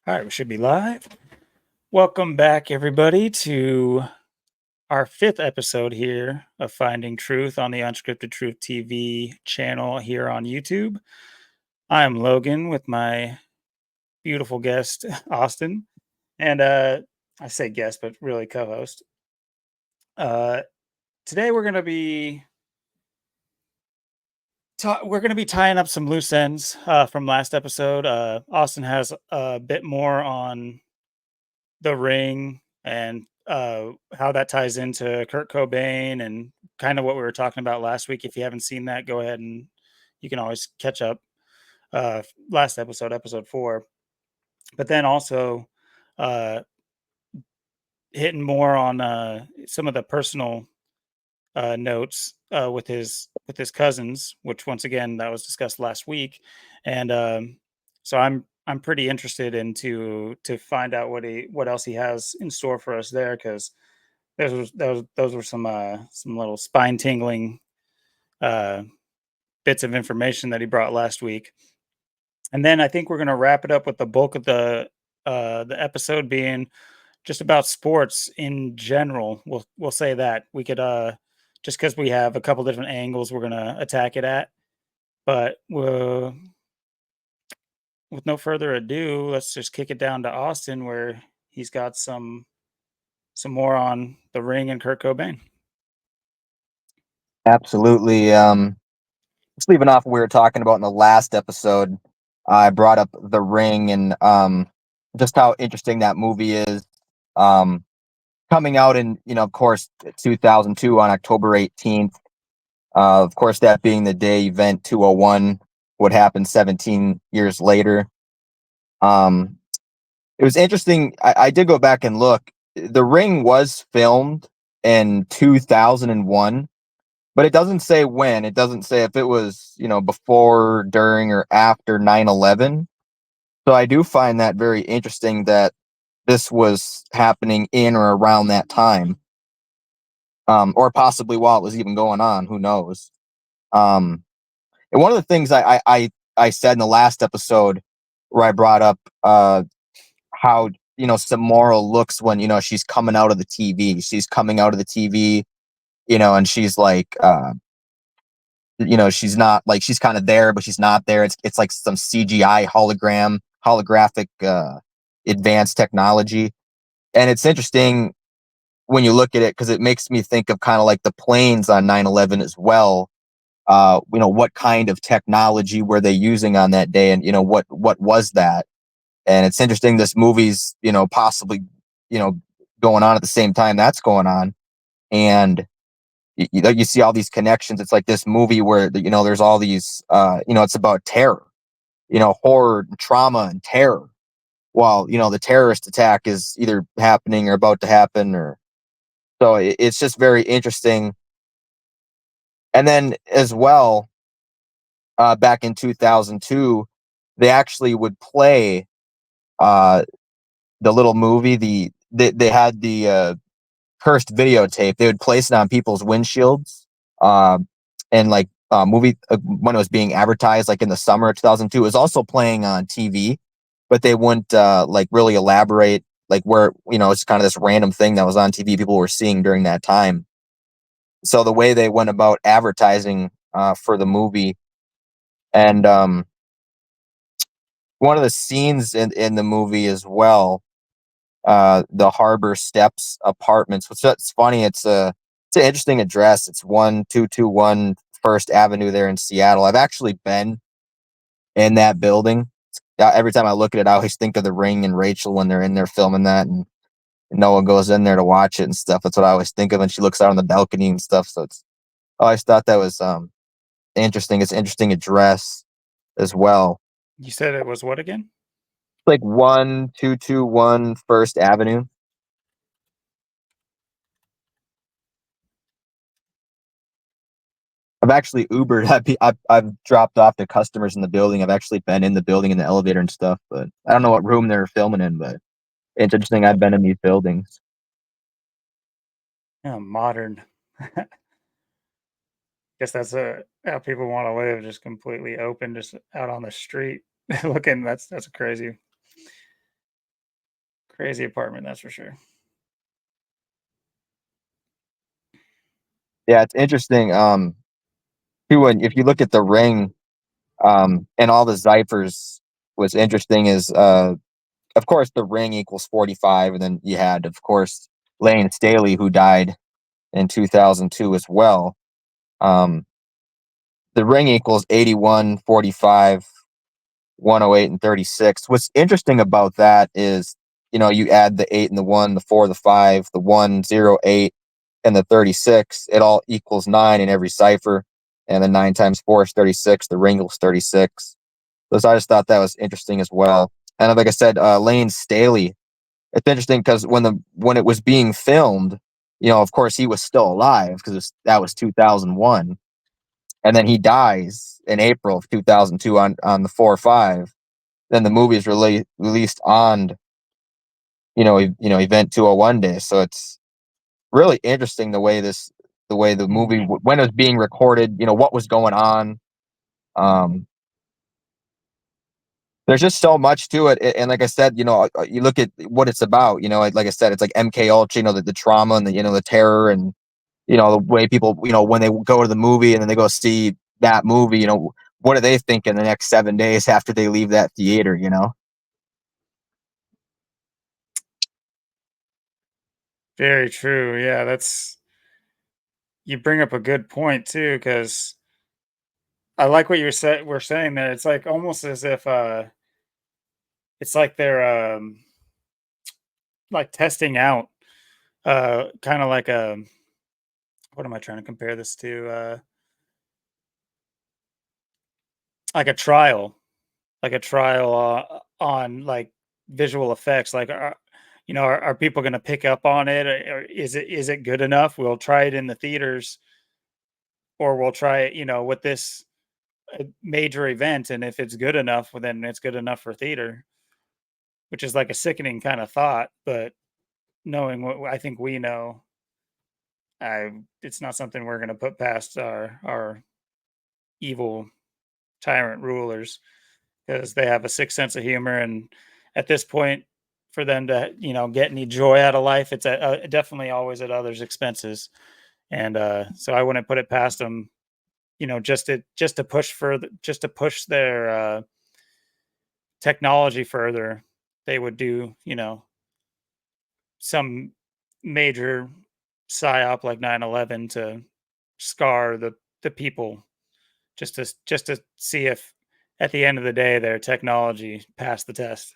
All right, we should be live. Welcome back, everybody, to our fifth episode here of Finding Truth on the Unscripted Truth TV channel here on YouTube. I'm Logan with my beautiful guest, Austin. And I say guest, but really co host. Uh, Today, we're going to be tying up some loose ends from last episode. Austin has a bit more on The Ring and how that ties into Kurt Cobain and kind of what we were talking about last week. If you haven't seen that, go ahead and you can always catch up. Last episode, episode 4, but then also uh, hitting more on some of the personal notes with his cousins, which once again that was discussed last week, and so I'm pretty interested to find out what else he has in store for us there because those were some little spine tingling uh, bits of information that he brought last week, and then I think we're gonna wrap it up with the bulk of the episode being just about sports in general. We'll say that we could just because we have a couple different angles we're gonna attack it at. But with no further ado, let's just kick it down to Austin where he's got some more on the Ring and Kurt Cobain. Absolutely. Just leaving off what we were talking about in the last episode, I brought up The Ring and just how interesting that movie is. Um, Coming out in, of course, 2002 on October 18th. Of course, that being the day Event 201 would happen 17 years later. Um, it was interesting. I did go back and look. The Ring was filmed in 2001, but it doesn't say when. It doesn't say if it was, before, during, or after 9/11. So I do find that very interesting that this was happening in or around that time, or possibly while it was even going on. Who knows? Um, and one of the things I said in the last episode where I brought up how Samora looks when she's coming out of the TV. She's coming out of the TV, and she's like. She's not like she's kind of there, but she's not there. It's like some CGI holographic advanced technology. And it's interesting when you look at it because it makes me think of kind of like the planes on 9/11 as well. What kind of technology were they using on that day, and what was that? And it's interesting this movie's possibly you know going on at the same time that's going on. And you see all these connections. It's like this movie where there's all these it's about terror, horror and trauma and terror, while the terrorist attack is either happening or about to happen. Or so it's just very interesting. And then as well, back in 2002, they actually would play uh the little movie. They had the cursed videotape. They would place it on people's windshields, uh, and like movie when it was being advertised, like in the summer of 2002. It was also playing on TV, but they wouldn't like really elaborate like where it's kind of this random thing that was on TV people were seeing during that time. So the way they went about advertising for the movie, and one of the scenes in the movie as well, the Harbor Steps Apartments. Which that's funny. It's an interesting address. It's 1221 First Avenue there in Seattle. I've actually been in that building. Every time I look at it, I always think of The Ring and Rachel when they're in there filming that, and Noah goes in there to watch it and stuff. That's what I always think of. And she looks out on the balcony and stuff. So I always thought that was interesting. It's an interesting address as well. You said it was what again? Like 1221 First Avenue. I've actually Ubered. I've dropped off to customers in the building. I've actually been in the building in the elevator and stuff, but I don't know what room they're filming in. But it's interesting. I've been in these buildings. Yeah, modern. Guess that's how people want to live, just completely open, just out on the street looking. That's crazy. Crazy apartment, that's for sure. Yeah, it's interesting. Too, and if you look at the ring, and all the ciphers, what's interesting is, of course, the ring equals 45, and then you had, of course, Lane Staley, who died in 2002 as well. Um, the ring equals 81, 45, 108, and 36. What's interesting about that is, you add the 8 and the 1, the 4, the 5, the 1, 0, 8, and the 36. It all equals 9 in every cipher. And then 9 times 4 is 36. The ring equals 36. So I just thought that was interesting as well. And like I said, Lane Staley, it's interesting because when it was being filmed, of course he was still alive because that was 2001, and then he dies in April of 2002 on the 4/5. Then the movie is released on Event 201 Day. So it's really interesting the way the movie, when it was being recorded, what was going on. Um, there's just so much to it, and like I said, you look at what it's about. Like I said, it's like MK Ultra. The trauma and the terror, and the way people, when they go to the movie and then they go see that movie, what are they thinking the next 7 days after they leave that theater? Very true. Yeah, that's you bring up a good point too, because I like what we're saying there. It's like almost as if it's like they're like testing out kind of like a what am I trying to compare this to? Like a trial, like a trial on like visual effects. Like, are people going to pick up on it, or is it good enough? We'll try it in the theaters, or we'll try it, with this major event, and if it's good enough, well, then it's good enough for theater, which is like a sickening kind of thought. But knowing what I think we know, it's not something we're going to put past our evil tyrant rulers, because they have a sick sense of humor, and at this point, for them to get any joy out of life, it's definitely always at others' expenses, and so I wouldn't put it past them, just to push further, just to push their technology further. They would do some major psyop like 9/11 to scar the people, just to see if at the end of the day their technology passed the test.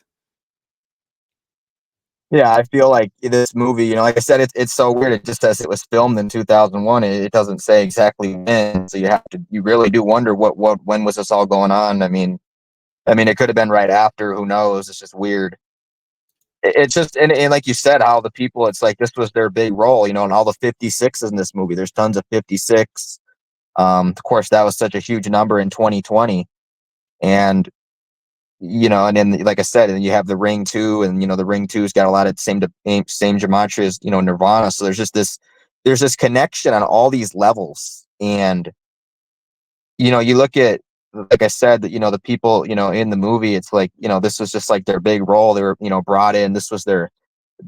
Yeah, I feel like this movie, like I said, it's so weird. It just says it was filmed in 2001. It doesn't say exactly when, so you really do wonder when was this all going on. I mean, it could have been right after. Who knows? It's just weird. It's just, and like you said, how the people, it's like this was their big role, and all the 56s in this movie. There's tons of 56. Of course, that was such a huge number in 2020, and and then like I said, and you have the Ring 2, and the Ring 2's got a lot of same gematria as Nirvana. So there's this connection on all these levels, and you look at, like I said, that the people in the movie, it's like this was just like their big role. They were brought in. This was their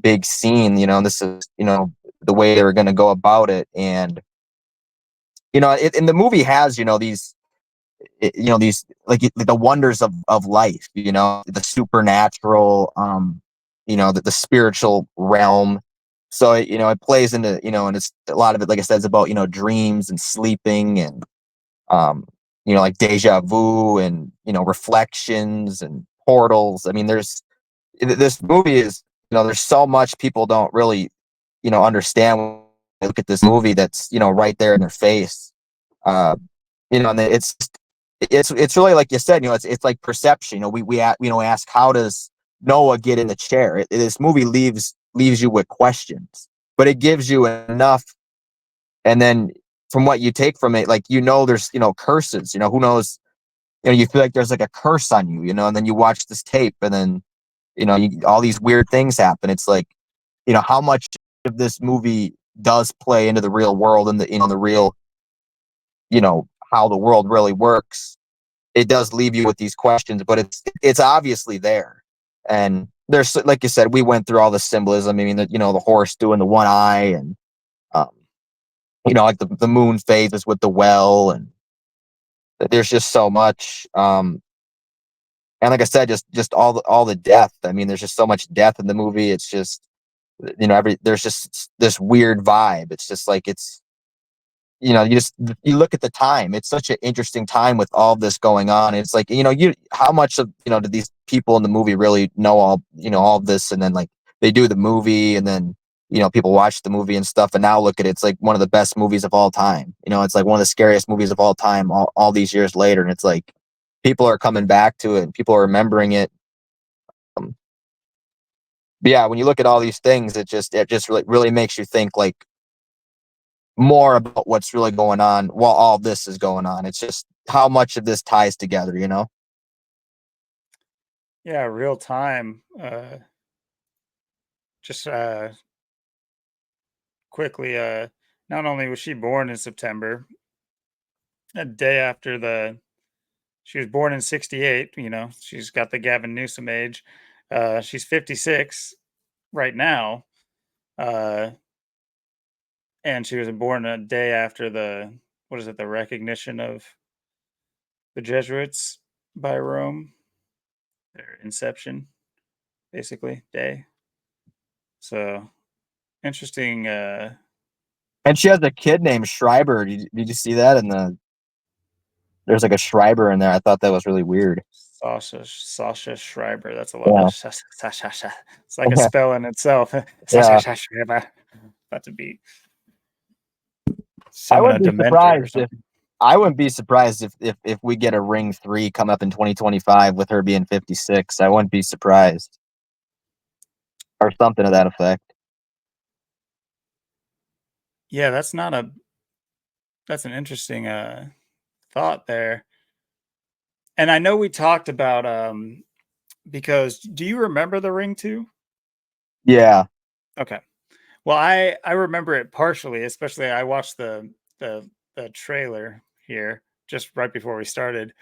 big scene. And this is the way they were going to go about it, and and the movie has these, like, the wonders of life, the supernatural, the spiritual realm. So it plays into, and it's a lot of it, like I said, it's about dreams and sleeping, and like deja vu, and reflections and portals. I mean, this movie is, there's so much people don't really understand when they look at this movie that's right there in their face. uh and it's really, like you said, it's like perception. Ask, how does Noah get in the chair? This movie leaves you with questions, but it gives you enough. And then from what you take from it, like, there's curses. Who knows? You feel like there's like a curse on you. And then you watch this tape, and then all these weird things happen. It's like, how much of this movie does play into the real world, and the real, how the world really works. It does leave you with these questions, but it's obviously there. And there's, like you said, we went through all the symbolism. I mean, the horse doing the one eye, and um, like the moon phases with the well, and there's just so much. And like I said, just all the death. I mean, there's just so much death in the movie. It's just, there's just this weird vibe. It's just like, you look at the time. It's such an interesting time with all this going on. It's like, how much of, did these people in the movie really know all of this? And then, like, they do the movie, and then, people watch the movie and stuff, and now look at it, it's like one of the best movies of all time. It's like one of the scariest movies of all time, all these years later. And it's like, people are coming back to it, and people are remembering it. Um, but yeah, when you look at all these things, it just really makes you think, like, more about what's really going on while all this is going on. It's just how much of this ties together. Yeah, real time. Just quickly, not only was she born in September, a day after she was born in 68, she's got the Gavin Newsom age. She's 56 right now. Uh, and she was born a day after what is it, the recognition of the Jesuits by Rome, their inception, basically, day. So interesting. And she has a kid named Schreiber. Did you see that? There's like a Schreiber in there. I thought that was really weird. Sasha Schreiber. That's a lot Yeah. of Sasha. It's like a spell in itself. Yeah. Sasha Schreiber. About to be I summon a wouldn't be Dementor or surprised if something. I wouldn't be surprised if we get a Ring 3 come up in 2025 with her being 56. I wouldn't be surprised. Or something to that effect. Yeah, that's an interesting thought there. And I know we talked about because do you remember the Ring 2? Yeah. Okay. Well, I remember it partially, especially I watched the trailer here just right before we started,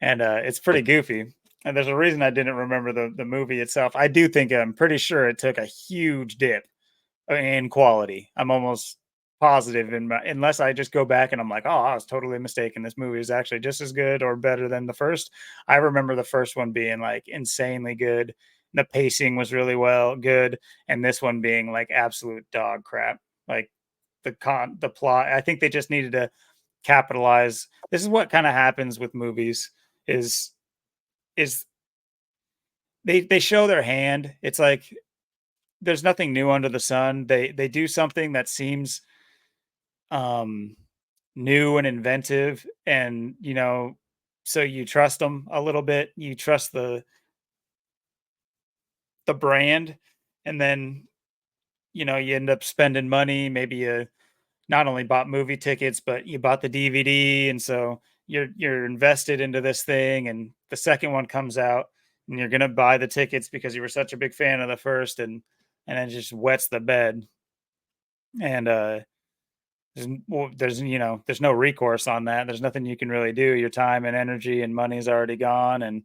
and it's pretty goofy. And there's a reason I didn't remember the movie itself. I do think I'm pretty sure it took a huge dip in quality. I'm almost positive, unless I just go back and I'm like, oh, I was totally mistaken. This movie is actually just as good or better than the first. I remember the first one being like insanely good. The pacing was really good, and this one being like absolute dog crap. Like the plot. I think they just needed to capitalize. This is what kind of happens with movies. Is they show their hand. It's like there's nothing new under the sun. They do something that seems um new and inventive, and so you trust them a little bit. You trust the brand, and then you end up spending money. Maybe you not only bought movie tickets, but you bought the DVD, and so you're invested into this thing. And the second one comes out, and you're gonna buy the tickets because you were such a big fan of the first, and it just wets the bed. And there's no recourse on that. There's nothing you can really do. Your time and energy and money's already gone, and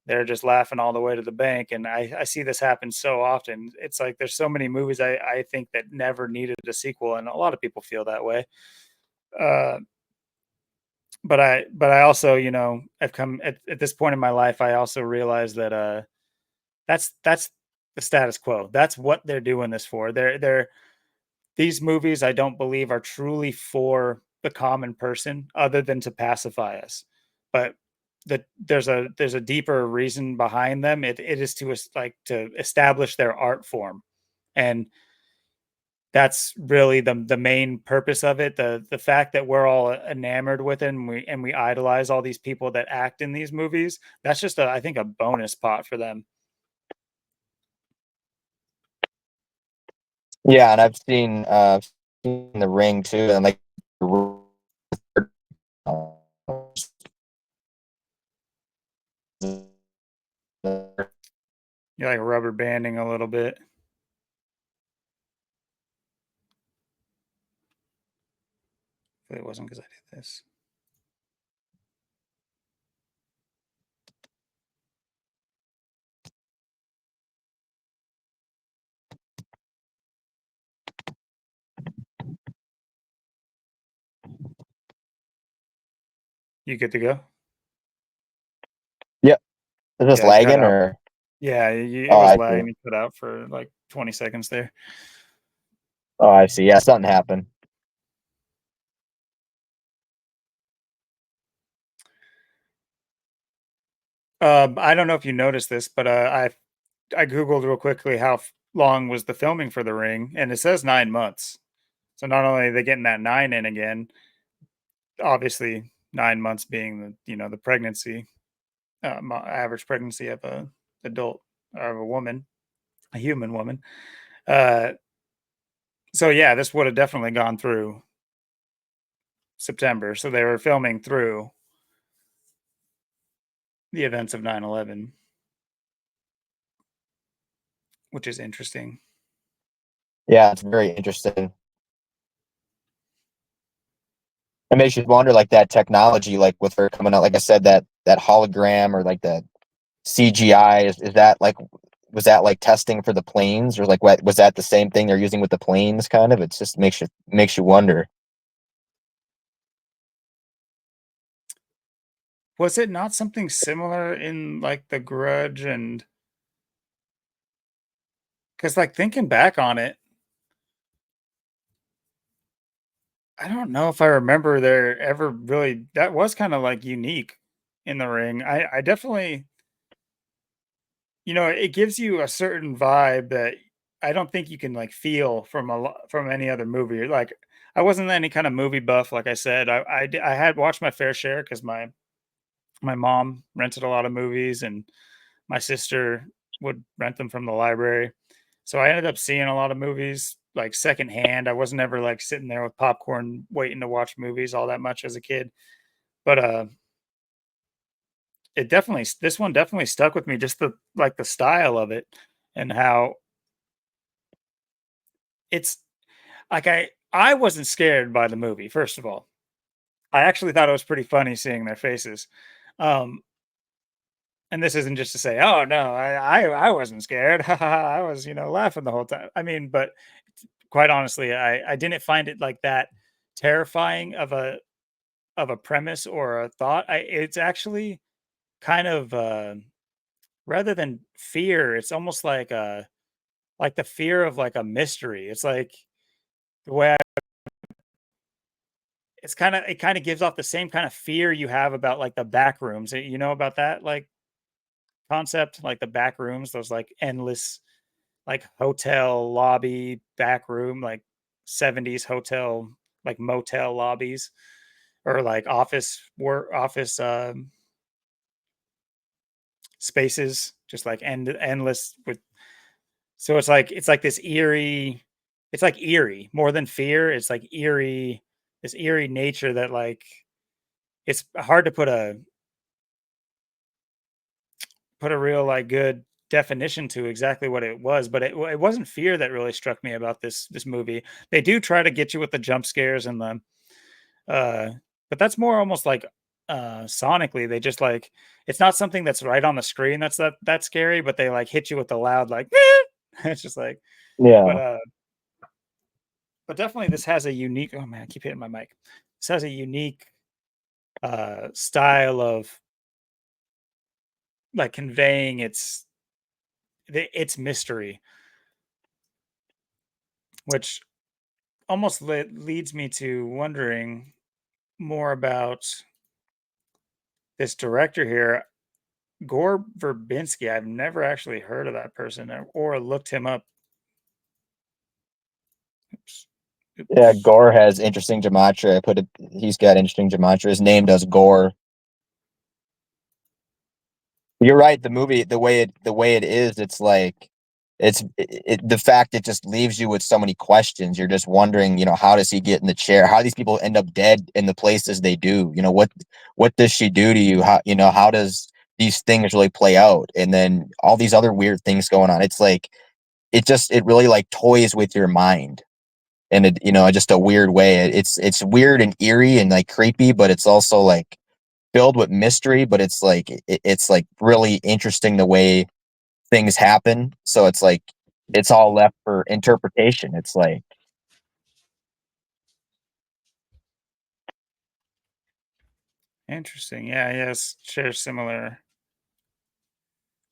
they're just laughing all the way to the bank. And I see this happen so often. It's like there's so many movies I think that never needed a sequel, and a lot of people feel that way. Uh, but I also, I've come at this point in my life, I also realize that that's the status quo. That's what they're doing this for. They're these movies I don't believe are truly for the common person other than to pacify us. But there's a deeper reason behind them. It is like to establish their art form. And that's really the main purpose of it. The fact that we're all enamored with it, and we idolize all these people that act in these movies, that's just I think a bonus pot for them. Yeah, and I've seen the Ring too, and like, You're like rubber banding a little bit. If it wasn't because I did this. You good to go? Yep. Is this Yeah, you cut lagging out. or? Yeah, it Oh, was I see. lagging. You cut out for like 20 seconds there. Oh, I see. Yeah, something happened. I don't know if you noticed this, but I googled real quickly how long was the filming for The Ring, and it says 9 months. So not only are they getting that nine in again, obviously 9 months being the pregnancy, average pregnancy of a adult or of a woman, a human woman. Uh, so yeah, this would have definitely gone through September. So they were filming through the events of 9/11, which is interesting. Yeah, it's very interesting. It makes you wonder, like that technology, like with her coming out, like I said, that hologram or like that CGI is that like was that like testing for the planes or like what was that the same thing they're using with the planes? Kind of, it just makes you wonder. Was it not something similar in like The Grudge? And because like thinking back on it, I don't know if I remember there ever really that was kind of like unique in The Ring. I definitely, it gives you a certain vibe that I don't think you can like feel from from any other movie. Like I wasn't any kind of movie buff, like I said. I had watched my fair share because my mom rented a lot of movies, and my sister would rent them from the library. So I ended up seeing a lot of movies like secondhand. I wasn't ever like sitting there with popcorn waiting to watch movies all that much as a kid. But this one definitely stuck with me, just the style of it and how it's like I wasn't scared by the movie, first of all. I actually thought it was pretty funny seeing their faces. Um, and this isn't just to say, "Oh, no, I wasn't scared. I was, laughing the whole time." I mean, but quite honestly, I didn't find it like that terrifying of a premise or a thought. It's actually kind of, rather than fear, it's almost like the fear of, like, a mystery. It's like the way it kinda gives off the same kind of fear you have about, like, the back rooms. You know about that, like, concept? Like, the back rooms, those, like, endless, like, hotel lobby back room, like, 70s hotel, like, motel lobbies or, like, office, spaces, just, like, endless with so it's like this eerie it's, like, eerie more than fear. It's, like, eerie this eerie nature that, like, it's hard to put a real, like, good definition to exactly what it was, but it wasn't fear that really struck me about this movie. They do try to get you with the jump scares and the, uh but that's more almost like, sonically, they just, like it's not something that's right on the screen that's scary, but they, like, hit you with the loud, like, it's just like but, Yeah, uh but definitely this has a unique oh, man, I keep hitting my mic. This has a unique, style of, like, conveying its mystery, which almost leads me to wondering more about this director here, Gore Verbinski. I've never actually heard of that person or looked him up. Oops. yeah. Oops. Gore has interesting gematria. I put it. He's got interesting gematria. His name does Gore. You're right. The movie, the way it is, it's like the fact it just leaves you with so many questions. You're just wondering, how does he get in the chair? How do these people end up dead in the places they do? What does she do to you? How does these things really play out? And then all these other weird things going on. It's like it really like toys with your mind. And just a weird way. It's weird and eerie and like creepy, but it's also like filled with mystery, but it's like really interesting the way things happen. So it's like it's all left for interpretation. It's like Interesting. Yeah, yes, shares similar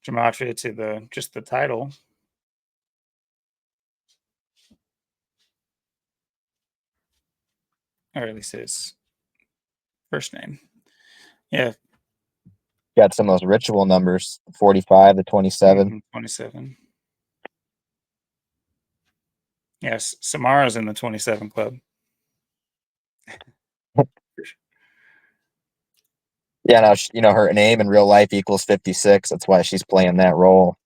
gematria to the title, or at least his first name. Yeah. Got some of those ritual numbers, 45 to 27. 27. Yes, Samara's in the 27 club. Yeah, now you know her name in real life equals 56. That's why she's playing that role.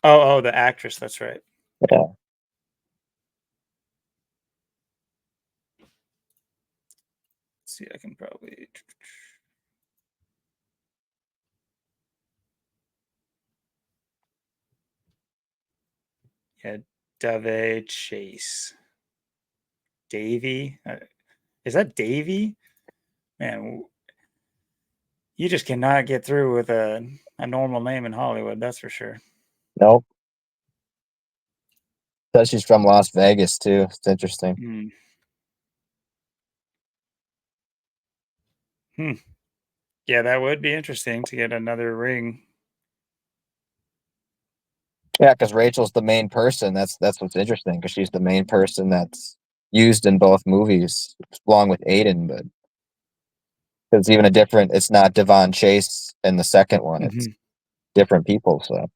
Oh, the actress. That's right. Yeah. Let's see, I can probably. Yeah, Dave Chase. Davy. Is that Davy? Man, you just cannot get through with a normal name in Hollywood. That's for sure. Nope. Says she's from Las Vegas too. It's interesting. Hmm. Hmm. Yeah, that would be interesting to get another ring. Yeah, because Rachel's the main person. That's what's interesting because she's the main person that's used in both movies, along with Aiden. But it's even a different. It's not Devon Chase in the second one. It's Mhm. different people. So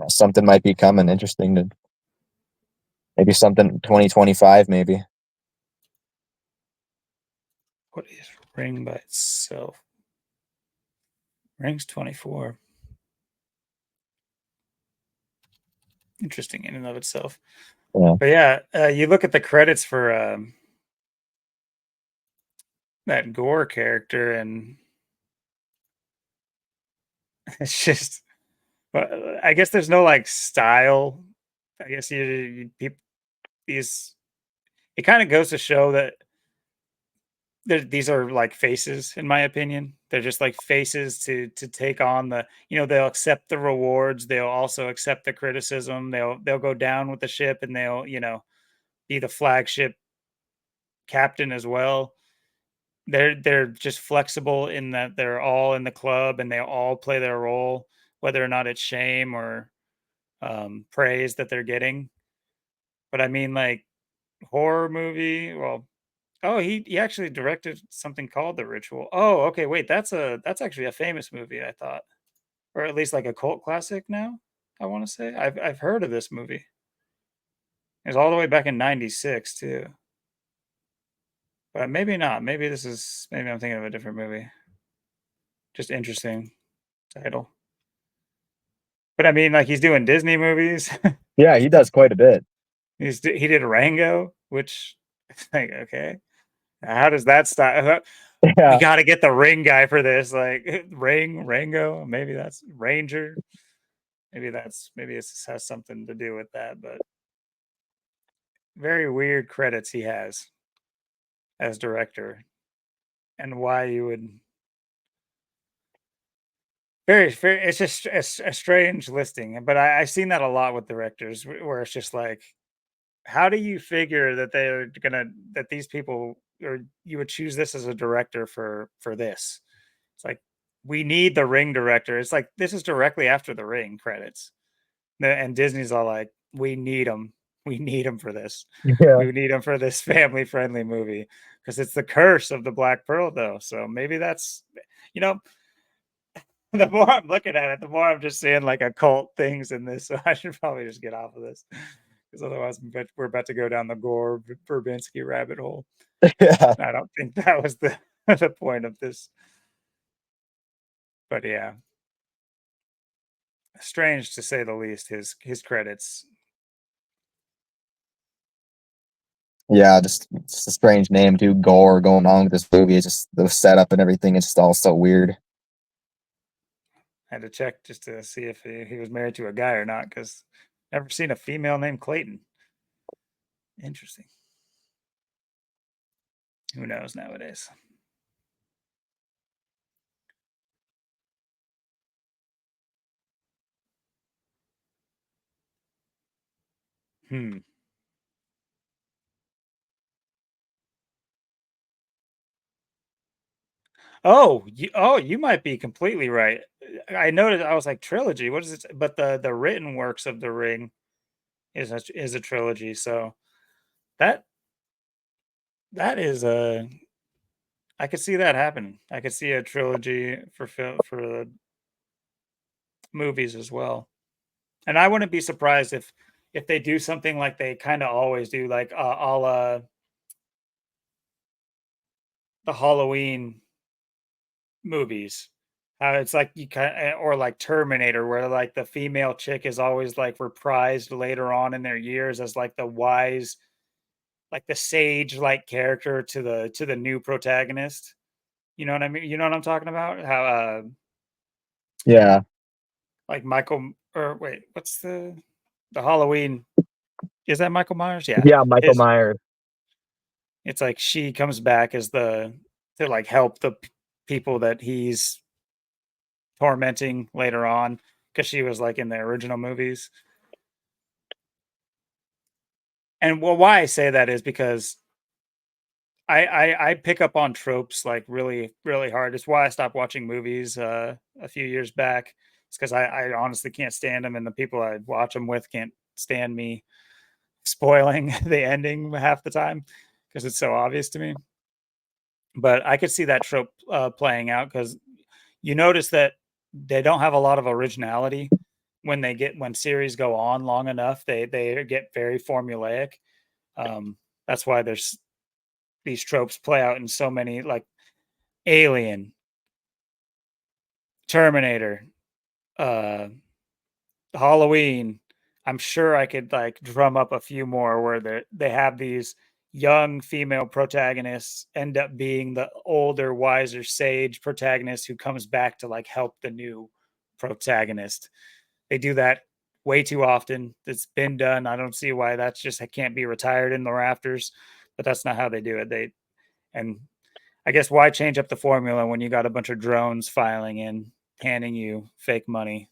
something might be coming. Interesting to maybe something 2025 maybe. What is ring by itself? Ring's 24. Interesting in and of itself. Yeah. But yeah, you look at the credits for that Gore character, and it's just. But I guess there's no like style. I guess people these. It kind of goes to show that these are like faces, in my opinion. They're just like faces to take on the. They'll accept the rewards. They'll also accept the criticism. They'll go down with the ship, and they'll be the flagship captain as well. They're just flexible in that they're all in the club and they all play their role, whether or not it's shame or praise that they're getting. But I mean, like horror movie. Well, oh, he actually directed something called The Ritual. Oh, okay, wait, that's actually a famous movie. I thought, or at least like a cult classic. Now, I want to say I've heard of this movie. It's all the way back in '96 too. But maybe not. Maybe I'm thinking of a different movie. Just interesting title. But I mean, like he's doing Disney movies. Yeah, he does quite a bit. He did Rango, which like okay, how does that start? We Yeah. got to get the ring guy for this. Like Rango. Maybe that's Ranger. Maybe it has something to do with that. But very weird credits he has as director, and why you would very. It's just a strange listing. But I've seen that a lot with directors, where it's just like how do you figure that they're gonna that these people or you would choose this as a director for this? It's like we need the Ring director. It's like this is directly after the Ring credits, and Disney's all like, "We need them. We need them for this. Yeah. We need them for this family friendly movie because it's the curse of the Black Pearl, though. So maybe that's you know." The more I'm looking at it, the more I'm just seeing like occult things in this. So I should probably just get off of this because otherwise we're about to go down the Gore Verbinski rabbit hole. Yeah. I don't think that was the the point of this. But yeah, strange to say the least. His credits. Yeah, just it's a strange name too. Gore going on with this movie. It's just the setup and everything. It's just all so weird. I had to check just to see if he was married to a guy or not because never seen a female named Clayton. Interesting. Who knows nowadays? Hmm. Oh, you might be completely right. I noticed. I was like, trilogy. What is it? But the written works of the Ring is a trilogy. So that that is a I could see that happen. I could see a trilogy for movies as well. And I wouldn't be surprised if they do something like they kind of always do, like a la the Halloween movies. How it's like you kind or like Terminator, where like the female chick is always like reprised later on in their years as like the wise, like the sage like character to the new protagonist. You know what I mean? You know what I'm talking about? How Yeah, like Michael or wait, what's the Halloween? Is that Michael Myers? Yeah. yeah, Michael His Myers. It's like she comes back as the to like help the people that he's tormenting later on because she was like in the original movies. And well, why I say that is because I pick up on tropes like really hard. It's why I stopped watching movies a few years back. It's because I honestly can't stand them, and the people I watch them with can't stand me spoiling the ending half the time because it's so obvious to me. But I could see that trope playing out because you notice that they don't have a lot of originality when series go on long enough. They get very formulaic. Um, that's why there's these tropes play out in so many like Alien, Terminator, uh, Halloween. I'm sure I could like drum up a few more where they have these young female protagonists end up being the older, wiser sage protagonist who comes back to like help the new protagonist. They do that way too often. It's been done. I don't see why that's just I can't be retired in the rafters, but that's not how they do it. They and I guess why change up the formula when you got a bunch of drones filing in, handing you fake money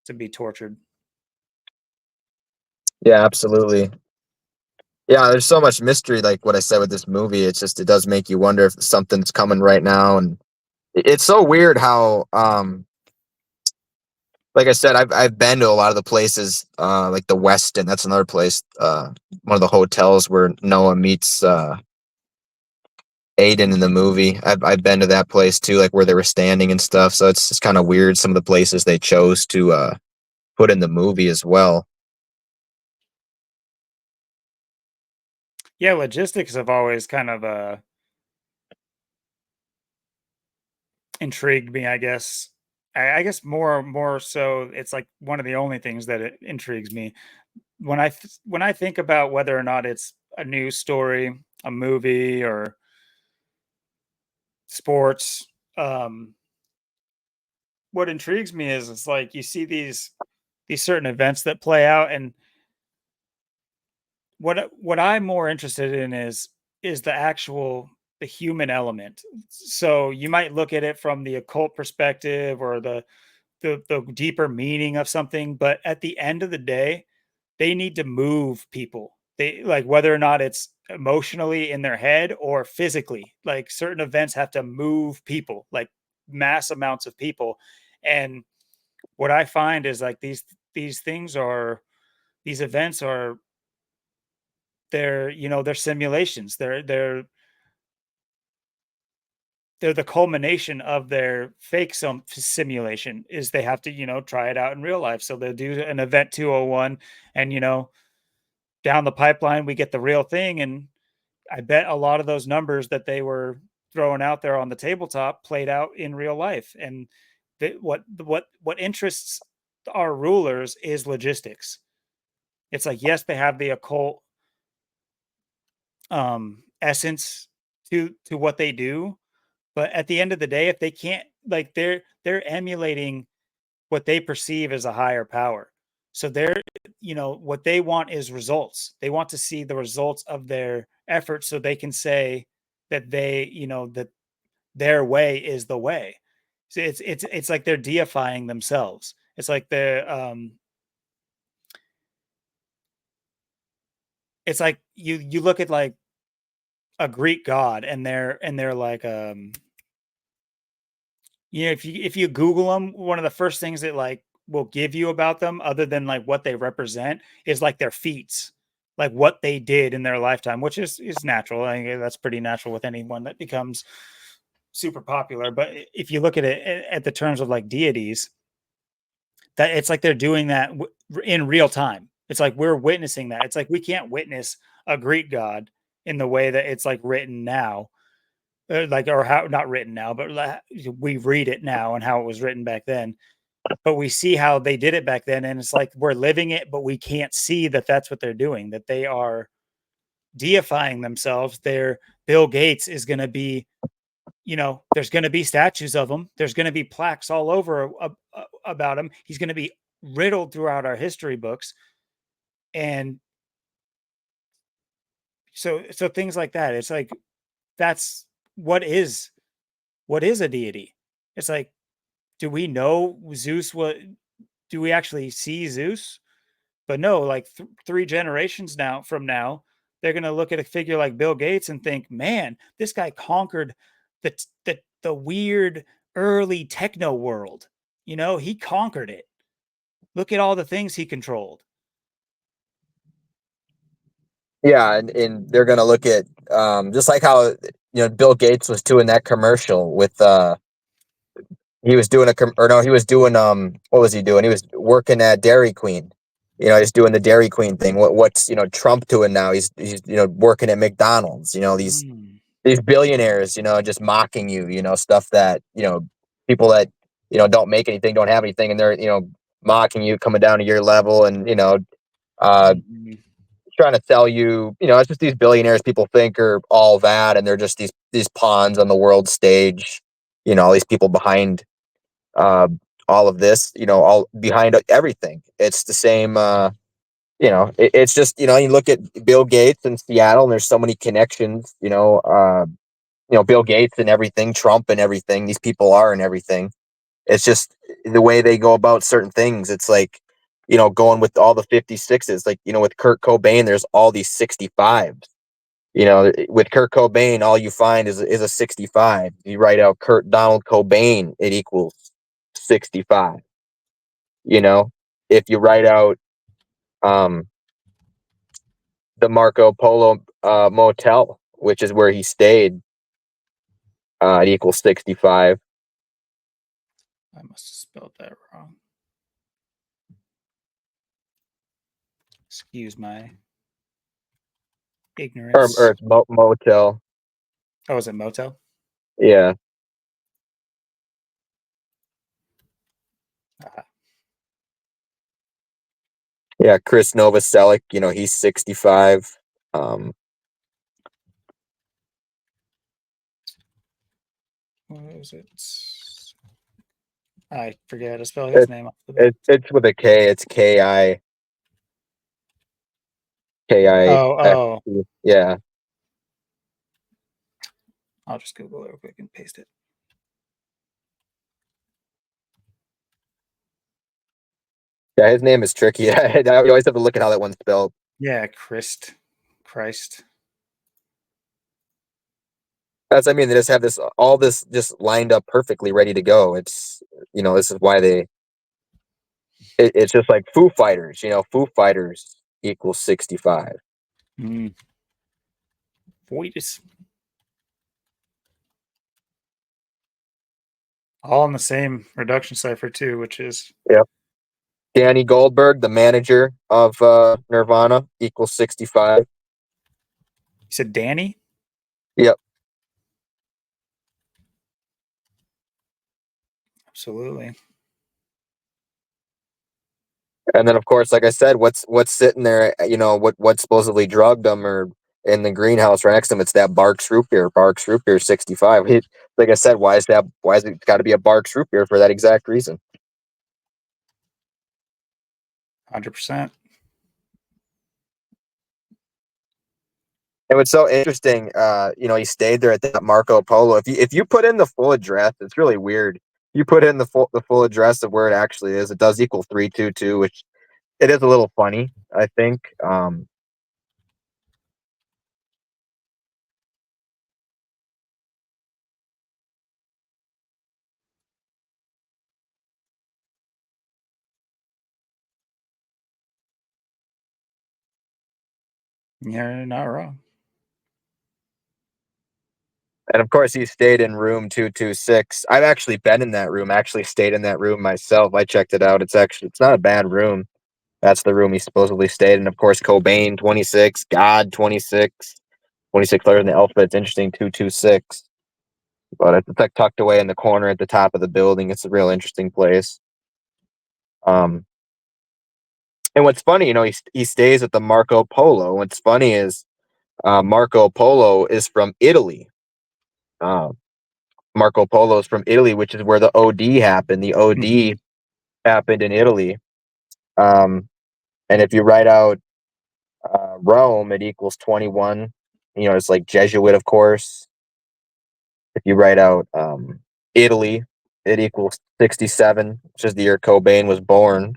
to be tortured? Yeah, absolutely. Yeah, there's so much mystery, like what I said with this movie. It's just it does make you wonder if something's coming right now, and it's so weird how like I said, I've been to a lot of the places, like the Westin. That's another place. One of the hotels where Noah meets Aiden in the movie. I've been to that place too, like where they were standing and stuff. So it's just kind of weird some of the places they chose to put in the movie as well. Yeah, logistics have always kind of intrigued me, I guess. I guess more so it's like one of the only things that it intrigues me. When I think about whether or not it's a news story, a movie, or sports, um, what intrigues me is it's like you see these certain events that play out, and what I'm more interested in is the human element. So you might look at it from the occult perspective or the deeper meaning of something, but at the end of the day, they need to move people. They like whether or not it's emotionally in their head or physically. Like certain events have to move people, like mass amounts of people. And what I find is like these things are these events are they're simulations. They're the culmination of their fake simulation is they have to try it out in real life. So they'll do an event 201 and down the pipeline we get the real thing. And I bet a lot of those numbers that they were throwing out there on the tabletop played out in real life. And what interests our rulers is logistics. It's like, yes, they have the occult essence to what they do, but at the end of the day, if they can't like they're emulating what they perceive as a higher power. So what they want is results. They want to see the results of their efforts so they can say that that their way is the way. So it's like they're deifying themselves. It's like it's like you look at like a Greek god and they're like if you Google them, one of the first things that like will give you about them, other than like what they represent, is like their feats, like what they did in their lifetime, which is natural. I think that's pretty natural with anyone that becomes super popular. But if you look at it at the terms of like deities, that it's like they're doing that in real time. It's like we're witnessing that. It's like we can't witness a Greek god in the way that it's like written now, like or how not written now, but we read it now and how it was written back then. But we see how they did it back then, and it's like we're living it, but we can't see that that's what they're doing. That they are deifying themselves. Their Bill Gates is going to be, there's going to be statues of him. There's going to be plaques all over about him. He's going to be riddled throughout our history books, and so things like that. It's like that's what is a deity. It's like, do we know Zeus? What do we actually see Zeus? But no, like 3 generations now from now, they're going to look at a figure like Bill Gates and think, man, this guy conquered the weird early techno world. He conquered it. Look at all the things he controlled. Yeah, and they're gonna look at just like how Bill Gates was doing that commercial with he was doing or no, he was doing what was he doing? He was working at Dairy Queen. He's doing the Dairy Queen thing. What's Trump doing now? He's working at McDonald's. Mm. These billionaires, just mocking you, stuff that, people that, don't make anything, don't have anything, and they're, mocking you, coming down to your level, and, Mhm. trying to sell you, it's just these billionaires people think are all that, and they're just these pawns on the world stage, all these people behind uh, all of this, all behind everything. It's the same, it's just, you look at Bill Gates in Seattle, and there's so many connections, Bill Gates and everything, Trump and everything, these people are and everything. It's just the way they go about certain things. It's like, going with all the 56s, like, with Kurt Cobain, there's all these 65s. With Kurt Cobain, all you find is a 65. You write out Kurt Donald Cobain, it equals 65. You know, if you write out um, the Marco Polo Motel, which is where he stayed, it equals 65. I must have spelled that wrong. Excuse my Or ignorance. it's motel. Oh, is it motel? Yeah. Ah, Yeah. Chris Novoselic, he's 65. what is it? I forget how to spell his It's name off the bat. it's with a K. It's K I Oh, X. oh. Yeah. I'll just Google it real quick and paste it. Yeah, his name is tricky. You always have to look at how that one's spelled. Yeah, Christ. That's, I mean, they just have all this just lined up perfectly, ready to go. It's, this is why it's just like Foo Fighters, Foo Fighters equals 65. Mm. Voitus. All in the same reduction cipher too, which is Yep. Danny Goldberg, the manager of Nirvana, equals 65. you said Danny? Yep. Absolutely. And then, of course, like I said, what's sitting there, what supposedly drugged them or in the greenhouse right next to him? It's that Barks root beer. Barks root beer 65. Like I said, why is it got to be a Barks root beer for that exact reason? 100%. And what's so interesting, he stayed there at that Marco Polo. If you put in the full address, it's really weird. You put in the full address of where it actually is, it does equal 322, which it is a little funny, I think. You're not wrong. And of course, he stayed in room 226. I've actually been in that room. Actually, stayed in that room myself. I checked it out. It's not a bad room. That's the room he supposedly stayed in. Of course, Cobain 26, God 26, 26 letters in the alphabet. It's interesting 226, but it's like tucked away in the corner at the top of the building. It's a real interesting place. And what's funny, he stays at the Marco Polo. What's funny is Marco Polo is from Italy. Marco Polo is from Italy, which is where the OD happened. The OD happened in Italy. And if you write out Rome, it equals 21. It's like Jesuit, of course. If you write out Italy, it equals 67, which is the year Cobain was born.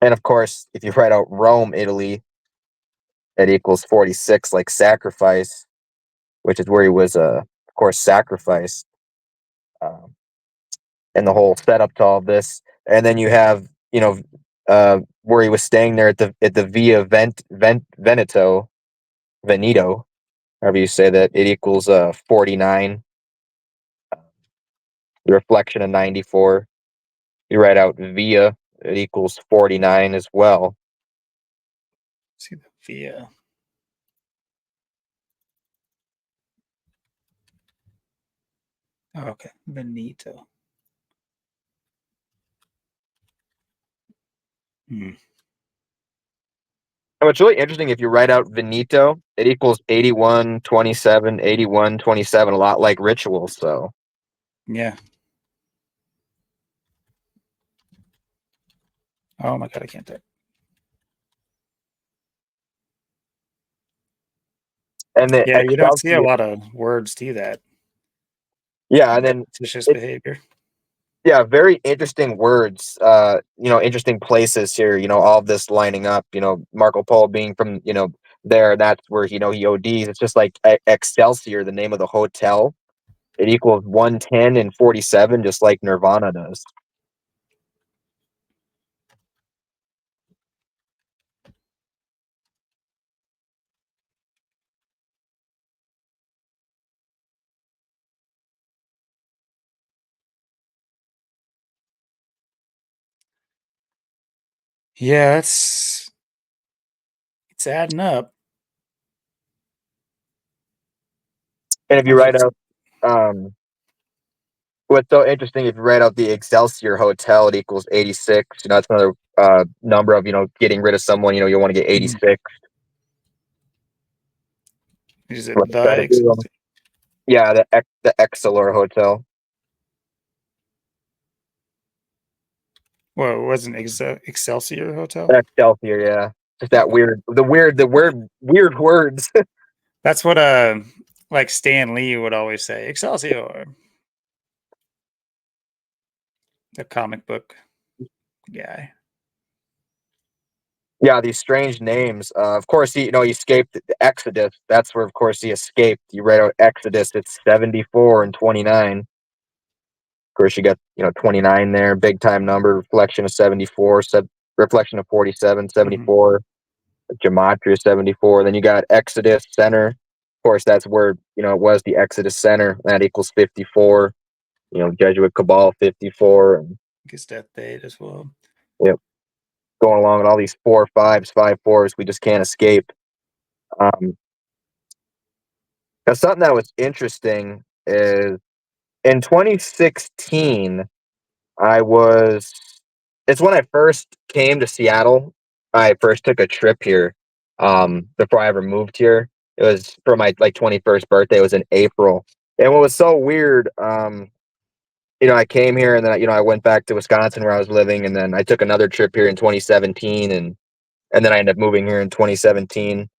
And of course, if you write out Rome, Italy, it equals 46, like sacrifice, which is where he was, of course, sacrificed. And the whole setup to all this. And then you have, where he was staying there at the Via Veneto, however you say that, it equals 49. The reflection of 94. You write out Via, it equals 49 as well. See the Via. Oh, okay, Benito. And what's really interesting, if you write out Veneto, it equals 81, 27, 81, 27, a lot like ritual. So Yeah. Oh my god, I can't type. and the Yeah, you don't see a Excelsior, lot of words to that. yeah, and then Suspicious behavior. yeah, very interesting words, interesting places here, all of this lining up, Marco Polo being from, there, that's where, he ODs. It's just like Excelsior, the name of the hotel. It equals 110 and 47, just like Nirvana does. Yeah, it's adding up. And if you write out, what's so interesting, if you write out the Excelsior Hotel, it equals 86. That's another number of, getting rid of someone, you want to get 86. Is it Let's the try to do them. Yeah, the Excelsior Hotel. Well, it wasn't Excelsior Hotel? Excelsior, yeah. Just that weird words. That's what like Stan Lee would always say, Excelsior. The comic book guy. Yeah, these strange names. Of course, he escaped the Exodus. That's where, of course, he escaped. You read out Exodus. It's 74 and 29. Of course, you got 29 there, big time number. Reflection of 74. Reflection of 47, 74. Gematria 74. Then you got Exodus Center. Of course, that's where it was the Exodus Center. That equals 54. Jesuit Cabal 54. And His death date as well. yep, going along with all these 4-5s, 5-4s, we just can't escape. Now, something that was interesting is in 2016, it's when I first came to Seattle. I first took a trip here before I ever moved here. It was for my 21st birthday. It was in April. And what was so weird, I came here and then I went back to Wisconsin where I was living, and then I took another trip here in 2017, and then I ended up moving here in 2017.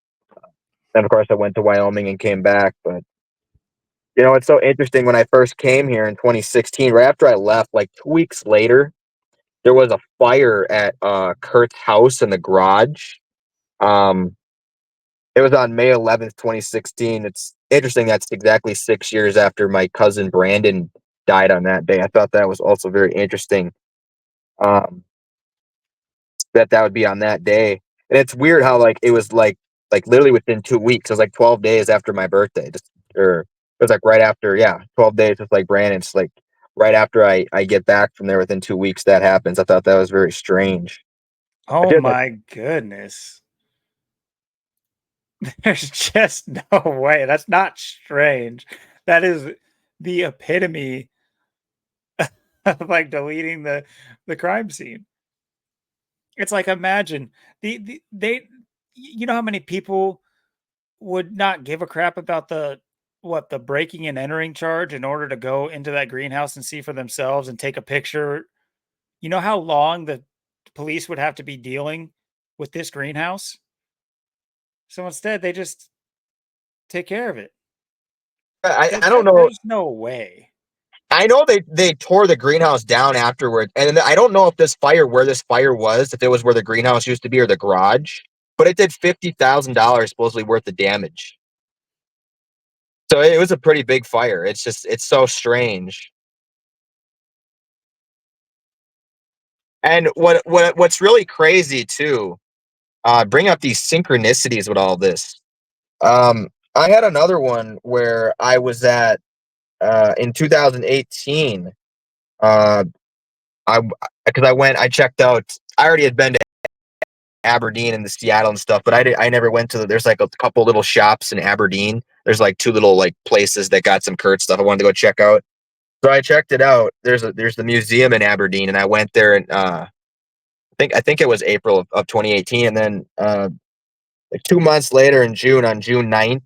And of course I went to Wyoming and came back, but it's so interesting. When I first came here in 2016, right after I left, like 2 weeks later, there was a fire at Kurt's house in the garage. It was on May 11th, 2016. It's interesting. That's exactly 6 years after my cousin Brandon died on that day. I thought that was also very interesting. That would be on that day. And it's weird how like it was like literally within 2 weeks. It was like 12 days after my birthday, just or it was like right after, yeah, 12 days with like Brandon. It's like right after I get back from there within 2 weeks that happens. I thought that was very strange. I Oh did like my goodness. There's just no way. That's not strange. That is the epitome of like deleting the crime scene. It's like imagine you know how many people would not give a crap about the breaking and entering charge in order to go into that greenhouse and see for themselves and take a picture. You know how long the police would have to be dealing with this greenhouse? So instead, they just take care of it. I don't know. There's no way. I know they tore the greenhouse down afterward, and I don't know if this fire where this fire was, if it was where the greenhouse used to be or the garage, but it did $50,000 supposedly worth of damage. So it was a pretty big fire. It's just it's so strange. And what's really crazy too, bring up these synchronicities with all this. I had another one where I was at in 2018. Uh, I because I checked out. I already had been to Aberdeen and the Seattle and stuff, but I never went to there's like a couple little shops in Aberdeen. There's like two little like places that got some Kurt stuff I wanted to go check out. So I checked it out. There's the museum in Aberdeen, and I went there and I think it was April of 2018, and then like 2 months later in June on June 9th,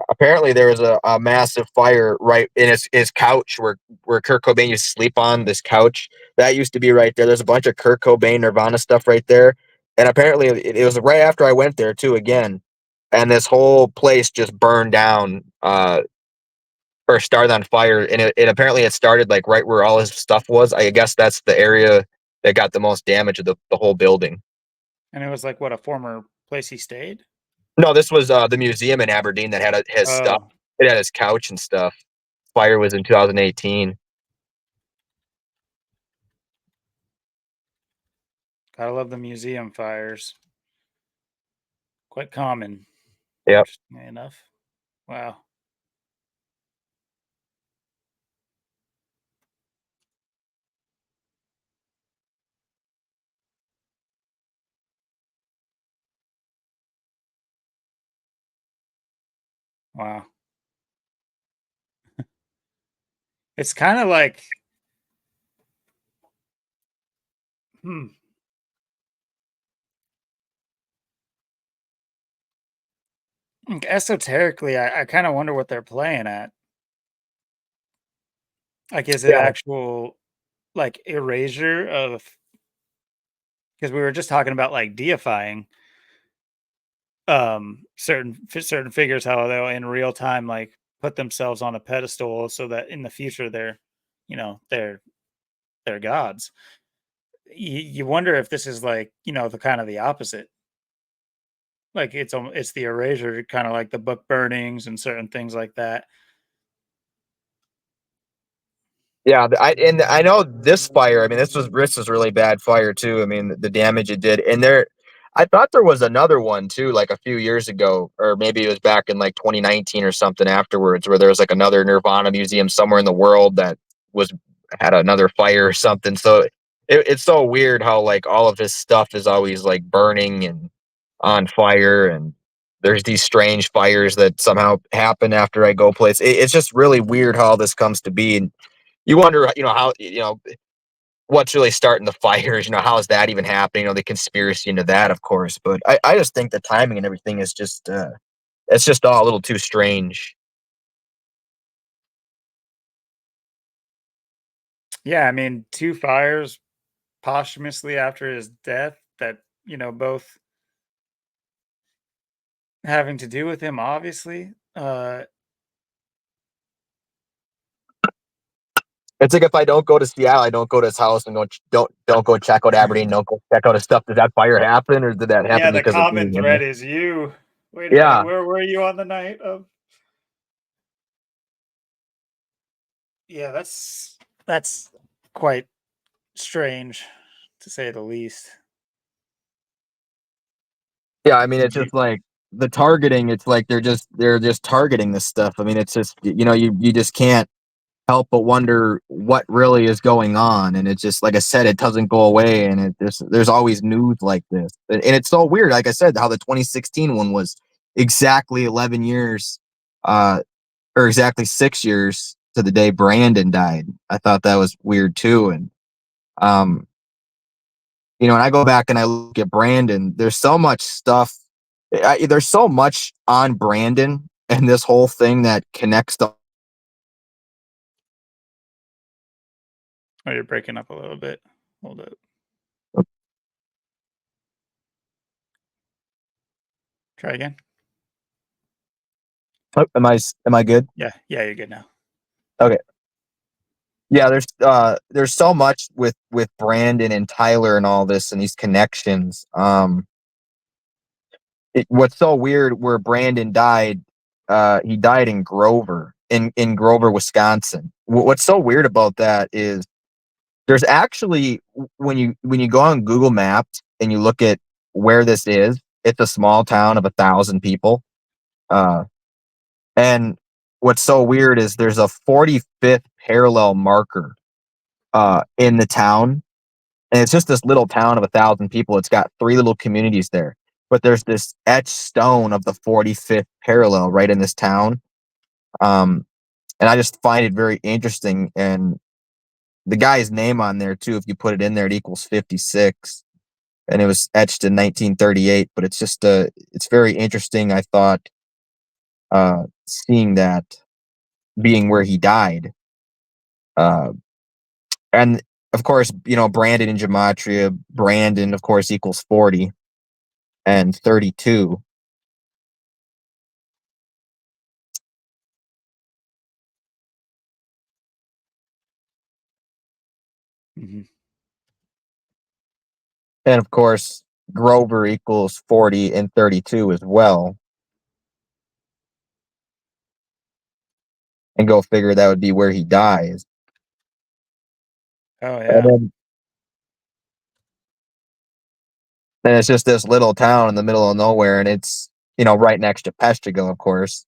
apparently there was a massive fire right in his couch where Kurt Cobain used to sleep on this couch. That used to be right there. There's a bunch of Kurt Cobain Nirvana stuff right there. And apparently it was right after I went there too again. And this whole place just burned down or started on fire. And it apparently it started like right where all his stuff was. I guess that's the area that got the most damage of the whole building. And it was like what a former place he stayed. No, this was the museum in Aberdeen that had his stuff. Oh, It had his couch and stuff. Fire was in 2018. gotta love the museum fires. Quite common, Yep. interestingly enough. Wow. Wow. It's kind of like, hmm, esoterically, I kind of wonder what they're playing at. Like, is it Yeah. actual like erasure of? Because we were just talking about like deifying certain figures, how they'll in real time like put themselves on a pedestal so that in the future they're, you know, they're gods. You wonder if this is like, you know, the kind of the opposite. Like it's the erasure, kind of like the book burnings and certain things like that. Yeah, I know this fire. I mean, this was really bad fire too. I mean, the damage it did, and I thought there was another one too, like a few years ago, or maybe it was back in like 2019 or something afterwards, where there was like another Nirvana museum somewhere in the world that was had another fire or something. So it's so weird how like all of his stuff is always like burning and on fire, and there's these strange fires that somehow happen after I go place. It's just really weird how all this comes to be, and you wonder, how, what's really starting the fires, how is that even happening? The conspiracy into that, of course. But I just think the timing and everything is just, it's just all a little too strange. Yeah, I mean, two fires posthumously after his death that, you know, both having to do with him, obviously. It's like if I don't go to Seattle, I don't go to his house and don't go check out Aberdeen, don't go check out his stuff. Did that fire happen, or did that Yeah, happen the because of common me? thread is you. Wait a minute, Yeah, where were you on the night of? Yeah, that's quite strange to say the least. Yeah, I mean, it's just like the targeting. It's like they're just targeting this stuff. I mean, it's just you just can't help but wonder what really is going on, and it's just like I said, it doesn't go away, and there's always news like this, and it's so weird. Like I said, how the 2016 one was exactly 11 years, or exactly 6 years to the day Brandon died. I thought that was weird too, and um, and I go back and I look at Brandon. There's so much stuff. There's so much on Brandon and this whole thing that connects to. Oh, you're breaking up a little bit. Hold up. Try again. Oh, am I good? Yeah, you're good now. Okay. Yeah, there's so much with Brandon and Tyler and all this and these connections. What's so weird where Brandon died, he died in Grover, in Grover, Wisconsin. What's so weird about that is there's actually when you go on Google Maps and you look at where this is, it's a small town of 1,000 people. Uh, and what's so weird is there's a 45th parallel marker in the town, and it's just this little town of 1,000 people. It's got three little communities there, but there's this etched stone of the 45th parallel right in this town. Um, and I just find it very interesting, and the guy's name on there too. If you put it in there, it equals 56, and it was etched in 1938. But it's just it's very interesting. I thought seeing that being where he died, uh, and of course, Brandon in gematria. Brandon, of course, equals 40 and 32. Mm-hmm. And of course, Grover equals 40 and 32 as well. And go figure that would be where he dies. Oh And yeah. then and it's just this little town in the middle of nowhere, and it's right next to Peshtigo, of course.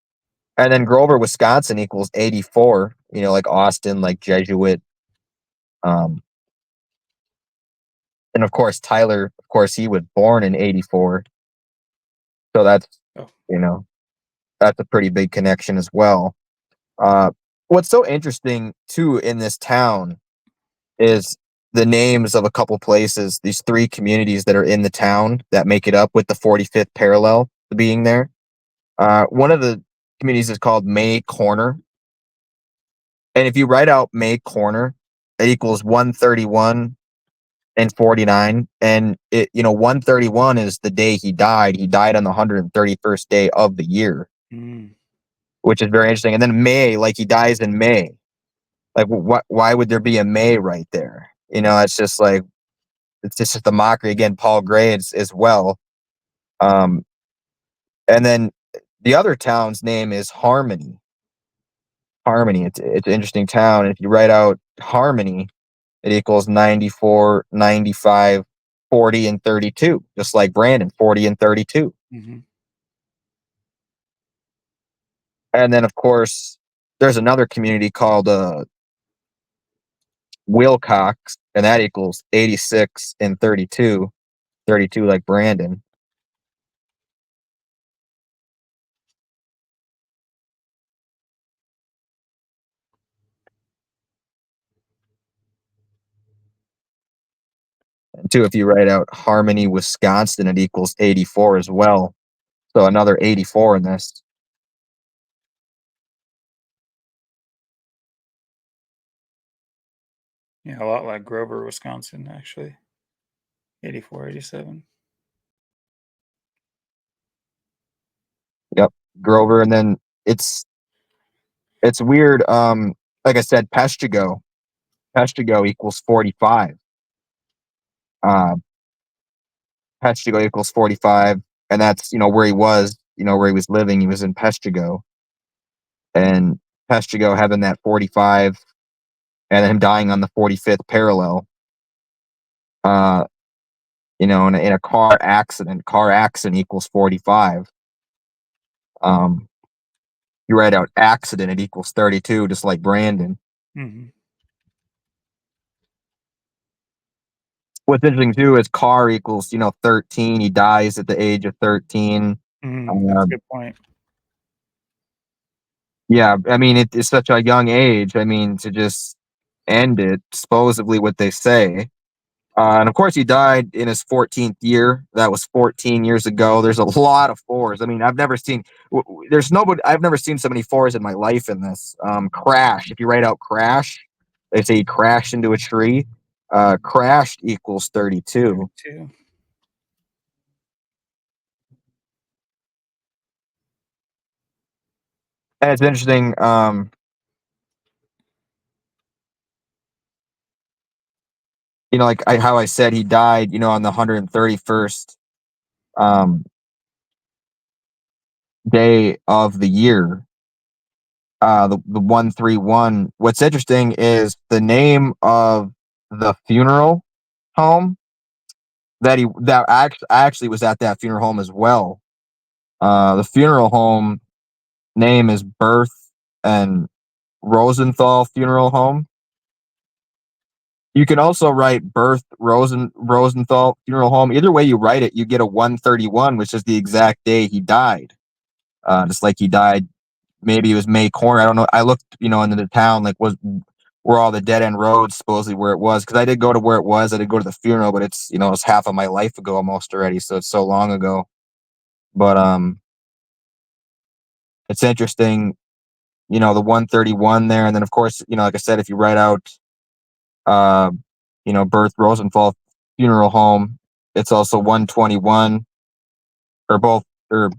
And then Grover, Wisconsin equals 84. Like Austin, like Jesuit. Um, and of course Tyler, of course he was born in 84. So Oh. you know that's a pretty big connection as well. Uh, what's so interesting too in this town is the names of a couple places, these three communities that are in the town that make it up with the 45th parallel being there. One of the communities is called May Corner. And if you write out May Corner, it equals 131 and 49. And 131 is the day he died. He died on the 131st day of the year, Mm. which is very interesting. And then May, like he dies in May. Like, why would there be a May right there? It's just like, it's just the mockery again. Paul Gray as well. Um, and then the other town's name is Harmony. Harmony. It's an interesting town. And if you write out Harmony, it equals 94, 95, 40, and 32. Just like Brandon, 40 and 32. Mm-hmm. And then of course there's another community called Wilcox, and that equals 86 and 32. 32 like Brandon. And two, if you write out Harmony, Wisconsin, it equals 84 as well. So another 84 in this. Yeah, a lot like Grover, Wisconsin, actually. 84, 87. Yep. Grover. And then it's weird. Like I said, Peshtigo. Peshtigo equals 45. Uh Peshtigo equals 45. And that's, where he was, where he was living. He was in Peshtigo. And Peshtigo having that 45 and him dying on the 45th parallel. Uh in a car accident equals 45. You write out accident, it equals 32, just like Brandon. Mm-hmm. What's interesting too is car equals 13. He dies at the age of 13. That's a good point. Yeah, I mean it's such a young age. I mean, to just end it, supposedly what they say. And of course, he died in his 14th year. That was 14 years ago. There's a lot of fours. I mean, I've never seen. I've never seen so many fours in my life in this. Crash. If you write out crash, they say he crashed into a tree. Crashed equals 32. 32. And it's interesting. Like how I said he died. On the 131st day of the year. The 131. What's interesting is the name of the funeral home I actually was at that funeral home as well. The funeral home name is Birth and Rosenthal Funeral Home. You can also write Birth Rosenthal Funeral Home. Either way you write it, you get a 131, which is the exact day he died. Just like he died, maybe it was May Corner. I don't know. I looked, into the town, like were all the dead end roads supposedly where it was, because I did go to where it was. I did go to the funeral, but it's it's half of my life ago almost already, so it's so long ago. But it's interesting, the 131 there, and then of course, like I said, if you write out Birth Rosenthal Funeral Home, it's also 121, or both, or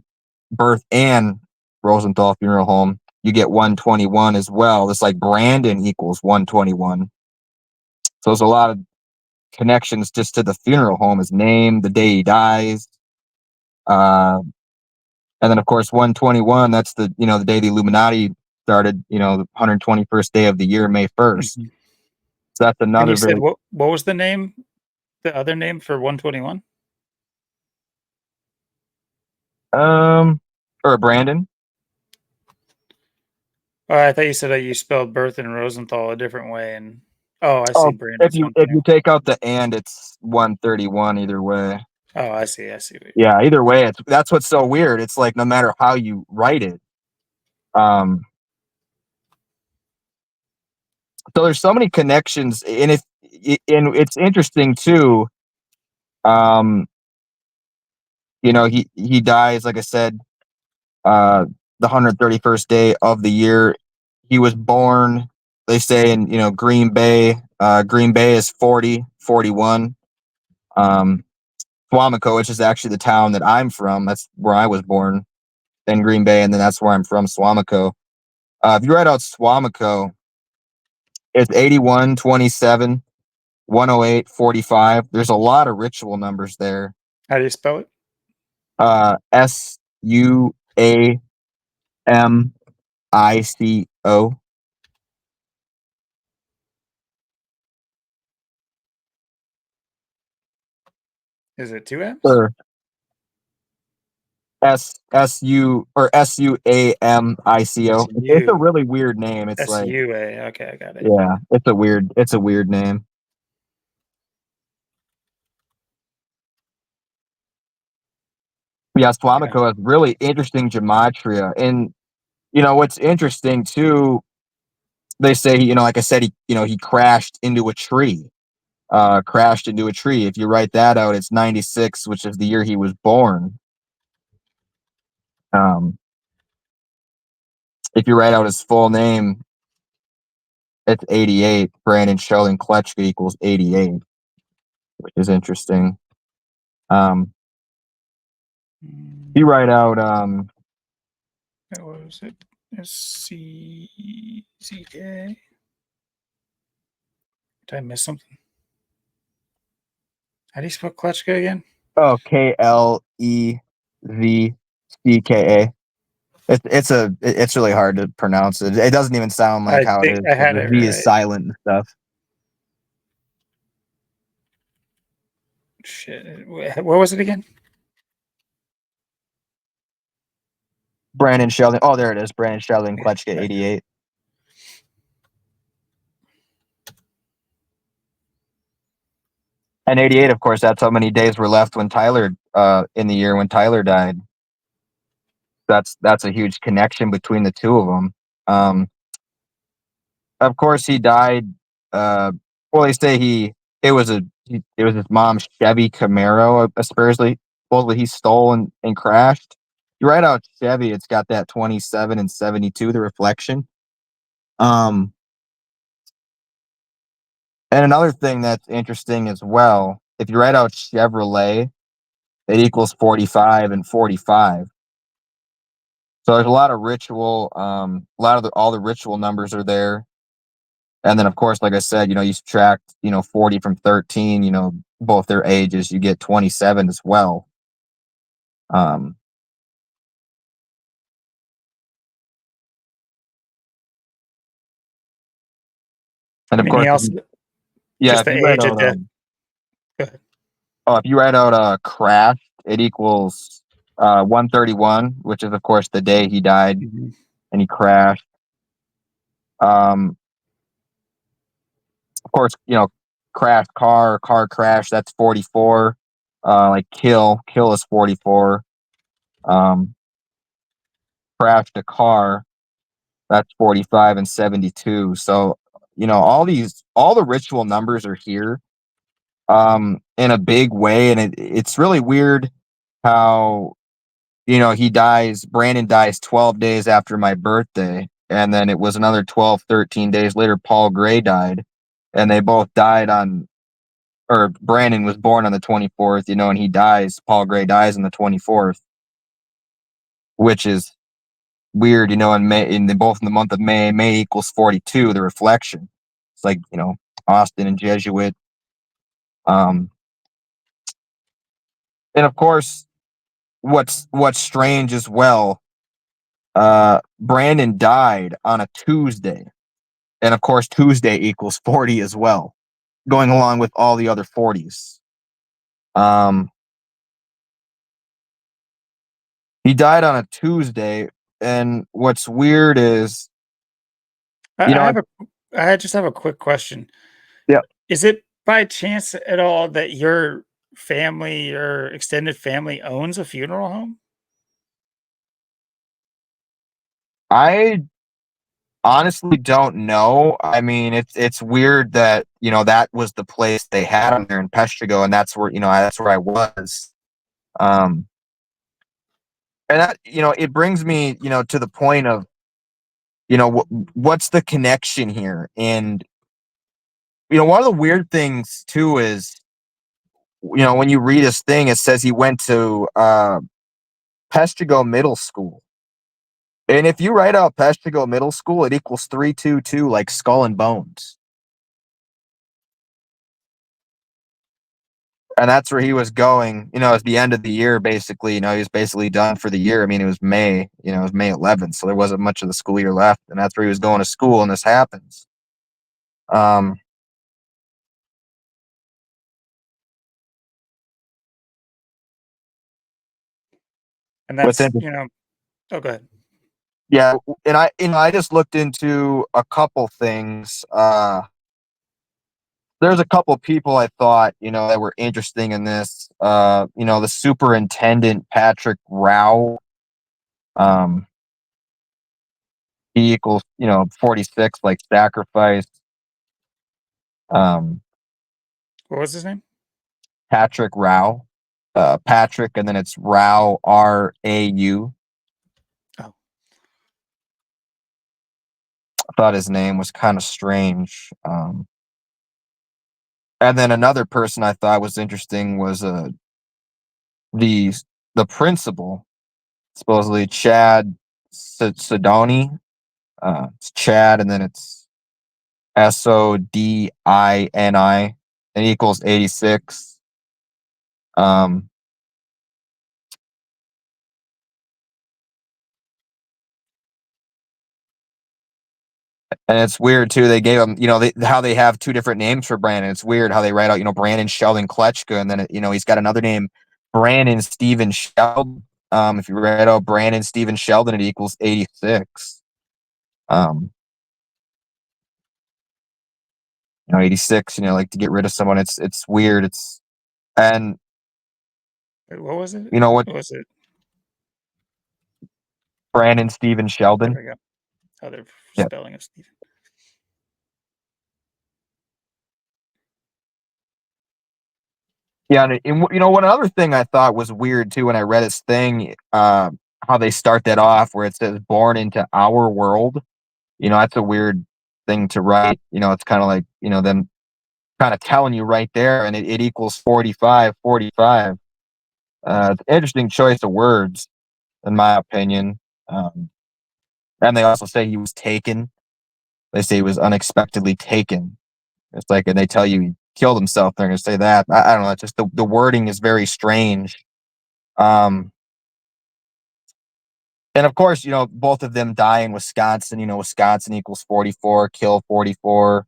Birth and Rosenthal Funeral Home, you get 121 as well. It's like Brandon equals 121. So there's a lot of connections just to the funeral home, his name, the day he dies. And then of course 121, that's the the day the Illuminati started, the 121st day of the year, May 1st. Mm-hmm. So that's And another you said very what was the name? The other name for 121? or Brandon. Oh, I thought you said that you spelled Birth and Rosenthal a different way. And I see. Oh, if Brandon's you 121. take out the and, it's 131 either way. Oh, I see. I see. Yeah, either way, that's what's so weird. It's like no matter how you write it. So there's so many connections, and it's interesting too. He dies, like I said, the 131st day of the year. He was born, they say, in Green Bay. Green Bay is 41. Swamico, which is actually the town that I'm from. That's where I was born, in Green Bay, and then that's where I'm from, Swamico. If you write out Swamico, it's 81, 27, 108, 45. There's a lot of ritual numbers there. How do you spell it? Suamico. Is it two M's? Or Suamico. It's a really weird name. It's like, SUA. Okay, I got it. yeah, it's a weird name. Yeah, Swamico has really interesting gematria. And what's interesting too, they say, like I said, he crashed into a tree. If you write that out, it's 96, which is the year he was born. If you write out his full name, it's 88. Brandon Sheldon Kletchka equals 88, which is interesting. You write out what was it? SCCA. Did I miss something? How do you spell Kletchka again? Oh, Klezcka. It's really hard to pronounce it. It doesn't even sound like how it is. I had The it V right. is silent and stuff. Shit. What was it again? Brandon Sheldon. Oh, there it is. Brandon Sheldon, Yeah, Kletchka, gotcha. 88. And 88, of course, that's how many days were left when Tyler, in the year when Tyler died. That's a huge connection between the two of them. Of course, he died. Well, they say it was his mom's Chevy Camaro. Supposedly he stole and crashed. You write out Chevy, it's got that 27 and 72, the reflection. And another thing that's interesting as well, if you write out Chevrolet, it equals 45 and 45. So there's a lot of ritual. A lot of all the ritual numbers are there. And then, of course, like I said, you subtract, 40 from 13, both their ages, you get 27 as well. Um, and of And he course, also yeah, just if the you write age of out, death. Go ahead. if you write out crash, it equals 131, which is, of course, the day he died Mhm. and he crashed. Of course, crashed car crash, that's 44. Like kill is 44. Um, crashed a car, that's 45 and 72. So, all the ritual numbers are here in a big way. And it's really weird how, Brandon dies 12 days after my birthday. And then it was another 12, 13 days later, Paul Gray died. And they both died or Brandon was born on the 24th, and Paul Gray dies on the 24th, which is weird, in May, both in the month of May. May equals 42, the reflection. It's like, Austin and Jesuit. Um, and of course, what's strange as well, Brandon died on a Tuesday. And of course, Tuesday equals 40 as well, going along with all the other 40s. He died on a Tuesday. And what's weird is, I you I know, have a I just have a quick question. yeah, Is it by chance at all that your family, your extended family owns a funeral home? I honestly don't know. I mean, it's weird that that was the place they had him there in Peshtigo, and that's where I was. Um, and that it brings me to the point of what's the connection here, and one of the weird things too is when you read his thing, it says he went to Peshtigo Middle School, and if you write out Peshtigo Middle School, it equals 322, like Skull and Bones. And that's where he was going, at the end of the year, basically. He was basically done for the year. I mean, it was May, it was May 11th, so there wasn't much of the school year left. And that's where he was going to school, and this happens. Um, And what's that's, interesting, oh, go ahead. yeah, and I just looked into a couple things. There's a couple people I thought, that were interesting in this. The superintendent, Patrick Rao, um, he equals, 46, like sacrifice. Um, What was his name? Patrick Rao. Patrick, and then it's Rao, Rau. Oh, I thought his name was kind of strange. And then another person I thought was interesting was the the principal, supposedly Chad Sidoni. It's Chad, and then it's Sodini, and equals 86. Um, And it's weird too. They gave him, how they have two different names for Brandon. It's weird how they write out, Brandon Sheldon Kletchka, and then he's got another name, Brandon Steven Sheldon. If you write out Brandon Steven Sheldon, it equals 86. 86. Like to get rid of someone. It's weird. And Wait, what was it? what What was it? Brandon Steven Sheldon. There we go. Other Yeah. spelling of Steven. Yeah, and what another thing I thought was weird too when I read his thing, how they start that off where it says "born into our world." That's a weird thing to write. It's kind of like them kind of telling you right there, and it equals 45, 45. It's an interesting choice of words, in my opinion. And they also say he was taken. They say he was unexpectedly taken. It's like, and they tell you he killed himself. They're going to say that. I don't know. It's just the wording is very strange. And of course, both of them die in Wisconsin. Wisconsin equals 44, kill 44.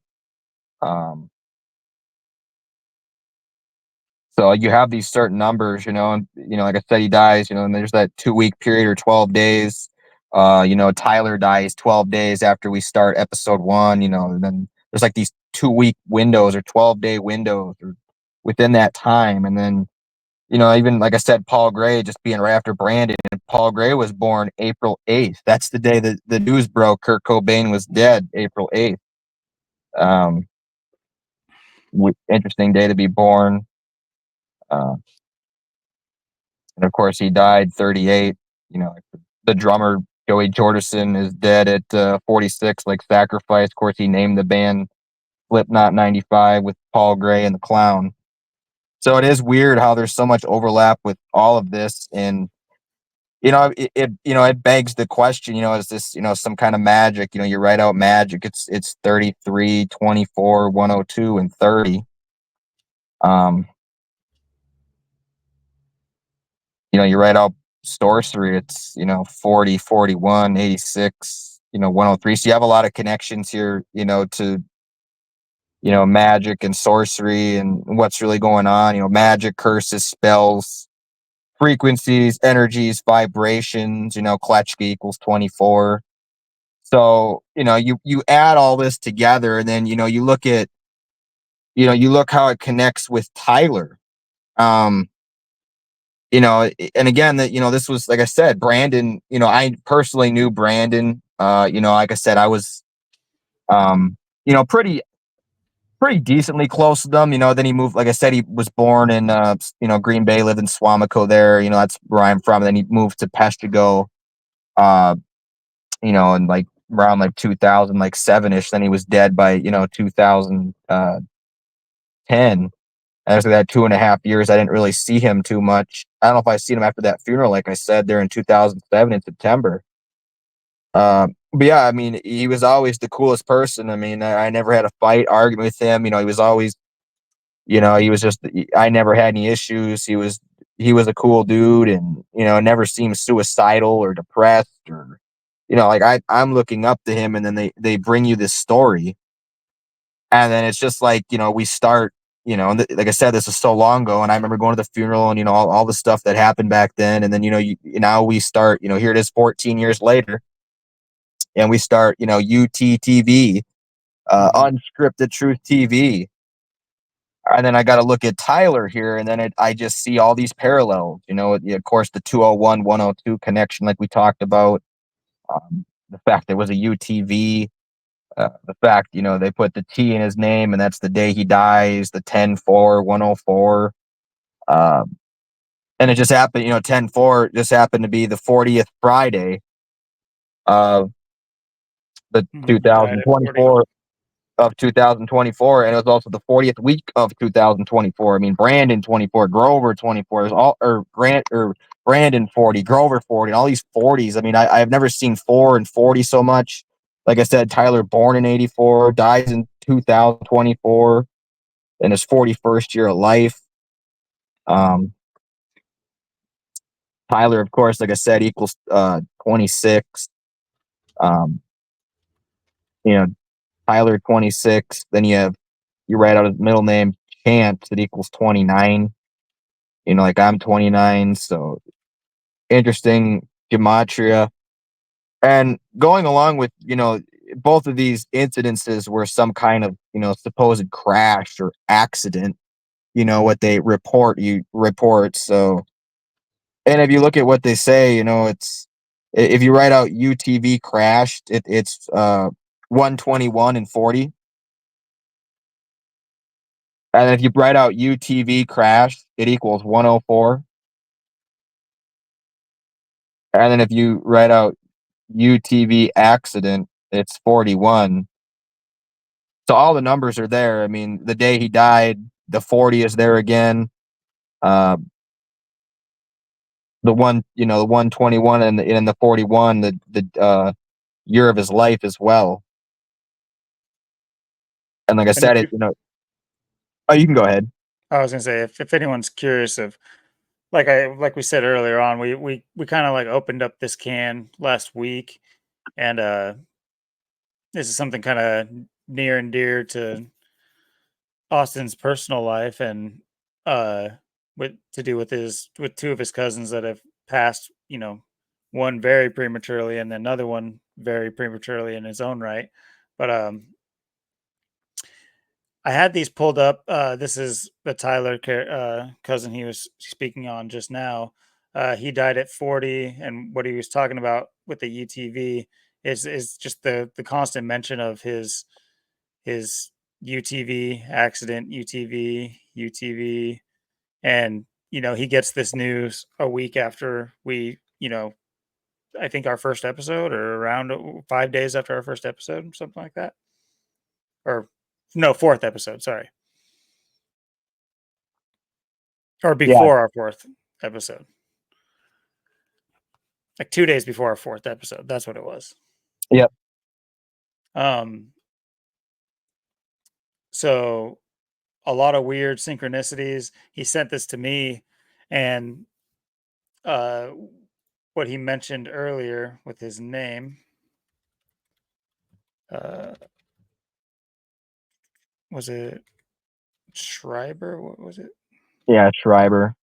So you have these certain numbers, and like I said, he dies, and there's that 2-week period or 12 days. Tyler dies 12 days after we start episode 1, and then there's like these 2-week windows or 12-day windows or within that time. And then, even like I said, Paul Gray just being right after Brandon. And Paul Gray was born April 8th. That's the day that the news broke Kurt Cobain was dead, April 8th. Interesting day to be born. And of course, he died 38. The drummer Joey Jordison is dead at 46, like Sacrifice. Of course, he named the band Slipknot 95 with Paul Gray and the Clown. So it is weird how there's so much overlap with all of this, and it begs the question. Is this some kind of magic? You write out magic. It's 33, 24, 102, and 30. You write out sorcery, it's 40, 41, 86, 103. So you have a lot of connections here, to magic and sorcery and what's really going on. Magic, curses, spells, frequencies, energies, vibrations. Kletchka equals 24. So you add all this together, and then you look at you look how it connects with Tyler. And again, that this was, like I said, Brandon. I personally knew Brandon. Like I said, I was pretty decently close to them. Then he moved, like I said, he was born in Green Bay, lived in Swamico there. That's where I'm from. Then he moved to Peshtigo, uh, in like around like 2000, like 7-ish. Then he was dead by 2010. After that 2.5 years, I didn't really see him too much. I don't know if I seen him after that funeral, like I said, there in 2007 in September. But yeah, I mean, he was always the coolest person. I mean, I never had a fight, argument with him. He was always, he was just, I never had any issues. He was a cool dude, and, never seemed suicidal or depressed or, like I'm looking up to him, and then they bring you this story. And then it's just like, we start, and like I said, this is so long ago, and I remember going to the funeral and, all the stuff that happened back then. And then, now we start, here it is 14 years later, and we start, UTTV, unscripted truth TV. And then I got to look at Tyler here, and then I just see all these parallels, of course, the 201, 102 connection, like we talked about, the fact there was a UTV. The fact, they put the T in his name, and that's the day he dies, the 10-4, 104. And it just happened, 10-4 just happened to be the 40th Friday of the Died at 40. 2024. And it was also the 40th week of 2024. I mean, Brandon 24, Grover 24, Brandon 40, Grover 40, all these 40s. I mean, I've never seen 4 and 40 so much. Like I said, Tyler born in 84, dies in 2024 in his 41st year of life. Tyler, of course, like I said, equals 26. you know, Tyler 26. Then you write out his middle name, Chance, that equals 29. Like I'm 29, so interesting gematria. And going along with, both of these incidences were some kind of, supposed crash or accident, what they report. So, and if you look at what they say, if you write out UTV crashed, it's 121 and 40. And if you write out UTV crashed, it equals 104. And then if you write out UTV accident, it's 41. So all the numbers are there. I mean, the day he died, the 40 is there again. Uh, the 121 and the 41, the year of his life as well. And like I And if said, you, oh, you can go ahead. I was gonna say, if anyone's curious of, like we said earlier on, we kind of like opened up this can last week, and this is something kind of near and dear to Austin's personal life, and with to do with two of his cousins that have passed. One very prematurely, and another one very prematurely in his own right. But I had these pulled up. This is the Tyler cousin he was speaking on just now. He died at 40, and what he was talking about with the UTV is just the constant mention of his UTV accident, UTV, and he gets this news a week after I think our first episode, or around 5 days after our first episode, something like that, or no, fourth episode, sorry. Or Yeah. before our fourth episode. Like 2 days before our fourth episode, that's what it was. Yep. Um, so a lot of weird synchronicities. He sent this to me, and uh, what he mentioned earlier with his name, uh, was it Schreiber? What was it? Yeah, Schreiber.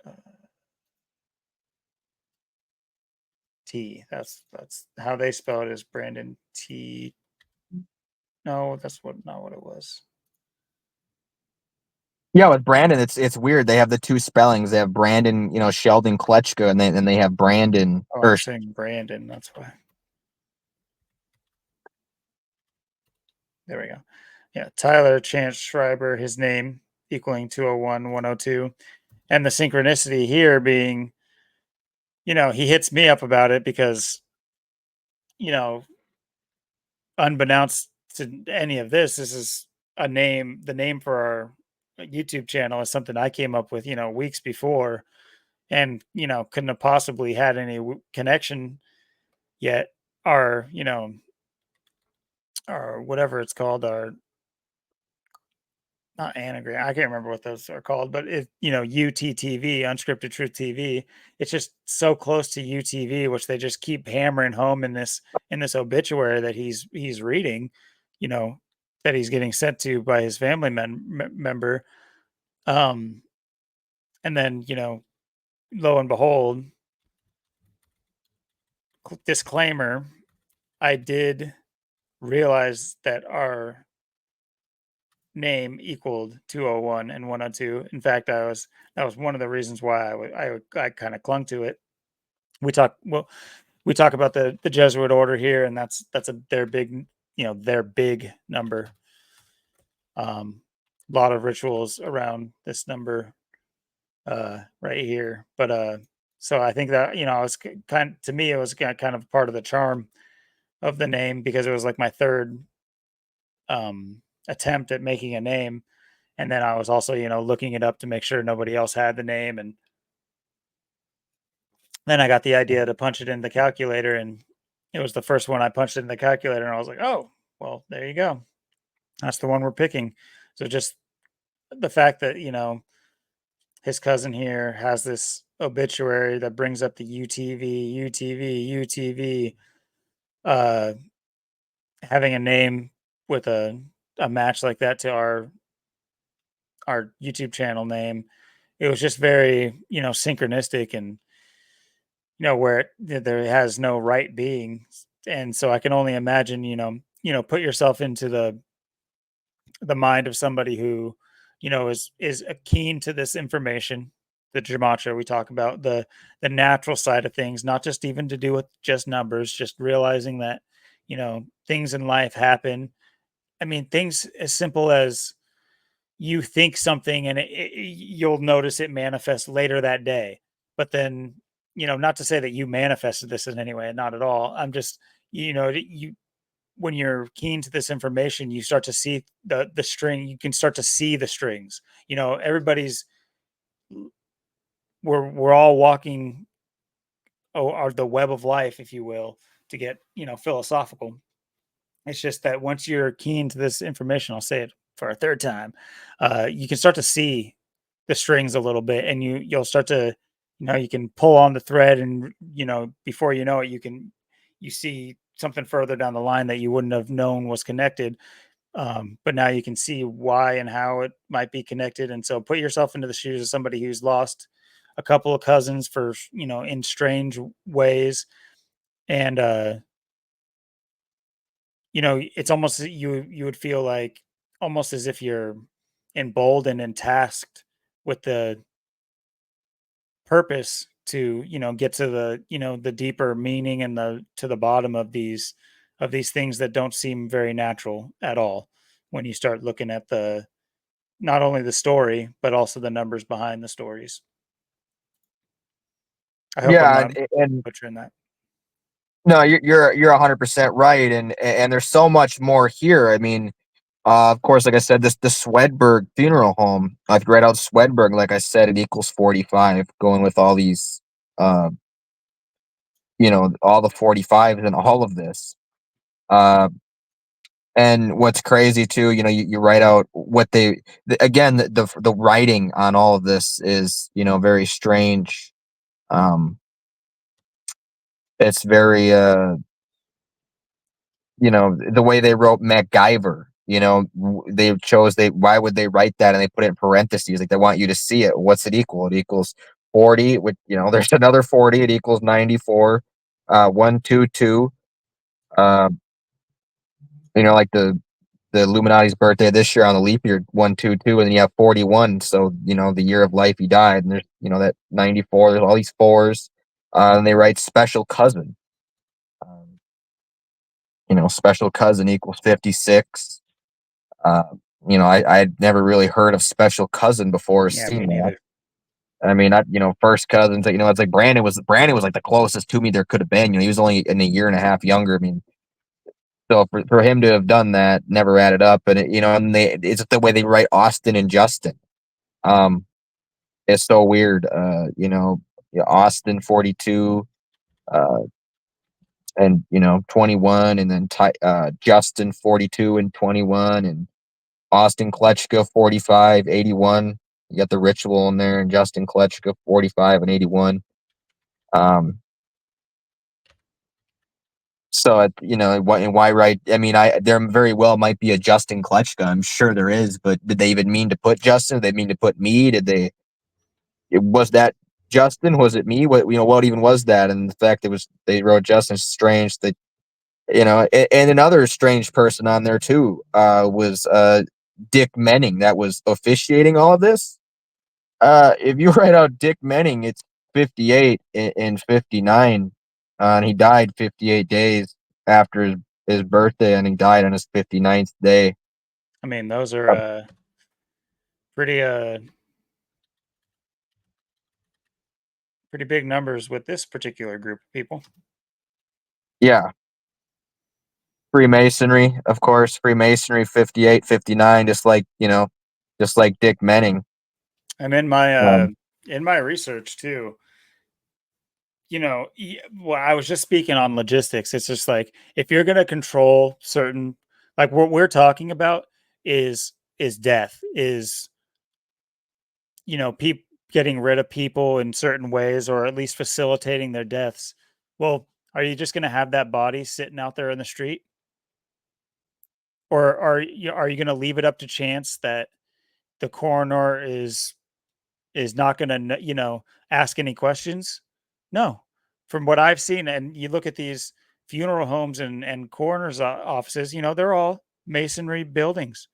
Uh, that's how they spell it, is Brandon T. No, that's not what it was. Yeah, with Brandon, it's weird. They have the two spellings. They have Brandon, Sheldon Kletchko, and they have Brandon. Oh, Or I'm saying Brandon. That's why. There we go. Yeah, Tyler Chance Schreiber, his name equaling 201, 102. And the synchronicity here being, he hits me up about it because, you know, unbeknownst to any of this is the name for our YouTube channel is something I came up with, weeks before, and, couldn't have possibly had any connection yet. Our, our whatever it's called, our not anagram. I can't remember what those are called, but UTTV, unscripted truth TV. It's just so close to UTV, which they just keep hammering home in this obituary that he's reading, you know, that he's getting sent to by his family member. Um, and then lo and behold, disclaimer: I did realize that our name equaled 201 and 102. In fact, that was one of the reasons why I kind of clung to it. We talk about the Jesuit order here, and that's their big their big number. A lot of rituals around this number right here, but so I think that I was to me it was kind of part of the charm of the name, because it was like my third attempt at making a name. And then I was also, looking it up to make sure nobody else had the name. And then I got the idea to punch it in the calculator, and it was the first one I punched in the calculator, and I was like, oh, well, there you go. That's the one we're picking. So just the fact that, his cousin here has this obituary that brings up the UTV, UTV, UTV. uh, having a name with a match like that to our YouTube channel name. It was just very, synchronistic and, where there has no right being. And so I can only imagine, put yourself into the mind of somebody who, is keen to this information, the gematria we talk about, the natural side of things, not just even to do with just numbers, just realizing that, things in life happen. I mean, things as simple as you think something and you'll notice it manifest later that day. But then, not to say that you manifested this in any way, not at all. I'm just, you when you're keen to this information, you start to see the string. You can start to see the strings. Everybody's we're all walking or the web of life, if you will, to get philosophical. It's just that once you're keen to this information, I'll say it for a third time, you can start to see the strings a little bit, and you'll start to, you can pull on the thread, and before you know it, you see something further down the line that you wouldn't have known was connected. But now you can see why and how it might be connected. And so put yourself into the shoes of somebody who's lost a couple of cousins for, in strange ways. And, it's almost you would feel like almost as if you're emboldened and tasked with the purpose to, get to the, the deeper meaning and to the bottom of these things that don't seem very natural at all when you start looking at the not only the story, but also the numbers behind the stories. I hope I'm Yeah, not and butchering that. no, you're 100% right, and there's so much more here. I mean, of course, like I said, the Swedberg funeral home. I've read out Swedberg. Like I said, it equals 45. Going with all these, uh, all the 45s and all of this. Uh, and what's crazy too, you write out what again, the writing on all of this is, very strange. Um, it's very, the way they wrote MacGyver. They chose why would they write that, and they put it in parentheses, like they want you to see it. What's it equal? It equals 40. Which, there's another 40. It equals 94. 122. Uh, like the Illuminati's birthday this year on the leap year 122, and then you have 41. So the year of life he died, and there's that 94. There's all these fours, and they write special cousin. Um, special cousin equals 56. Uh, I'd never really heard of special cousin before or Yeah, me seen that. neither. I mean, first cousins. It's like Brandon was like the closest to me there could have been. He was only in a year and a half younger. I mean, so for him to have done that never added up. And and it's the way they write Austin and Justin. Um, it's so weird. Yeah, Austin 42, uh, and 21, and then Justin 42 and 21, and Austin Kletchka 45, 81. You got the ritual in there, and Justin Kletchka 45 and 81. Um, so why write? I mean, there very well might be a Justin Kletchka. I'm sure there is, but did they even mean to put Justin? Did they mean to put me? Was that Justin? Was it me? What even was that? And the fact they wrote Justin is strange. That and another strange person on there too was Dick Menning, that was officiating all of this. If you write out Dick Menning, it's 58 and 59, and he died 58 days after his birthday, and he died on his 59th day. I mean, those are pretty pretty big numbers with this particular group of people. Yeah, Freemasonry, of course. Freemasonry 58, 59, just like Dick Menning. And Um, in my research too, well, I was just speaking on logistics. It's just like if you're going to control certain, like what we're talking about is death, is people getting rid of people in certain ways, or at least facilitating their deaths. Well, Are you just gonna have that body sitting out there in the street? Or are you gonna leave it up to chance that the coroner is not gonna, ask any questions? No. From what I've seen, and you look at these funeral homes and coroner's offices, they're all masonry buildings.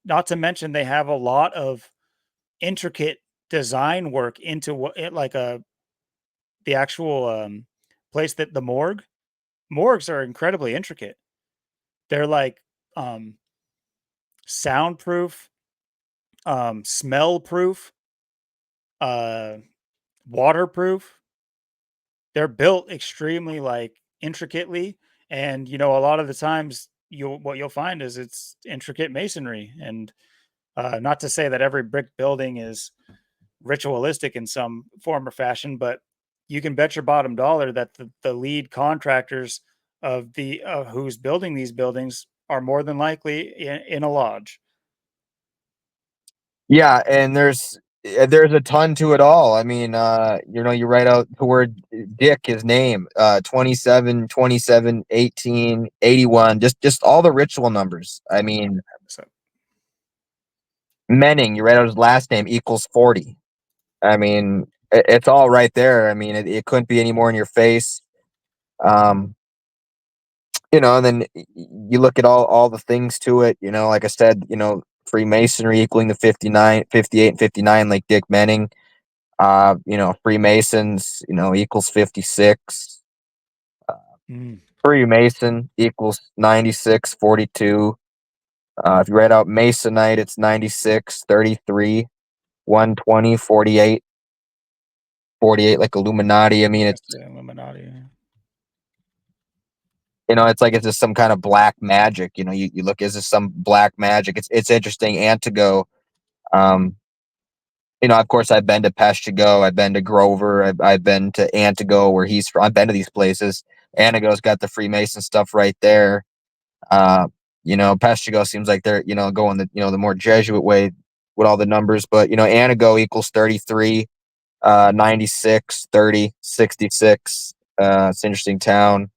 Not to mention they have a lot of intricate design work into what it like the actual place that the morgues are incredibly intricate. They're like um soundproof, smell proof, uh waterproof. They're built extremely like intricately, and a lot of the times you'll find is it's intricate masonry. And not to say that every brick building is ritualistic in some form or fashion, but you can bet your bottom dollar that the lead contractors of the who's building these buildings are more than likely in a lodge. Yeah, and there's a ton to it all. I mean, you write out the word Dick, his name, 27, 27, 18, 81, just all the ritual numbers. I mean, So, Menning, you write out his last name equals 40. I mean, it's all right there. I mean, it couldn't be any more in your face. Um, and then you look at all the things to it, like I said, Freemasonry equaling the 59, 58, and 59, like Dick Menning. Freemasons, equals 56. mm, Freemason equals 96, 42. If you write out Masonite, it's 96, 33, 120, 48, 48, like Illuminati. I mean, that's it's, the Illuminati. Yeah. it's like it's just some kind of black magic. You look, is this some black magic? It's interesting. Antigo, um, of course, I've been to Peshtigo, I've been to Grover, I've been to Antigo, where he's from. I've been to these places. Antigo's got the Freemason stuff right there. Uh, Peshtigo seems like they're, going the more Jesuit way with all the numbers, but Antigo equals 33, 96, 30, 66. It's an interesting town.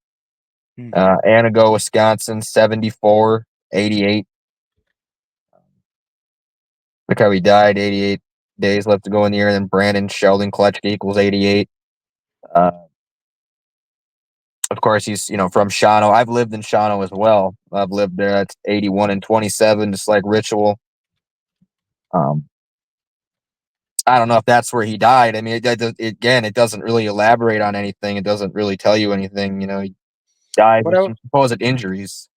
Mm. Antigo, Wisconsin, 74, 88. Look how he died, 88 days left to go in the year. And then Brandon Sheldon Kletchke equals 88. Uh, of course, he's, from Shawano. I've lived in Shawano as well. I've lived there. That's 81 and 27, just like Ritual. Um, I don't know if that's where he died. I mean, again, it doesn't really elaborate on anything. It doesn't really tell you anything. He died What from I some supposed injuries.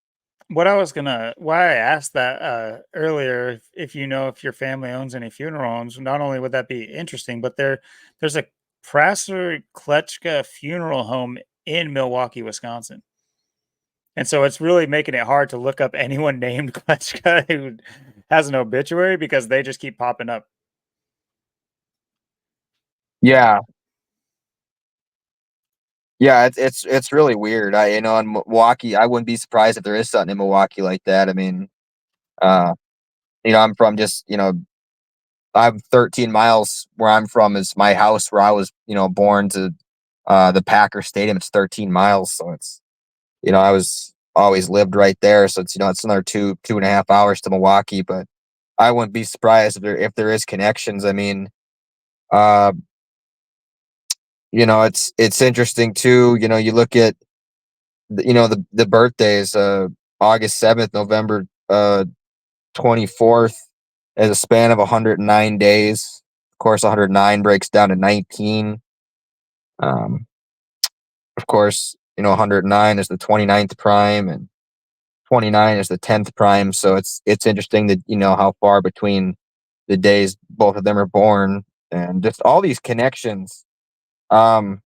what I was gonna why I asked that earlier, if if your family owns any funeral homes, not only would that be interesting, but there's a Prasser Kletchka funeral home in Milwaukee, Wisconsin. And so it's really making it hard to look up anyone named Kletchka who has an obituary because they just keep popping up. Yeah, yeah, it's really weird. In Milwaukee, I wouldn't be surprised if there is something in Milwaukee like that. I mean, uh, I'm from just, I'm 13 miles where I'm from is my house where I was, born to the Packer Stadium. It's 13 miles, so it's, I was always lived right there. So it's, it's another 2.5 hours to Milwaukee, but I wouldn't be surprised if there is connections. I mean, uh, it's interesting too. You look at the birthdays, August 7th, November 24th, as a span of 109 days. Of course, 109 breaks down to 19. Um, of course, 109 is the 29th prime, and 29 is the 10th prime. So it's interesting that how far between the days both of them are born, and just all these connections. Um,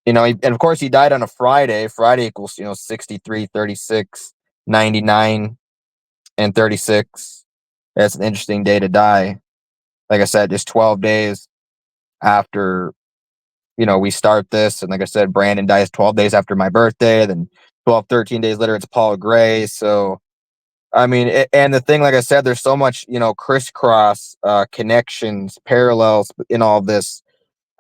and of course he died on a Friday. Friday equals 63, 36, 99, and 36. That's an interesting day to die. Like I said, just 12 days after we start this. And like I said, Brandon dies 12 days after my birthday. Then 12, 13 days later, it's Paul Gray. So, I mean, and the thing, like I said, there's so much, crisscross connections, parallels in all this.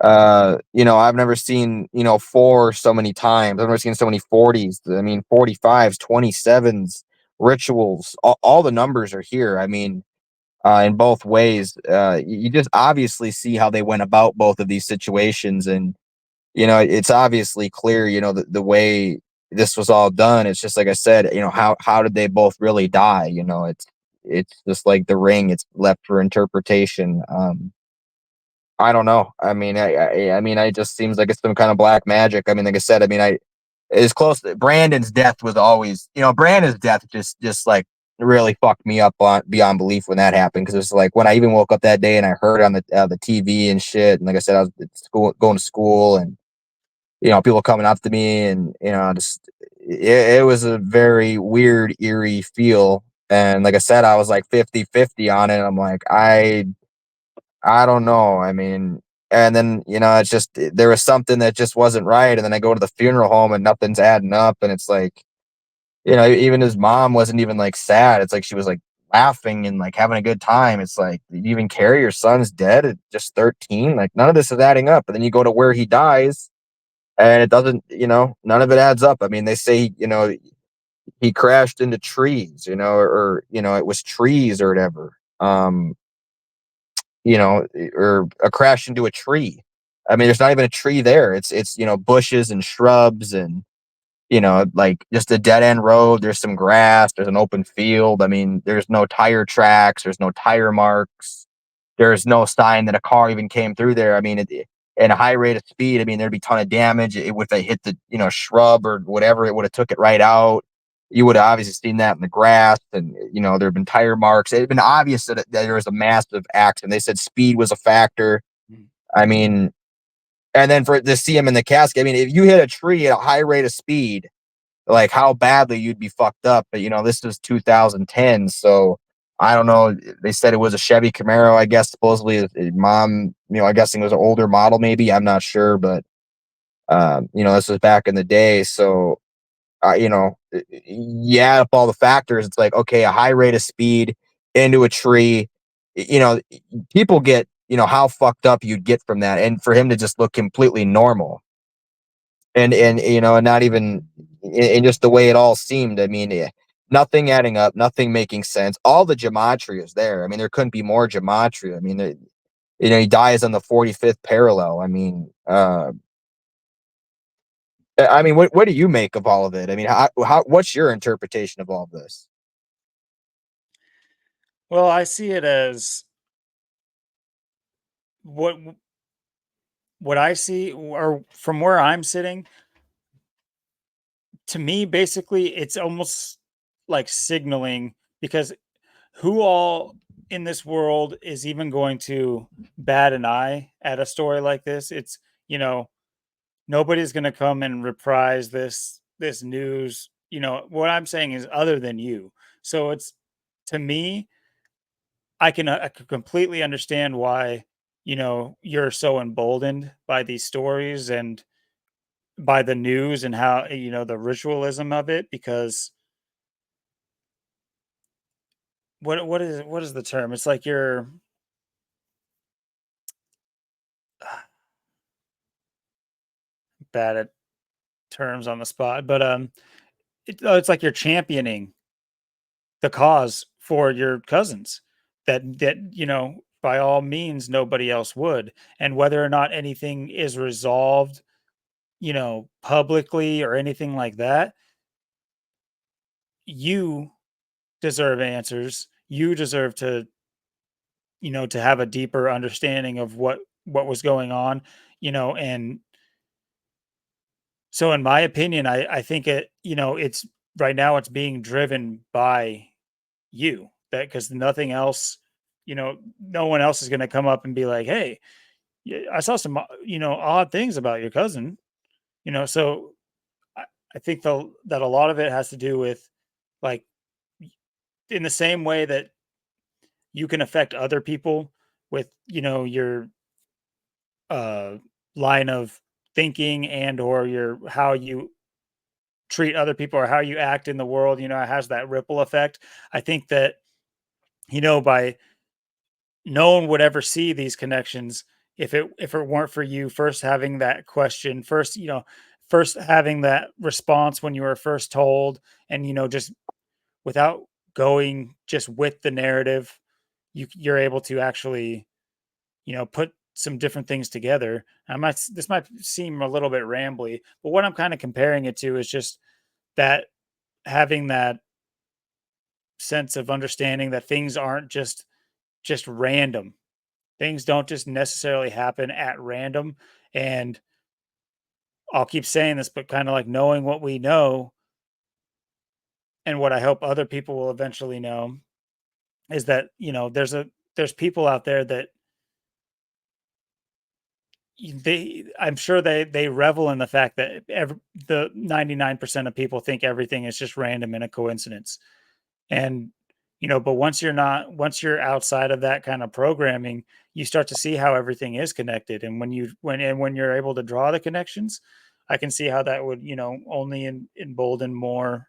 I've never seen, four so many times. I've never seen so many 40s. I mean, 45s, 27s, rituals, all the numbers are here. I mean, in both ways. You just obviously see how they went about both of these situations. And, it's obviously clear, the way this was all done. It's just like I said, how did they both really die? It's just like the ring, it's left for interpretation. I don't know. I mean, I mean, it just seems like it's some kind of black magic. I mean, like I said, I mean, it's close. Brandon's death was always, Brandon's death just like really fucked me up on beyond belief when that happened. Because it's like when I even woke up that day and I heard it on the TV and shit. And like I said, I was at school, going to school, and people coming up to me, and just it was a very weird, eerie feel. And like I said, I was like 50-50 on it. And I'm like, I don't know. I mean, and then, it's just there was something that just wasn't right. And then I go to the funeral home and nothing's adding up. And it's like, even his mom wasn't even like sad. It's like she was like laughing and like having a good time. It's like, you even carry your son's dead at just 13? Like, none of this is adding up. And then you go to where he dies and it doesn't, none of it adds up. I mean, they say, he crashed into trees, it was trees or whatever. Or a crash into a tree. I mean, there's not even a tree there. It's bushes and shrubs and like just a dead end road. There's some grass. There's an open field. I mean, there's no tire tracks. There's no tire marks. There's no sign that a car even came through there. I mean, at a high rate of speed, I mean, there'd be a ton of damage. If they hit the shrub or whatever, it would have took it right out. You would have obviously seen that in the grass, and there have been tire marks. It had been obvious that there was a massive accident. They said speed was a factor. I mean, and then for to see him in the casket, I mean, if you hit a tree at a high rate of speed, like how badly you'd be fucked up. But this was 2010, so I don't know. They said it was a Chevy Camaro, I guess. Supposedly, his mom, I guessing it was an older model, maybe. I'm not sure, but this was back in the day, so you add up all the factors. It's like, okay, a high rate of speed into a tree. You know, people get how fucked up you'd get from that, and for him to just look completely normal, and and not even in just the way it all seemed. I mean, nothing adding up, nothing making sense. All the gematria is there. I mean, there couldn't be more gematria. I mean, he dies on the 45th parallel. I mean, what do you make of all of it? I mean, what's your interpretation of all of this? Well, I see it as what what I see, or from where I'm sitting, to me, basically, it's almost like signaling, because who all in this world is even going to bat an eye at a story like this? It's, you know, nobody's going to come and reprise this news. What I'm saying is other than you. So it's, to me, I can completely understand why, you're so emboldened by these stories and by the news and how, the ritualism of it, because what is the term? It's like you're bad at terms on the spot, but it's like you're championing the cause for your cousins, that by all means nobody else would. And whether or not anything is resolved, publicly or anything like that, you deserve answers. You deserve to, to have a deeper understanding of what was going on, and so in my opinion, I think it's right now it's being driven by you, that because nothing else, no one else is going to come up and be like, hey, yeah, I saw some odd things about your cousin, so I, I think that a lot of it has to do with, like, in the same way that you can affect other people with, your uh line of thinking, and or your how you treat other people or how you act in the world, it has that ripple effect. I think that, by no one would ever see these connections, if it weren't for you first having that question, first having that response when you were first told, and just without going just with the narrative, you're able to actually put some different things together. This might seem a little bit rambly, but what I'm kind of comparing it to is just that having that sense of understanding that things aren't just random. Things don't just necessarily happen at random. And I'll keep saying this, but kind of like knowing what we know and what I hope other people will eventually know is that, there's people out there that I'm sure they revel in the fact that the 99% of people think everything is just random and a coincidence. And but once you're outside of that kind of programming, you start to see how everything is connected. And when you're able to draw the connections, I can see how that would only embolden more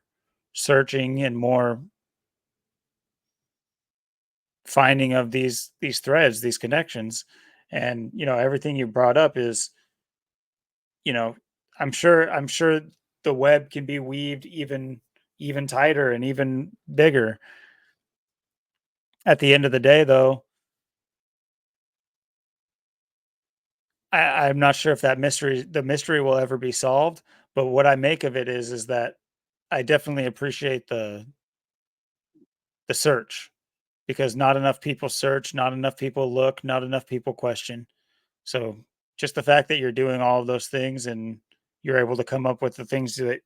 searching and more finding of these threads, these connections. And everything you brought up is, you know I'm sure the web can be weaved even tighter and even bigger. At the end of the day, though, I'm not sure if the mystery will ever be solved, but what I make of it is that I definitely appreciate the search, because not enough people search, not enough people look, not enough people question. So just the fact that you're doing all of those things and you're able to come up with the things that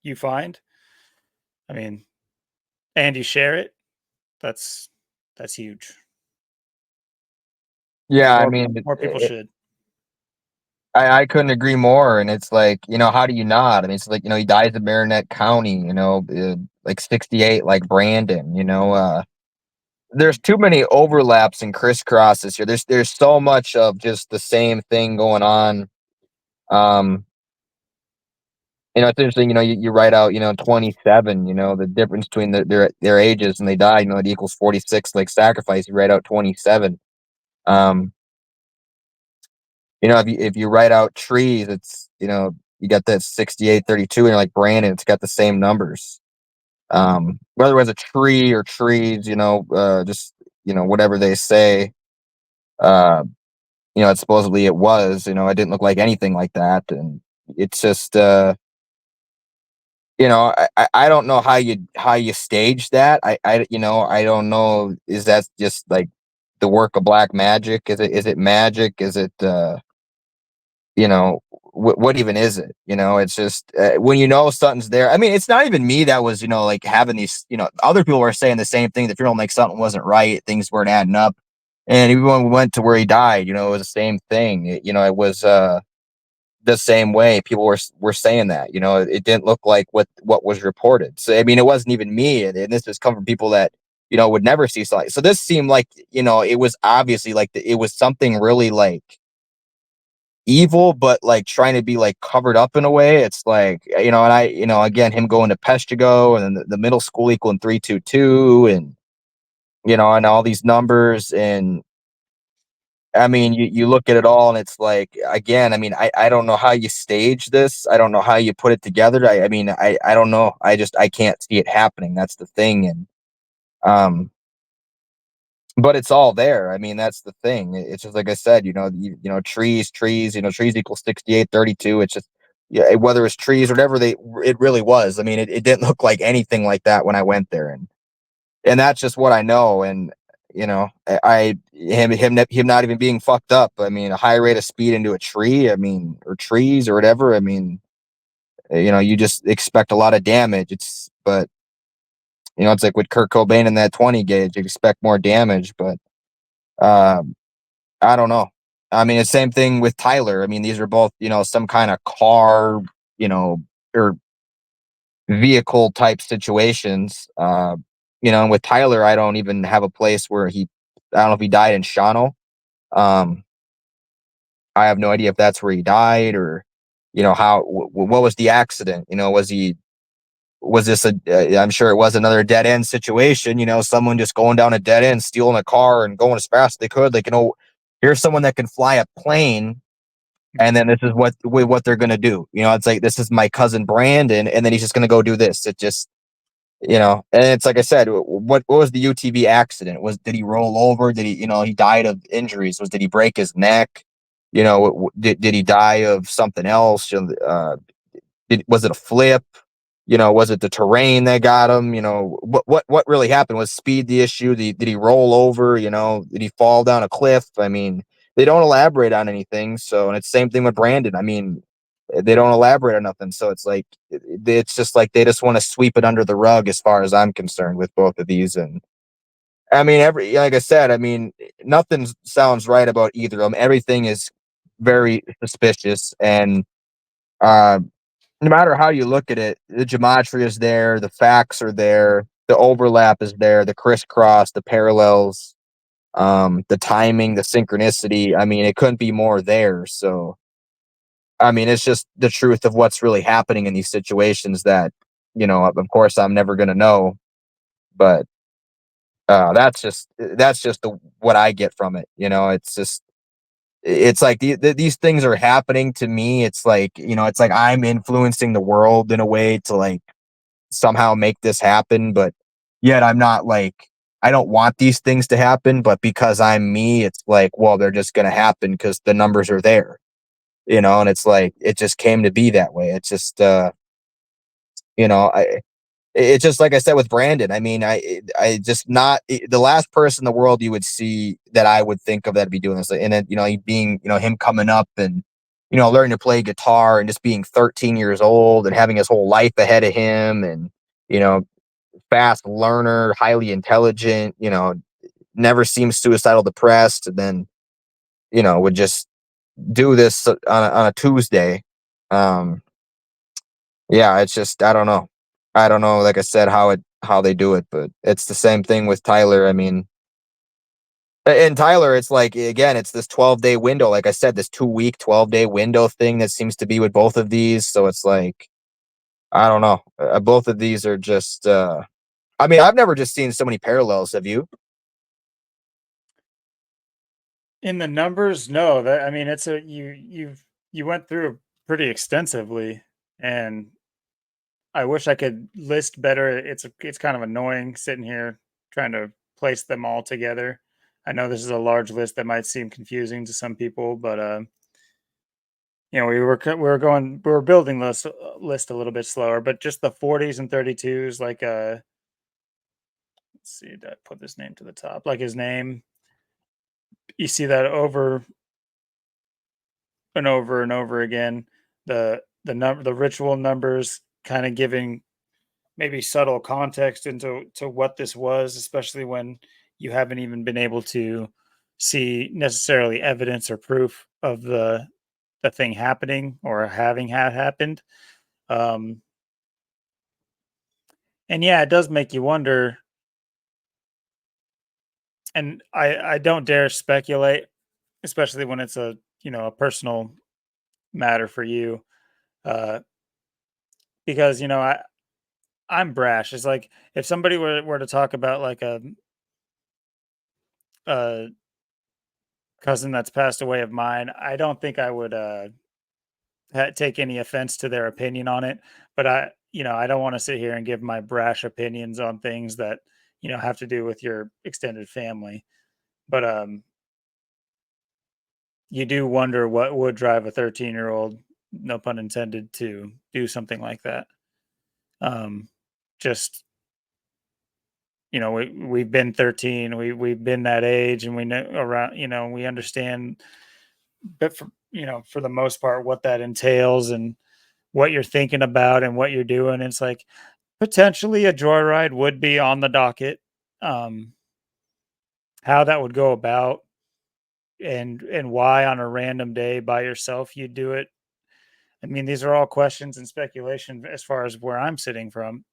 you find, I mean, and you share it, that's that's huge. Yeah, I More mean, more people should. I couldn't agree more. And it's like, how do you not? I mean, it's like, he dies in Marinette County, like 68, like Brandon, there's too many overlaps and crisscrosses here. There's so much of just the same thing going on. Um, it's interesting, you write out, 27, the difference between their ages and they die, it equals 46, like sacrifice, you write out 27. Um, if you write out trees, it's, you got that 68, 32, and you're like Brandon, it's got the same numbers. Whether it was a tree or trees, just, whatever they say, uh, supposedly it was, it didn't look like anything like that. And it's just, I don't know how you stage that. I don't know. Is that just like the work of black magic? Is it magic? Is it, what even is it? It's just, when something's there. I mean, it's not even me that was, like having these, other people were saying the same thing. That feeling like something wasn't right, things weren't adding up. And even when we went to where he died, it was the same thing. It was, the same way. People were saying that, it didn't look like what was reported. So I mean, it wasn't even me, and this has come from people that would never see something. So this seemed like, it was obviously like it was something really like evil, but like trying to be like covered up in a way. It's like, and I, again, him going to Peshtigo, and then the middle school equaling 322, and and all these numbers. And I mean, you look at it all, and it's like, again, I mean, I don't know how you stage this. I don't know how you put it together. I mean, I don't know. I can't see it happening. That's the thing. And but it's all there. I mean, that's the thing. It's just like I said, trees, trees equals 68, 32. It's just, yeah, whether it's trees or whatever it really was. I mean, it didn't look like anything like that when I went there. And that's just what I know. And him not even being fucked up. I mean, a high rate of speed into a tree. I mean, or trees or whatever. I mean, you just expect a lot of damage. But it's like with Kurt Cobain in that 20 gauge, you expect more damage. But um, I don't know. I mean, the same thing with Tyler. I mean, these are both, some kind of car, or vehicle type situations. And with Tyler, I don't even have a place where I don't know if he died in Shawano. Um, I have no idea if that's where he died, or, what was the accident? Was this I'm sure it was another dead end situation, someone just going down a dead end, stealing a car and going as fast as they could. Like, Here's someone that can fly a plane, and then this is what they're gonna do. It's like, this is my cousin Brandon, and then he's just gonna go do this. It just, and it's like I said, what was the UTV accident? Did he roll over? Did he, he died of injuries? Did he break his neck? Did he die of something else? Was it a flip? Was it the terrain that got him? What really happened? Was speed the issue? Did he roll over? Did he fall down a cliff? I mean, they don't elaborate on anything. So, and it's the same thing with Brandon. I mean, they don't elaborate on nothing. So it's like, it's just like they just want to sweep it under the rug, as far as I'm concerned, with both of these. And I mean, like I said, I mean, nothing sounds right about either of them. Everything is very suspicious, and uh, no matter how you look at it, the gematria is there, the facts are there, the overlap is there, the crisscross, the parallels, the timing, the synchronicity. I mean, it couldn't be more there. So, I mean, it's just the truth of what's really happening in these situations that, of course, I'm never going to know. But that's just what I get from it. It's like these things are happening to me. It's like, it's like I'm influencing the world in a way to, like, somehow make this happen, but yet I'm not, like, I don't want these things to happen, but because I'm me, it's like, well, they're just going to happen because the numbers are there, and it's like, it just came to be that way. It's just, I, it's just like I said with Brandon. I mean, I just not the last person in the world you would see that I would think of that'd be doing this. And then, he being, him coming up and, learning to play guitar and just being 13 years old and having his whole life ahead of him, and, you know, fast learner, highly intelligent, never seems suicidal, depressed, and then, would just do this on a Tuesday. Um, yeah, it's just, I don't know. I don't know, like I said, how they do it, but it's the same thing with Tyler. I mean, and Tyler, it's like, again, it's this 12-day window. Like I said, this 2-week, 12-day window thing that seems to be with both of these. So it's like, I don't know. Both of these are just, I mean, I've never just seen so many parallels. Have you? In the numbers, no, that I mean, it's a you went through it pretty extensively, and I wish I could list better. It's kind of annoying sitting here trying to place them all together. I know this is a large list that might seem confusing to some people, but we were building this list a little bit slower, but just the 40s and 32s, like let's see, did I put this name to the top? Like his name, you see that over and over and over again. The ritual numbers kind of giving maybe subtle context to what this was, especially when you haven't even been able to see necessarily evidence or proof of the thing happening or having had happened. Um, and yeah, it does make you wonder. And I don't dare speculate, especially when it's a personal matter for you, uh, because I'm brash. It's like if somebody were to talk about like a cousin that's passed away of mine, I don't think I would take any offense to their opinion on it. But I don't want to sit here and give my brash opinions on things that have to do with your extended family. But you do wonder what would drive a 13-year-old, no pun intended, to do something like that. Um, just we've been 13, we've been that age, and we know around, we understand, but for the most part what that entails and what you're thinking about and what you're doing. It's like potentially a joyride would be on the docket. um how that would go about, and why on a random day by yourself you'd do it. I mean, these are all questions and speculation as far as where I'm sitting from,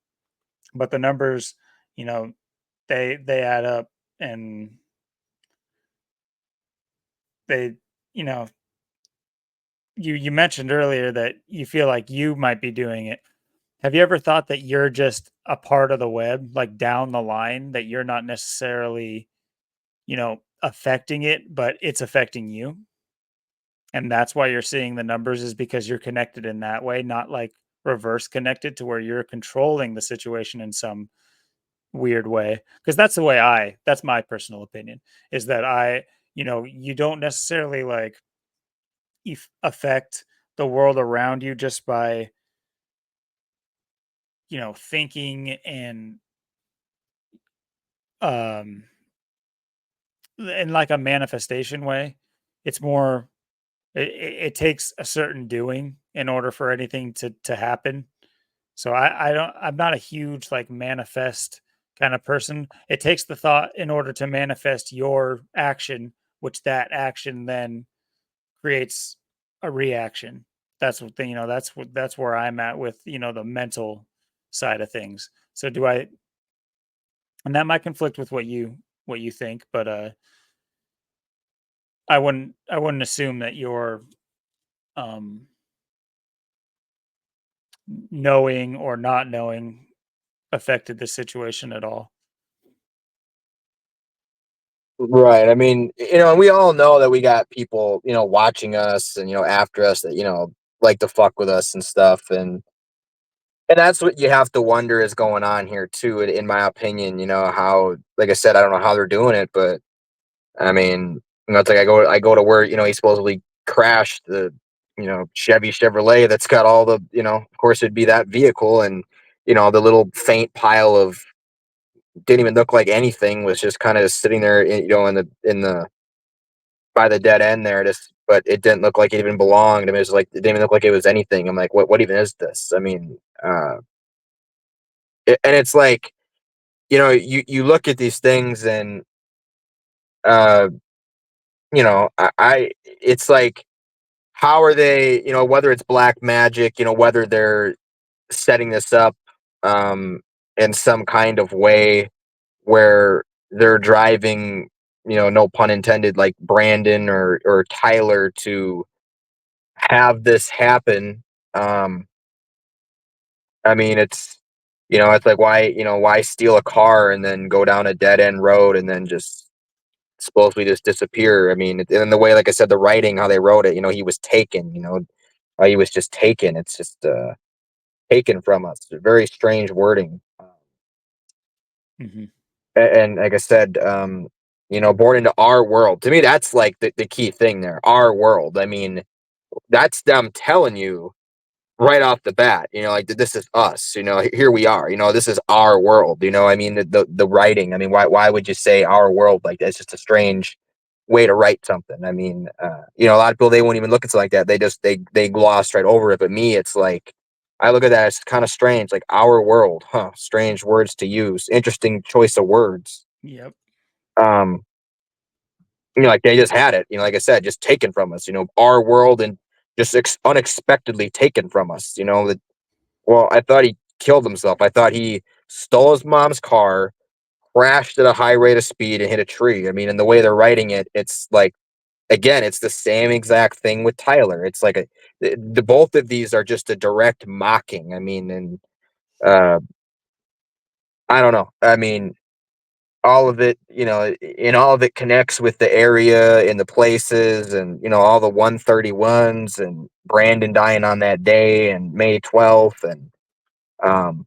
but the numbers, you know they add up, and they you know you mentioned earlier that you feel like you might be doing it. Have you ever thought that you're just a part of the web, like down the line, that you're not necessarily, affecting it, but it's affecting you. And that's why you're seeing the numbers, is because you're connected in that way, not like reverse connected to where you're controlling the situation in some weird way. Because that's my personal opinion, is that you don't necessarily like affect the world around you just by, thinking and um in like a manifestation way. It's more, it takes a certain doing in order for anything to happen. So I'm not a huge like manifest kind of person. It takes the thought in order to manifest your action, which that action then creates a reaction. That's what the, that's where I'm at with, the mental side of things. So do I, and that might conflict with what you think, but I wouldn't assume that your um knowing or not knowing affected the situation at all. Right. I mean, and we all know that we got people, watching us and, after us that, like to fuck with us and stuff. And that's what you have to wonder is going on here too, in my opinion, how, like I said, I don't know how they're doing it, but I mean, it's like I go to where, he supposedly crashed the, Chevy Chevrolet that's got all the, of course it'd be that vehicle, and, the little faint pile of didn't even look like anything was just kind of sitting there, in the by the dead end there, just but it didn't look like it even belonged. I mean, it was like it didn't even look like it was anything. I'm like, what even is this? I mean, and it's like, you look at these things and uh, it's like, how are they, whether it's black magic, whether they're setting this up um in some kind of way where they're driving, no pun intended, like Brandon or Tyler to have this happen. Um, I mean, it's like, why steal a car and then go down a dead end road and then just supposedly just disappear? I mean, and the way, like I said, the writing, how they wrote it, he was taken, he was just taken. It's just taken from us. Very strange wording. Hmm. And like I said, born into our world. To me, that's like the key thing there. Our world. I mean, that's them telling you right off the bat, like this is us, here we are, this is our world, I mean, the writing, I mean, why would you say our world like that? It's just a strange way to write something. I mean, a lot of people, they won't even look at it like that. They gloss right over it. But me, it's like, I look at that, it's kind of strange, like our world, huh? Strange words to use. Interesting choice of words. Yep. Um, like they just had it, like I said, just taken from us, our world, and just unexpectedly taken from us, well, I thought he killed himself. I thought he stole his mom's car, crashed at a high rate of speed, and hit a tree. I mean, and the way they're writing it, it's like, again, it's the same exact thing with Tyler. It's like the both of these are just a direct mocking. I mean, and uh, I don't know. I mean, all of it, and all of it connects with the area and the places, and all the 131s and Brandon dying on that day and May 12th, and um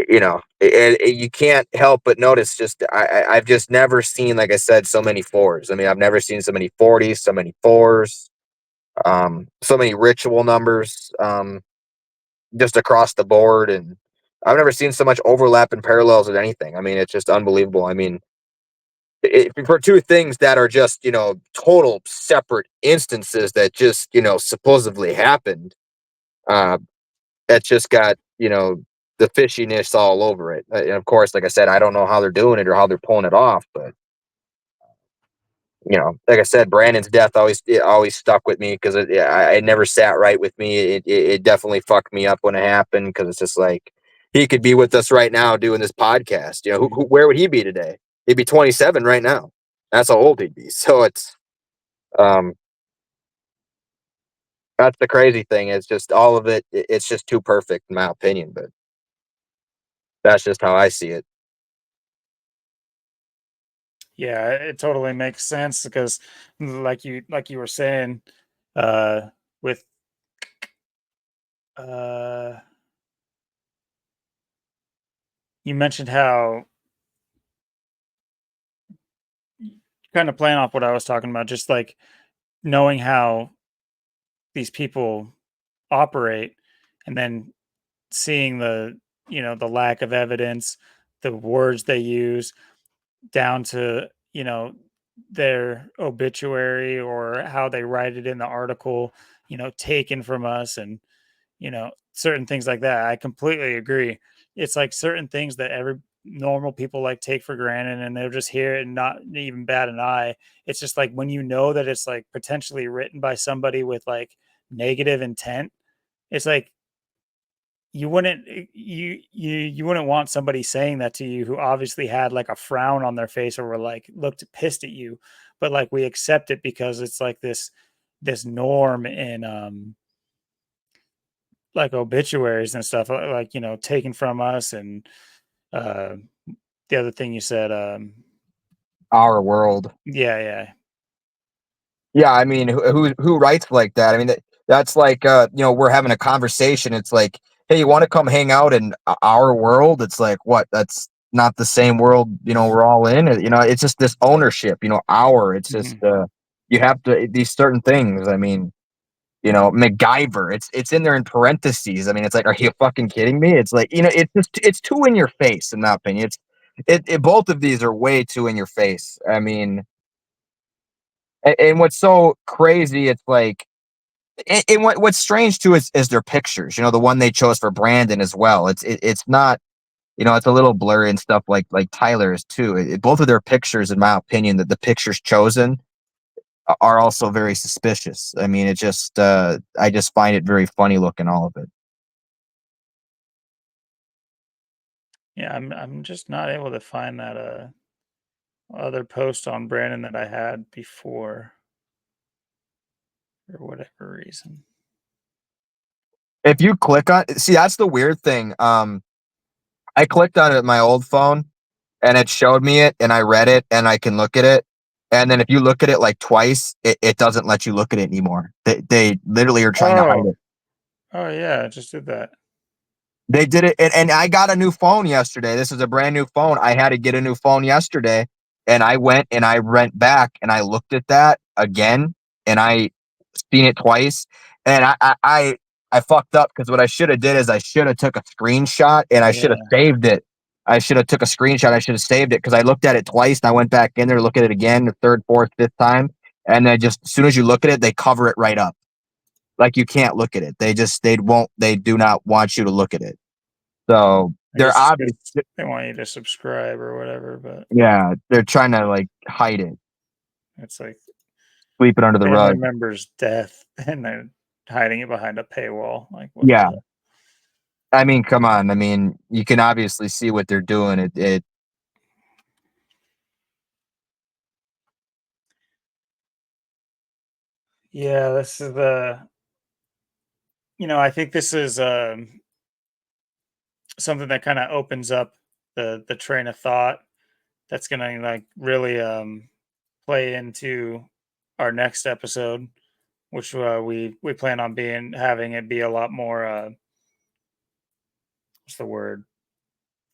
you can't help but notice, just I've just never seen, like I said, so many fours. I mean, I've never seen so many 40s, so many fours, so many ritual numbers, just across the board. And I've never seen so much overlap and parallels with anything. I mean, it's just unbelievable. I mean, for two things that are just, total separate instances that just, supposedly happened, uh, that's just got, the fishiness all over it. And of course, like I said, I don't know how they're doing it or how they're pulling it off, but like I said, Brandon's death always stuck with me, because it never sat right with me. It definitely fucked me up when it happened, because it's just like, he could be with us right now doing this podcast. Mhm. Where would he be today? He'd be 27 right now. That's how old he'd be. So um that's the crazy thing. It's just all of it. It's just too perfect in my opinion, but that's just how I see it. Yeah, it totally makes sense because, like you were saying, with uh, you mentioned how kind of playing off what I was talking about, just like knowing how these people operate, and then seeing the lack of evidence, the words they use, down to their obituary or how they write it in the article, taken from us, and certain things like that. I completely agree. It's like certain things that every normal people like take for granted, and they'll just hear it and not even bat an eye. It's just like when you know that it's like potentially written by somebody with like negative intent, it's like you wouldn't want somebody saying that to you who obviously had like a frown on their face or were like looked pissed at you, but like we accept it because it's like this norm in like obituaries and stuff, like taken from us. And uh the other thing you said, Our world. yeah, yeah, Yeah, I mean, who writes like that? I mean, that's like, we're having a conversation. It's like, hey, you want to come hang out in our world? It's like, what? That's not the same world, we're all in. It's just this ownership, our. It's just hmm you have to these certain things. I mean, MacGyver. It's in there in parentheses. I mean, it's like, are you fucking kidding me? It's like, it's too in your face, in my opinion. Both of these are way too in your face. I mean, and what's so crazy, it's like, and what's strange too is their pictures. The one they chose for Brandon as well. It's not, it's a little blurry and stuff like Tyler's too. Both of their pictures, in my opinion, that the pictures chosen are also very suspicious. I mean, I just find it very funny looking, all of it. yeah. I'm just not able to find that other post on Brandon that I had before for whatever reason. If you click on, see, that's the weird thing. I clicked on it at my old phone, and it showed me it, and I read it, and I can look at it. And then if you look at it like twice, it doesn't let you look at it anymore. They literally are trying to hide Oh, it. oh yeah, I just did that. They did it, and I got a new phone yesterday. This is a brand new phone. I had to get a new phone yesterday, and I went and I went back and I looked at that again, and I seen it twice, and I fucked up because what I should have did is I should have took a screenshot and I should have Yeah. saved it. I should have took a screenshot. I should have saved it because I looked at it twice and I went back in there, look at it again, the third, fourth, fifth time, and then just as soon as you look at it, they cover it right up. Like you can't look at it. They do not want you to look at it. So I they're guess obvious. 'cause they want you to subscribe or whatever, but Yeah, they're trying to like hide it, it's like sweep it under the family rug. member's death and they're hiding it behind a paywall. Like what Yeah, the I mean, come on. I mean, you can obviously see what they're doing. It Yeah, this is I think this is something that kind of opens up the train of thought that's gonna like really play into our next episode, which we plan on being having it be a lot more what's the word,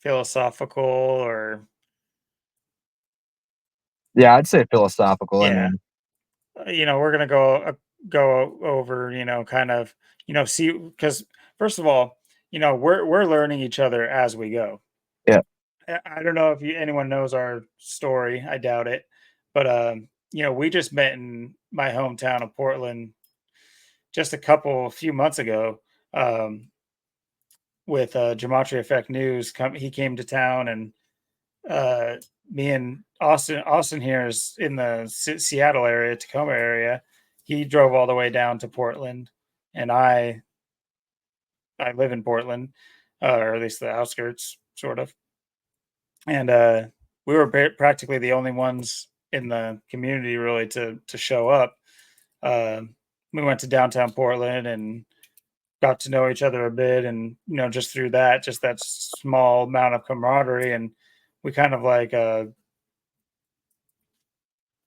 philosophical, or Yeah, I'd say philosophical. I yeah, mean, we're gonna go over, kind of, see, because first of all, we're learning each other as we go. yeah, I don't know if anyone knows our story. I doubt it, but we just met in my hometown of Portland just a few months ago. Um, with Gematria Effect News, he came to town, and uh, me and Austin here is in the Seattle area, Tacoma area. He drove all the way down to Portland, and I live in Portland, or at least the outskirts, sort of. And we were practically the only ones in the community really to show up. Uh, we went to downtown Portland and got to know each other a bit, and just through that, just that small amount of camaraderie, and we kind of like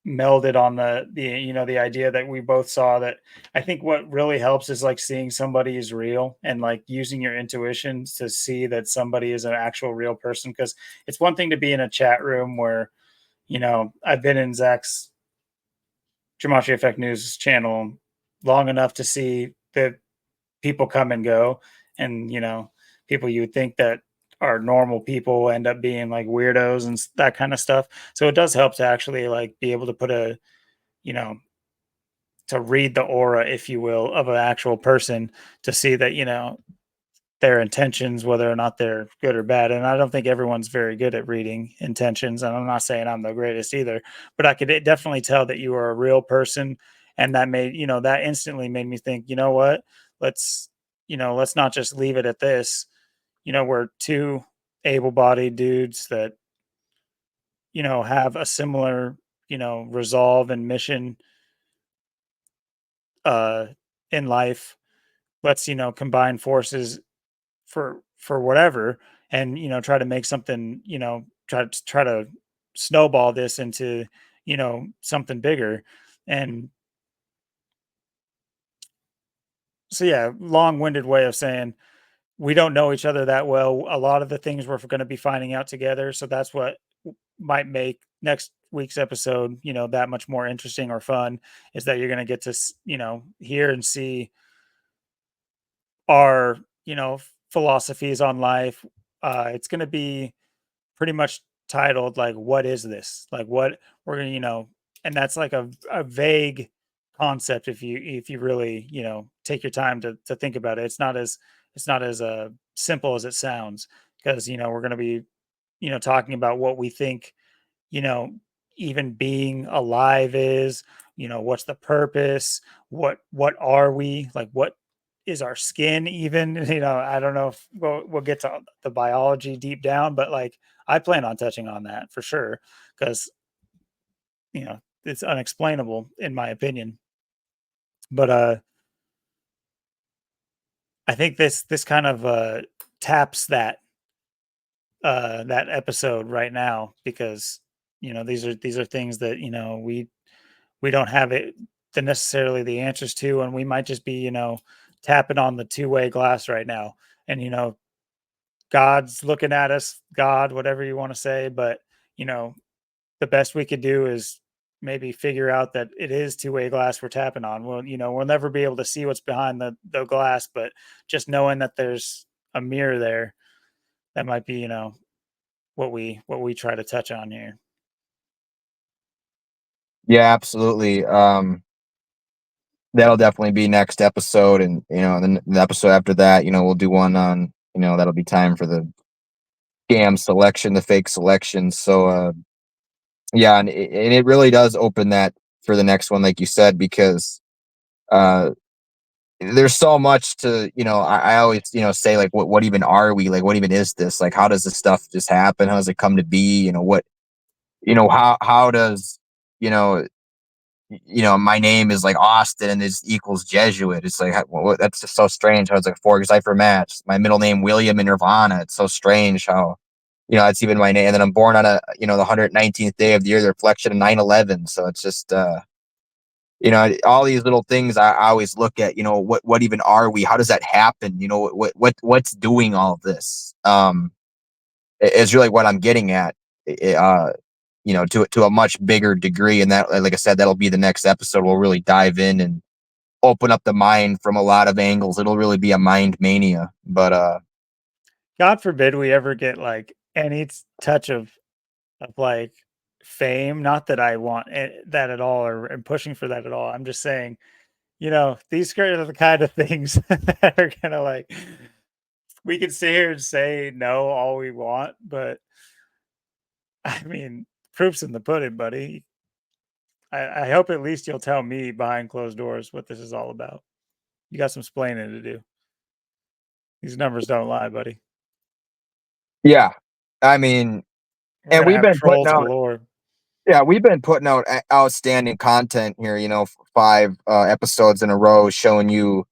melded on the idea that we both saw that I think what really helps is like seeing somebody is real and like using your intuition to see that somebody is an actual real person. Because it's one thing to be in a chat room where, I've been in Zach's Jamachi Effect News channel long enough to see that people come and go, and people you would think that are normal people end up being like weirdos and that kind of stuff. So it does help to actually like be able to put you know to read the aura, if you will, of an actual person to see that their intentions, whether or not they're good or bad. And I don't think everyone's very good at reading intentions. And I'm not saying I'm the greatest either, but I could definitely tell that you are a real person. And that that instantly made me think, you know what? Let's, let's not just leave it at this. We're two able bodied dudes that, have a similar, resolve and mission uh in life. Let's, combine forces for whatever, and try to make something, try to snowball this into something bigger. And so yeah, long-winded way of saying we don't know each other that well. A lot of the things we're going to be finding out together, so that's what might make next week's episode that much more interesting or fun, is that you're going to get to hear and see our philosophies on life. It's going to be pretty much titled like "What is this?" Like what we're gonna, and that's like a vague concept if you really take your time to think about it. It's not as simple as it sounds, because we're gonna be talking about what we think you know, even being alive is, what's the purpose? What are we? Like what is our skin even? I don't know if we'll get to the biology deep down, but like I plan on touching on that for sure, because it's unexplainable in my opinion. But I think this kind of taps that episode right now, because these are things that we don't have it necessarily the answers to, and we might just be tapping on the two-way glass right now. And God's looking at us, God, whatever you want to say, but the best we could do is maybe figure out that it is two-way glass we're tapping on. We'll never be able to see what's behind the glass, but just knowing that there's a mirror there, that might be what we try to touch on here. Yeah, absolutely. That'll definitely be next episode, and then the episode after that, we'll do one on, that'll be time for the scam selection, the fake selection. So, yeah, and it really does open that for the next one, like you said, because uh, there's so much to, I always, say like, what even are we? Like, what even is this? Like, how does this stuff just happen? How does it come to be? How does, you know, my name is like Austin and this equals Jesuit. It's like, that's just so strange. How it's like four cipher match. My middle name, William in Nirvana. It's so strange how, it's even my name. And then I'm born on the 119th day of the year, the reflection of 9/11. So it's just, all these little things I always look at, what even are we? How does that happen? What's doing all of this? Is really what I'm getting at. To a much bigger degree. And that, like I said, that'll be the next episode. We'll really dive in and open up the mind from a lot of angles. It'll really be a mind mania. But God forbid we ever get like any touch of like fame. Not that I want that at all, or am pushing for that at all. I'm just saying, these are the kind of things that are gonna like, we can sit here and say no all we want, but I mean, proof's in the pudding, buddy. I hope at least you'll tell me behind closed doors what this is all about. You got some splaining to do. These numbers don't lie, buddy. yeah, I mean, We're and gonna we've have been putting trolls out, galore. yeah, we've been putting out outstanding content here. 5 episodes in a row, showing you,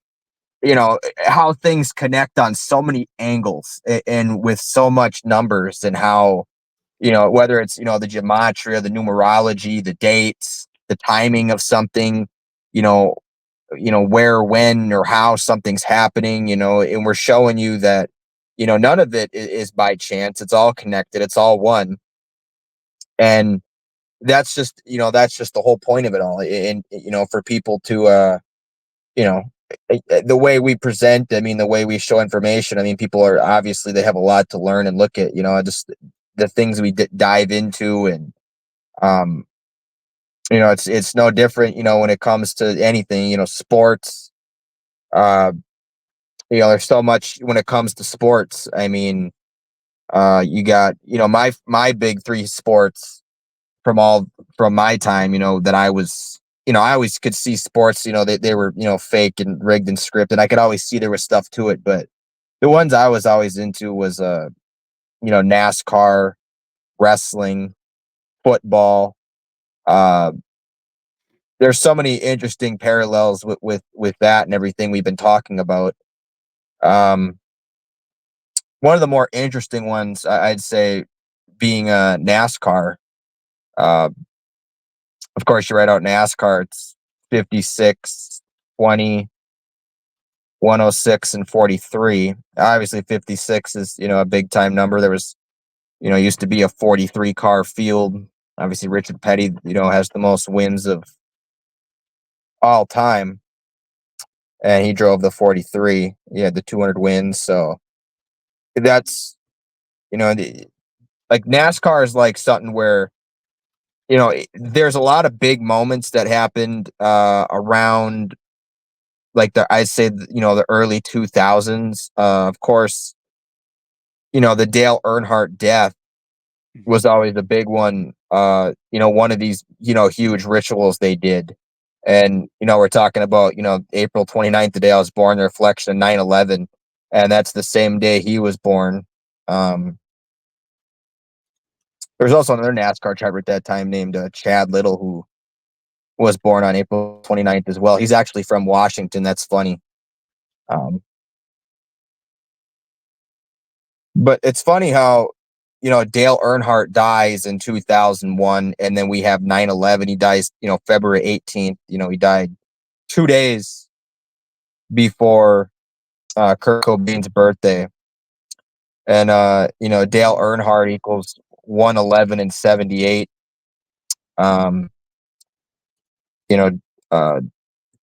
how things connect on so many angles, and with so much numbers, and how whether it's, the gematria, the numerology, the dates, the timing of something, you know, where, when, or how something's happening, and we're showing you that, none of it is by chance. It's all connected. It's all one. And that's just the whole point of it all. And, for people to, you know, the way we present, I mean, the way we show information, I mean, people are obviously, they have a lot to learn and look at, just the things we dive into. And, um, it's no different, when it comes to anything, sports, uh, there's so much when it comes to sports. I mean, you got, my big three sports from my time, that I was, I always could see sports, they were, fake and rigged and scripted. I could always see there was stuff to it, but the ones I was always into was, NASCAR, wrestling, football. Uh, there's so many interesting parallels with that and everything we've been talking about. Um, One of the more interesting ones, I'd say, being NASCAR. Uh, of course, you write out NASCAR. It's 56, 20, 106, and 43. Obviously, 56 is, a big time number. There was, used to be a 43 car field. Obviously, Richard Petty, has the most wins of all time, and he drove the 43. He had the 200 wins. So that's, like NASCAR is like something where, there's a lot of big moments that happened around, like, I'd say, the early 2000s. Of course, the Dale Earnhardt death was always a big one. One of these, huge rituals they did. And, we're talking about, April 29th, the day I was born, the reflection of 9/11. And that's the same day he was born. There's also another NASCAR driver at that time named Chad Little, who was born on April 29th as well. He's actually from Washington. That's funny. Um, but it's funny how, Dale Earnhardt dies in 2001, and then we have 9/11. He dies, February 18th. He died 2 days before Kurt Cobain's birthday. And, Dale Earnhardt equals 111 and 78. Um, you know, uh,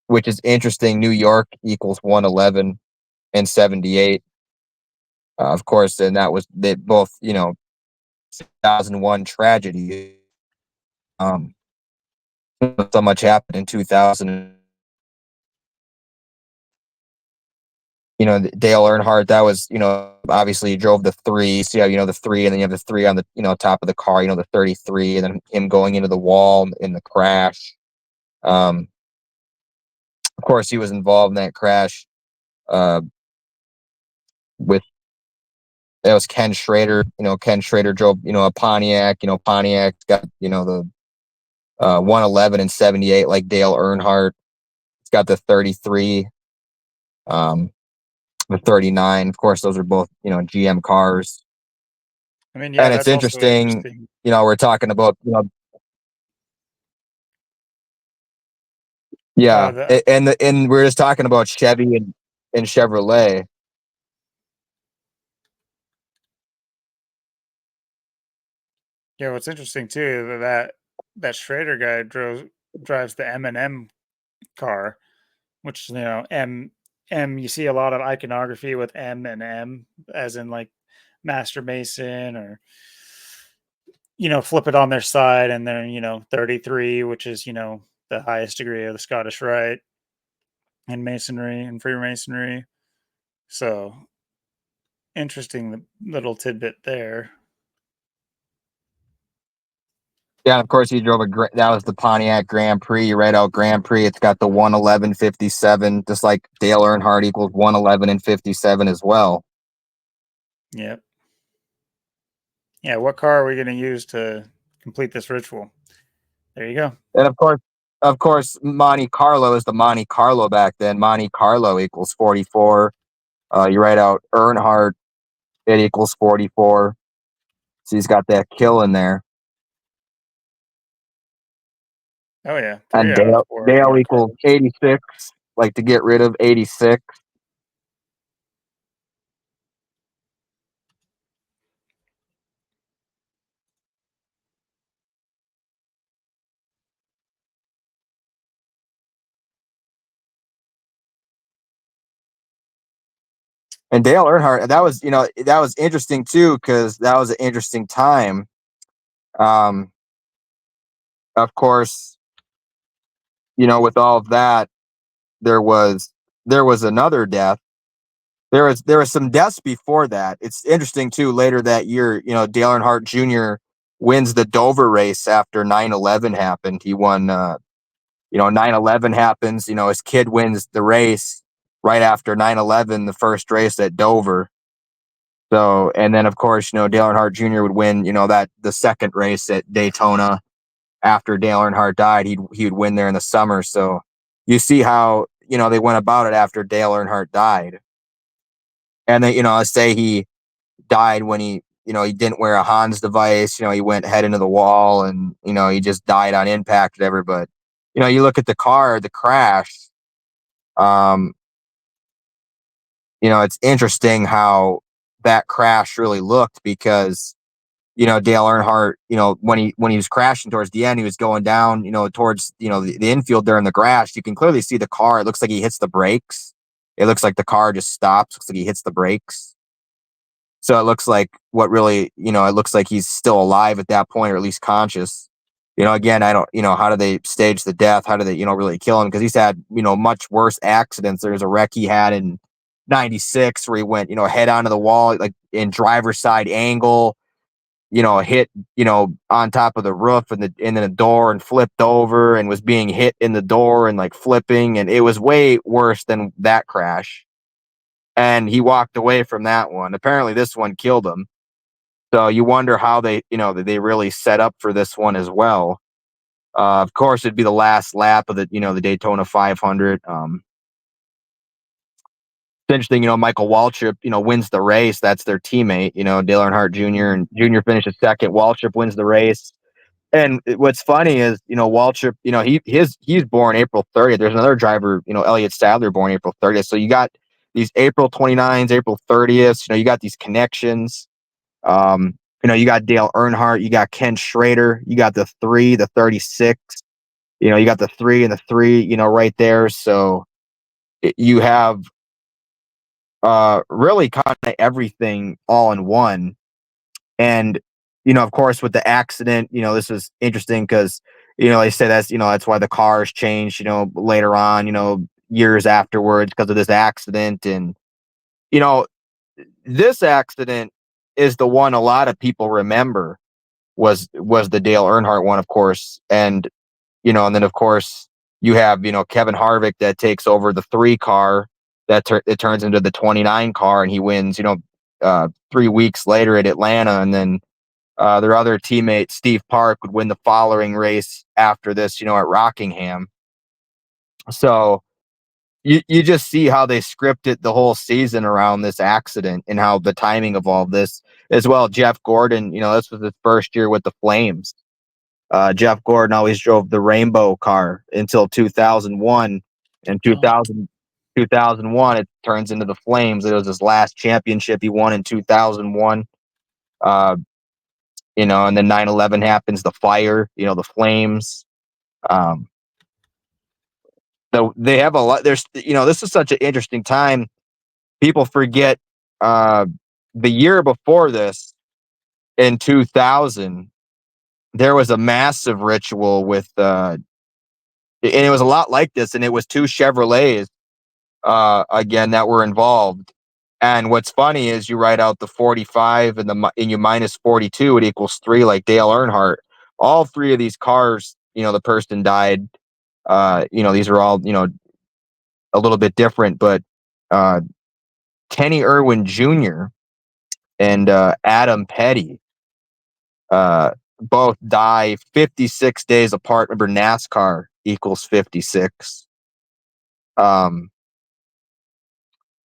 which is interesting. New York equals 111 and 78. Of course, and that was they both, 2001 tragedy. Um, so much happened in 2000. Dale Earnhardt, that was, obviously he drove the three. So, the three, and then you have the three on the, top of the car, the 33, and then him going into the wall in the crash. Of course, he was involved in that crash uh, with, that was Ken Schrader. Ken Schrader drove, a Pontiac. Pontiac got, the 111 and 78, like Dale Earnhardt. It's got the 33, the 39. Of course, those are both, GM cars. I mean, yeah, And it's that's also interesting, interesting. we're talking about, yeah, The and we're just talking about Chevy and Chevrolet. Yeah, what's interesting too that Schrader guy drives the M&M car, which M. You see a lot of iconography with M and M, as in like Master Mason, or flip it on their side, and then 33, which is the highest degree of the Scottish Rite and Masonry and Freemasonry. So interesting little tidbit there. Yeah, and of course he drove that was the Pontiac Grand Prix. You write out Grand Prix. It's got the 111.57, just like Dale Earnhardt equals 111 and 57 as well. Yep. Yeah, what car are we going to use to complete this ritual? There you go. And of course, Monte Carlo is the Monte Carlo back then. Monte Carlo equals 44. You write out Earnhardt, it equals 44. So he's got that kill in there. Oh yeah, And 3 out of 4 Dale Monte equals Carlos. 86. Like to get rid of 86. And Dale Earnhardt, that was, that was interesting too, because that was an interesting time. Of course, with all of that, there was another death. There was some deaths before that. It's interesting too. Later that year, Dale Earnhardt Jr. wins the Dover race after 9/11 happened. He won. 9/11 happens. His kid wins the race right after 9/11, the first race at Dover. So, and then of course, Dale Earnhardt Jr. would win. That the second race at Daytona after Dale Earnhardt died, he would win there in the summer. So you see how they went about it after Dale Earnhardt died. And then, let's say he died when he didn't wear a Hans device, he went head into the wall and, he just died on impact, whatever. But, you look at the car, the crash, um, it's interesting how that crash really looked because, Dale Earnhardt, when he was crashing towards the end, he was going down, towards, the infield there in the grass. You can clearly see the car. It looks like he hits the brakes. It looks like the car just stops. Looks like he hits the brakes. So it looks like it looks like he's still alive at that point, or at least conscious. Again, I don't, how do they stage the death? How do they, really kill him? Because he's had, much worse accidents. There's a wreck he had in 96 where he went, head onto the wall, like in driver's side angle, hit, on top of the roof and then the door and flipped over and was being hit in the door and like flipping. And it was way worse than that crash. And he walked away from that one. Apparently this one killed him. So you wonder how they really set up for this one as well. Of course, it'd be the last lap of the Daytona 500. It's interesting, Michael Waltrip, wins the race. That's their teammate, Dale Earnhardt Jr. and Jr. finishes second. Waltrip wins the race. And what's funny is, Waltrip, he's born April 30th. There's another driver, Elliott Sadler, born April 30th. So you got these April 29th, April 30th. You got these connections. You got Dale Earnhardt, you got Ken Schrader, you got the 3, the 36. You got the 3 and the 3, right there. So you have really kind of everything all in one. And, of course, with the accident, this was interesting because, they say that's why the cars changed, later on, years afterwards because of this accident. And, this accident is the one a lot of people remember was the Dale Earnhardt one, of course. And, and then, of course, you have, Kevin Harvick that takes over the 3 car that it turns into the 29 car and he wins, 3 weeks later at Atlanta. And then, their other teammate, Steve Park, would win the following race after this, at Rockingham. So you just see how they scripted the whole season around this accident and how the timing of all this as well. Jeff Gordon, this was his first year with the Flames. Jeff Gordon always drove the rainbow car until 2001. And 2001, it turns into the Flames. It was his last championship he won in 2001. And then 9/11 happens, the fire, the flames. So they have a lot. There's, this is such an interesting time. People forget the year before this, in 2000, there was a massive ritual with, and it was a lot like this, and it was 2 Chevrolets, again, that were involved. And what's funny is you write out the 45 and you minus 42, it equals 3, like Dale Earnhardt. All 3 of these cars, the person died. These are all, a little bit different, but Kenny Irwin Jr. and Adam Petty both die 56 days apart. Remember, NASCAR equals 56.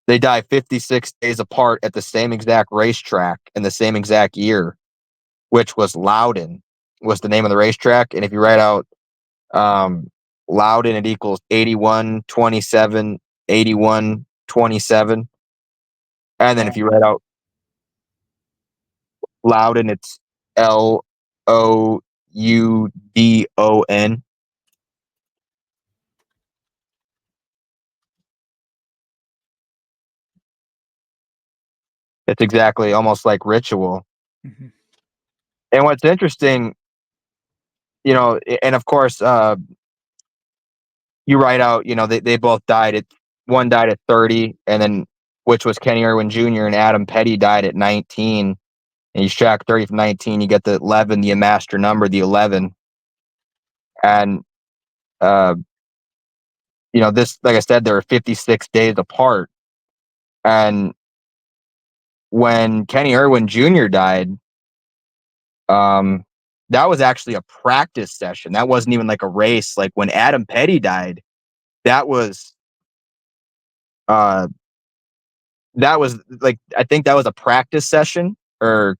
They die 56 days apart at the same exact racetrack in the same exact year. which was Loudon, was the name of the racetrack. And if you write out Loudon, it equals 81-27, 81-27. And then if you write out Loudon, it's Loudon. It's exactly almost like ritual. Mhm. And what's interesting, and of course, you write out, they both died at one died at 30, and then which was Kenny Irwin Jr. and Adam Petty died at 19. And you subtract 30 from 19, you get the 11, the master number, the 11. And this, like I said, there were 56 days apart. And when Kenny Irwin Jr. died, that was actually a practice session. That wasn't even like a race. Like when Adam Petty died, that was uh like, I think that was a practice session, or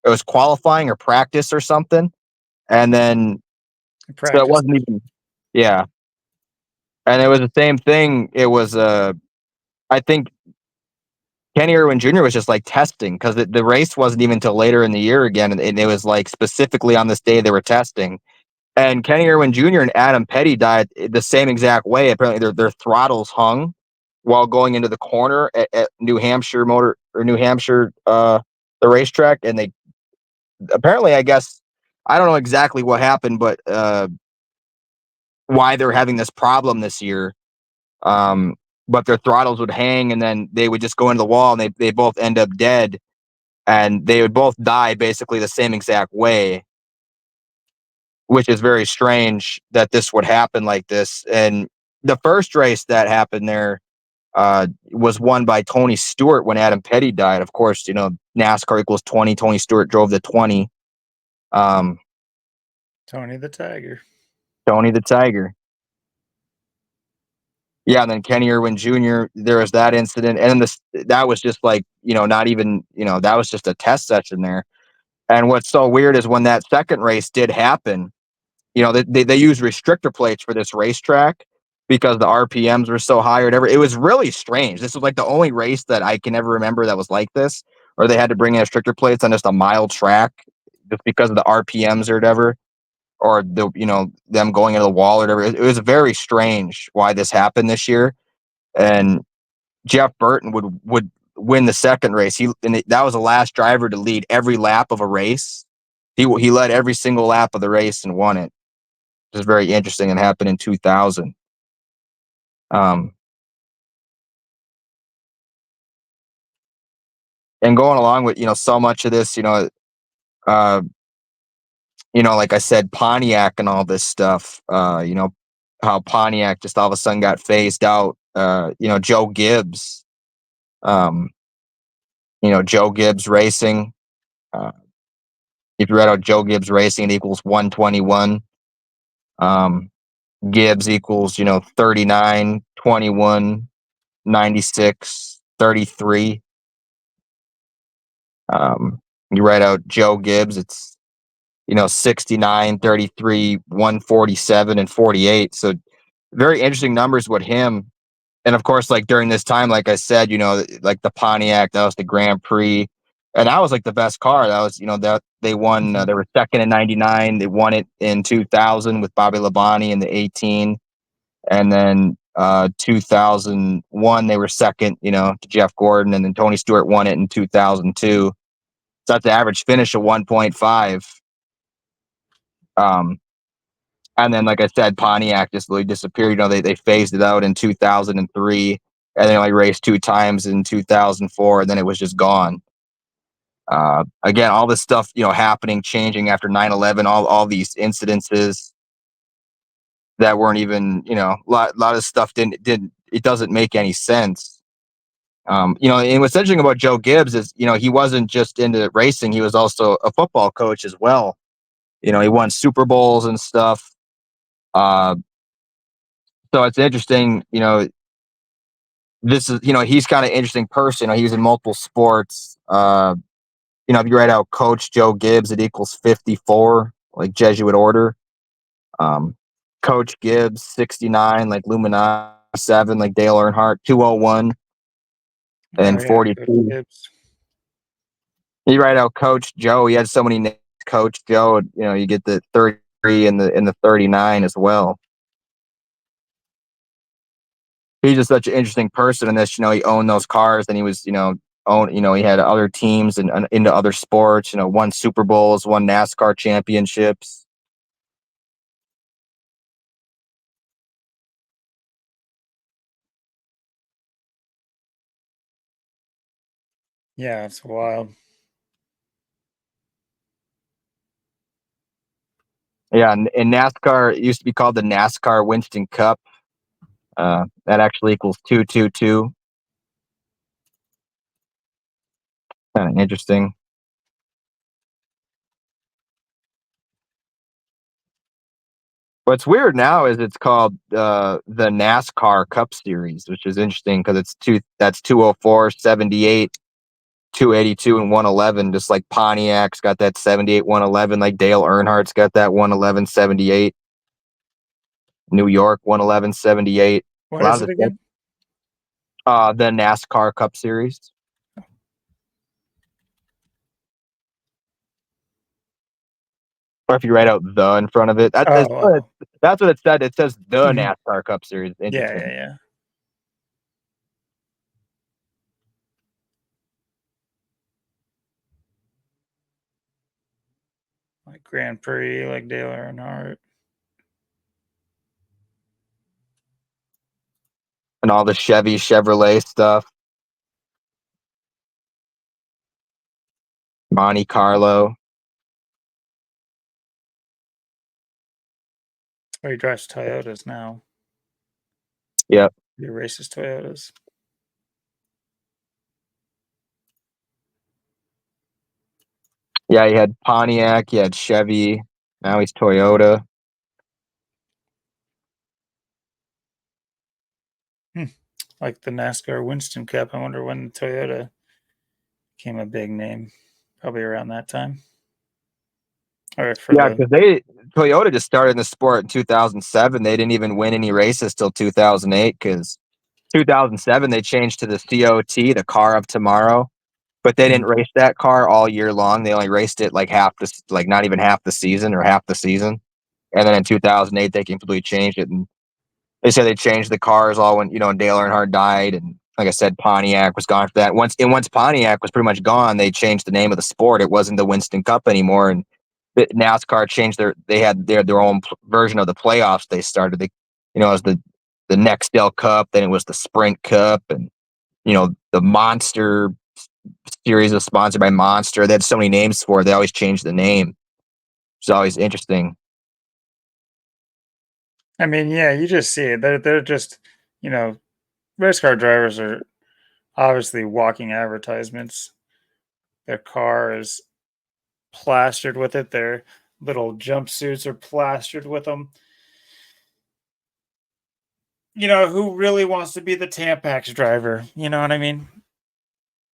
it was qualifying or practice or something. And then so it Practice. wasn't even, yeah. And it was the same thing. It was I think Kenny Irwin Jr. was just like testing, because the race wasn't even until later in the year again, and it was like specifically on this day they were testing. And Kenny Irwin Jr. and Adam Petty died the same exact way. Apparently, their throttles hung while going into the corner at New Hampshire the racetrack, and they apparently, I guess, I don't know exactly what happened, but why they're having this problem this year. But their throttles would hang, and then they would just go into the wall, and they both end up dead, and they would both die basically the same exact way, which is very strange that this would happen like this. And the first race that happened there was won by Tony Stewart when Adam Petty died. Of course, NASCAR equals 20. Tony Stewart drove the 20. Tony the Tiger. Tony the Tiger. Yeah, and then Kenny Irwin Jr., there was that incident. And then that was just like, not even, that was just a test session there. And what's so weird is when that second race did happen, they use restrictor plates for this racetrack because the RPMs were so high or whatever. It was really strange. This was like the only race that I can ever remember that was like this, or they had to bring in restrictor plates on just a mile track just because of the RPMs or whatever, or them going into the wall or whatever. It was very strange why this happened this year. And Jeff Burton would win the second race. That was the last driver to lead every lap of a race. He led every single lap of the race and won it. Which is very interesting, and happened in 2000. And going along with so much of this, like I said, Pontiac and all this stuff. How Pontiac just all of a sudden got phased out. Joe Gibbs. Joe Gibbs Racing. If you read out Joe Gibbs Racing, it equals 121. Gibbs equals 39, 21, 96, 33. You write out Joe Gibbs, it's 69, 33, 147, and 48. So very interesting numbers with him. And of course, like during this time, like I said, like the Pontiac, that was the Grand Prix. And that was like the best car. That was, that they won, they were second in 99. They won it in 2000 with Bobby Labonte in the 18. And then 2001, they were second, to Jeff Gordon. And then Tony Stewart won it in 2002. So that's the average finish of 1.5. And then, like I said, Pontiac just really disappeared. They phased it out in 2003, and they only raced 2 times in 2004, and then it was just gone. Again, all this stuff, happening, changing after 9/11, all these incidences that weren't even, a lot of stuff it doesn't make any sense. And what's interesting about Joe Gibbs is, he wasn't just into racing; he was also a football coach as well. He won Super Bowls and stuff. So it's interesting, this is, he's kind of an interesting person. He was in multiple sports. if you write out Coach Joe Gibbs, it equals 54, like Jesuit order. Coach Gibbs 69, like Luminati 7, like Dale Earnhardt 201, and Oh yeah, Coach 42. Gibbs. You write out Coach Joe. He had so many names. Coach Joe. You get the 33 and the 39 as well. He's just such an interesting person in this. He owned those cars, and he was he had other teams and into other sports. Won Super Bowls, won NASCAR championships. Yeah, it's wild. Yeah, in NASCAR, it used to be called the NASCAR Winston Cup. That actually equals 222. Kind of interesting. What's weird now is it's called the NASCAR Cup Series, which is interesting because that's 204, 78, 282, and 111. Just like Pontiac's got that 78, 111. Like Dale Earnhardt's got that 111, 78. New York 111, 78. A What lot is of it the again? NASCAR Cup Series. Or if you write out the in front of it, Oh. that's what it said. It says the Mhm. NASCAR Cup Series. Yeah, Interesting. yeah. Like Grand Prix, like Dale Earnhardt. And all the Chevrolet stuff. Monte Carlo. Oh, he drives Toyotas now. Yep. He races Toyotas. Yeah, he had Pontiac, he had Chevy. Now he's Toyota. Like the NASCAR Winston Cup. I wonder when Toyota became a big name. Probably around that time. Or for Yeah, the because Toyota just started in the sport in 2007. They didn't even win any races till 2008 because 2007 they changed to the COT, the Car of Tomorrow, but they didn't race that car all year long. They only raced it like not even half the season or half the season. And then in 2008 they completely changed it, and they said they changed the cars all when Dale Earnhardt died, and like I said, Pontiac was gone for that. Once Pontiac was pretty much gone, they changed the name of the sport. It wasn't the Winston Cup anymore, and NASCAR changed they had their own version of the playoffs. They started it was the Nextel Cup, then it was the Sprint Cup, and the Monster series was sponsored by Monster. They had so many names for it. They always changed the name. It's always interesting. I mean, yeah, you just see it. They're just, you know, race car drivers are obviously walking advertisements. Their car is plastered with it. Their little jumpsuits are plastered with them. Who really wants to be the Tampax driver? You know what I mean?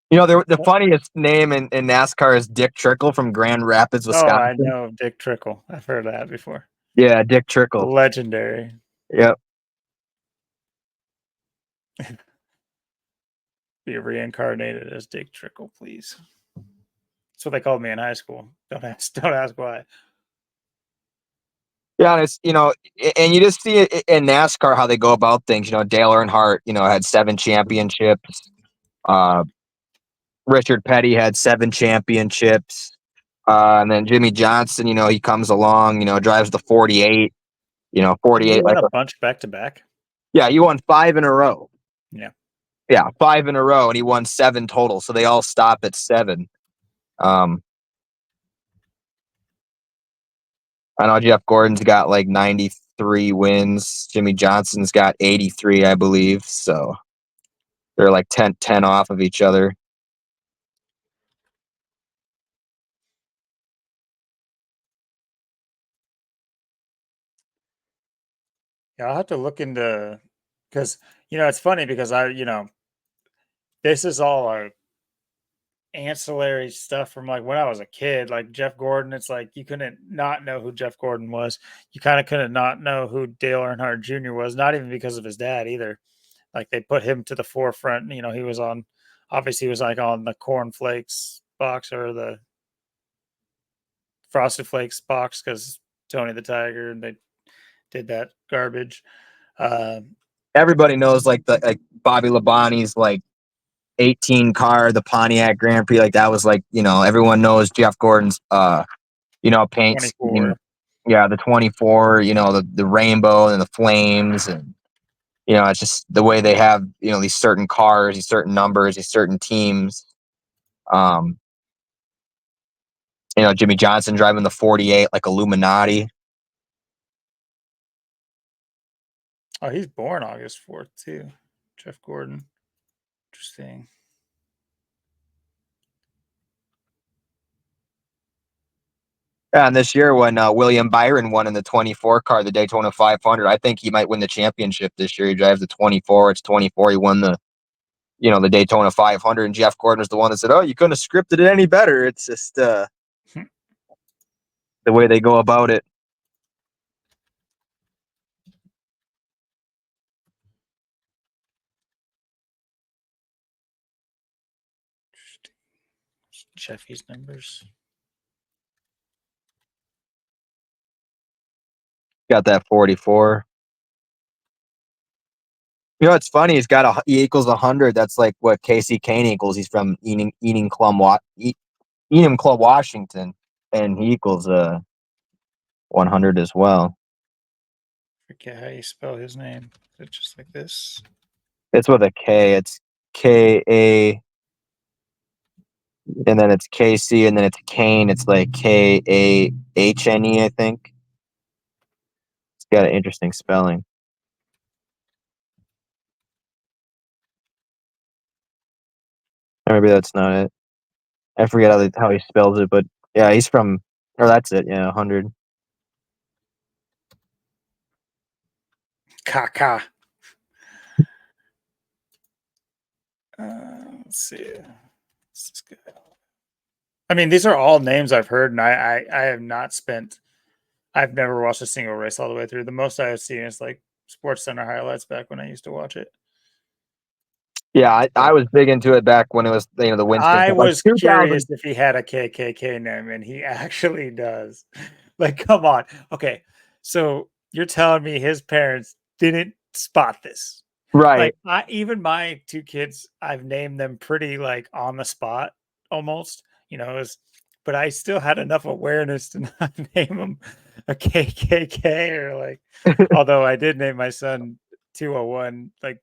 The funniest name in NASCAR is Dick Trickle from Grand Rapids, Oh, I Wisconsin. know Dick Trickle. I've heard of that before. Yeah, Dick Trickle. Legendary. Yep. Be reincarnated as Dick Trickle, please. That's what they called me in high school. Don't ask why. Yeah, and it's and you just see it in NASCAR how they go about things. Dale Earnhardt, had 7 championships. Richard Petty had 7 championships. And then Jimmy Johnson, he comes along, drives the 48. Didn't he 48 win like a bunch back to back? yeah, he won 5 in a row. Yeah. Yeah, 5 in a row, and he won 7 total. So they all stop at 7. I know Jeff Gordon's got like 93 wins. Jimmy Johnson's got 83, I believe. So they're like 10 off of each other. Yeah, I'll have to look into because it's funny because this is all ancillary stuff from like when I was a kid, like Jeff Gordon. It's like you couldn't not know who Jeff Gordon was. You kind of couldn't not know who Dale Earnhardt Jr. was, not even because of his dad either. Like they put him to the forefront. You know, he was on, obviously, he was like on the cornflakes box or the Frosted Flakes box because Tony the Tiger and they did that garbage. Everybody knows like Bobby Labonte's like 18 car, the Pontiac Grand Prix, like that was like, you know, everyone knows Jeff Gordon's paint scheme. 24. Yeah, the 24, you know, the rainbow and the flames, and you know, it's just the way they have, you know, these certain cars, these certain numbers, these certain teams. Um, you know, Jimmy Johnson driving the 48 like Illuminati. Oh, he's born August 4th too. Jeff Gordon. Interesting. Yeah, and this year when William Byron won in the 24 car, the Daytona 500, I think he might win the championship this year. He drives the 24. It's 24. He won the, you know, the Daytona 500, and Jeff Gordon was the one that said, "Oh, you couldn't have scripted it any better." It's just the way they go about it. Jeffy's numbers. Got that 44. You know, it's funny. He equals 100. That's like what Casey Kane equals. He's from Enum Club, Washington, and he equals 100 as well. Forget how you spell his name. Is it just like this? It's with a K. It's K-A, and then it's K-C, and then it's Kane. It's like K-A-H-N-E, I think. It's got an interesting spelling. Or maybe that's not it. I forget how he spells it, but yeah, he's from, or that's it, yeah, 100. Kaka. Let's see. This is good. I mean, these are all names I've heard, and I have not spent. I've never watched a single race all the way through. The most I've seen is like Sports Center highlights back when I used to watch it. Yeah, I was big into it back when it was, you know, the Winston. I Like was 2000. curious if he had a KKK name, and he actually does. Like, come on. Okay, so you're telling me his parents didn't spot this? Right. Like, even my two kids, I've named them pretty like on the spot almost. You know, but I still had enough awareness to not name him a KKK or like. Although I did name my son 201, like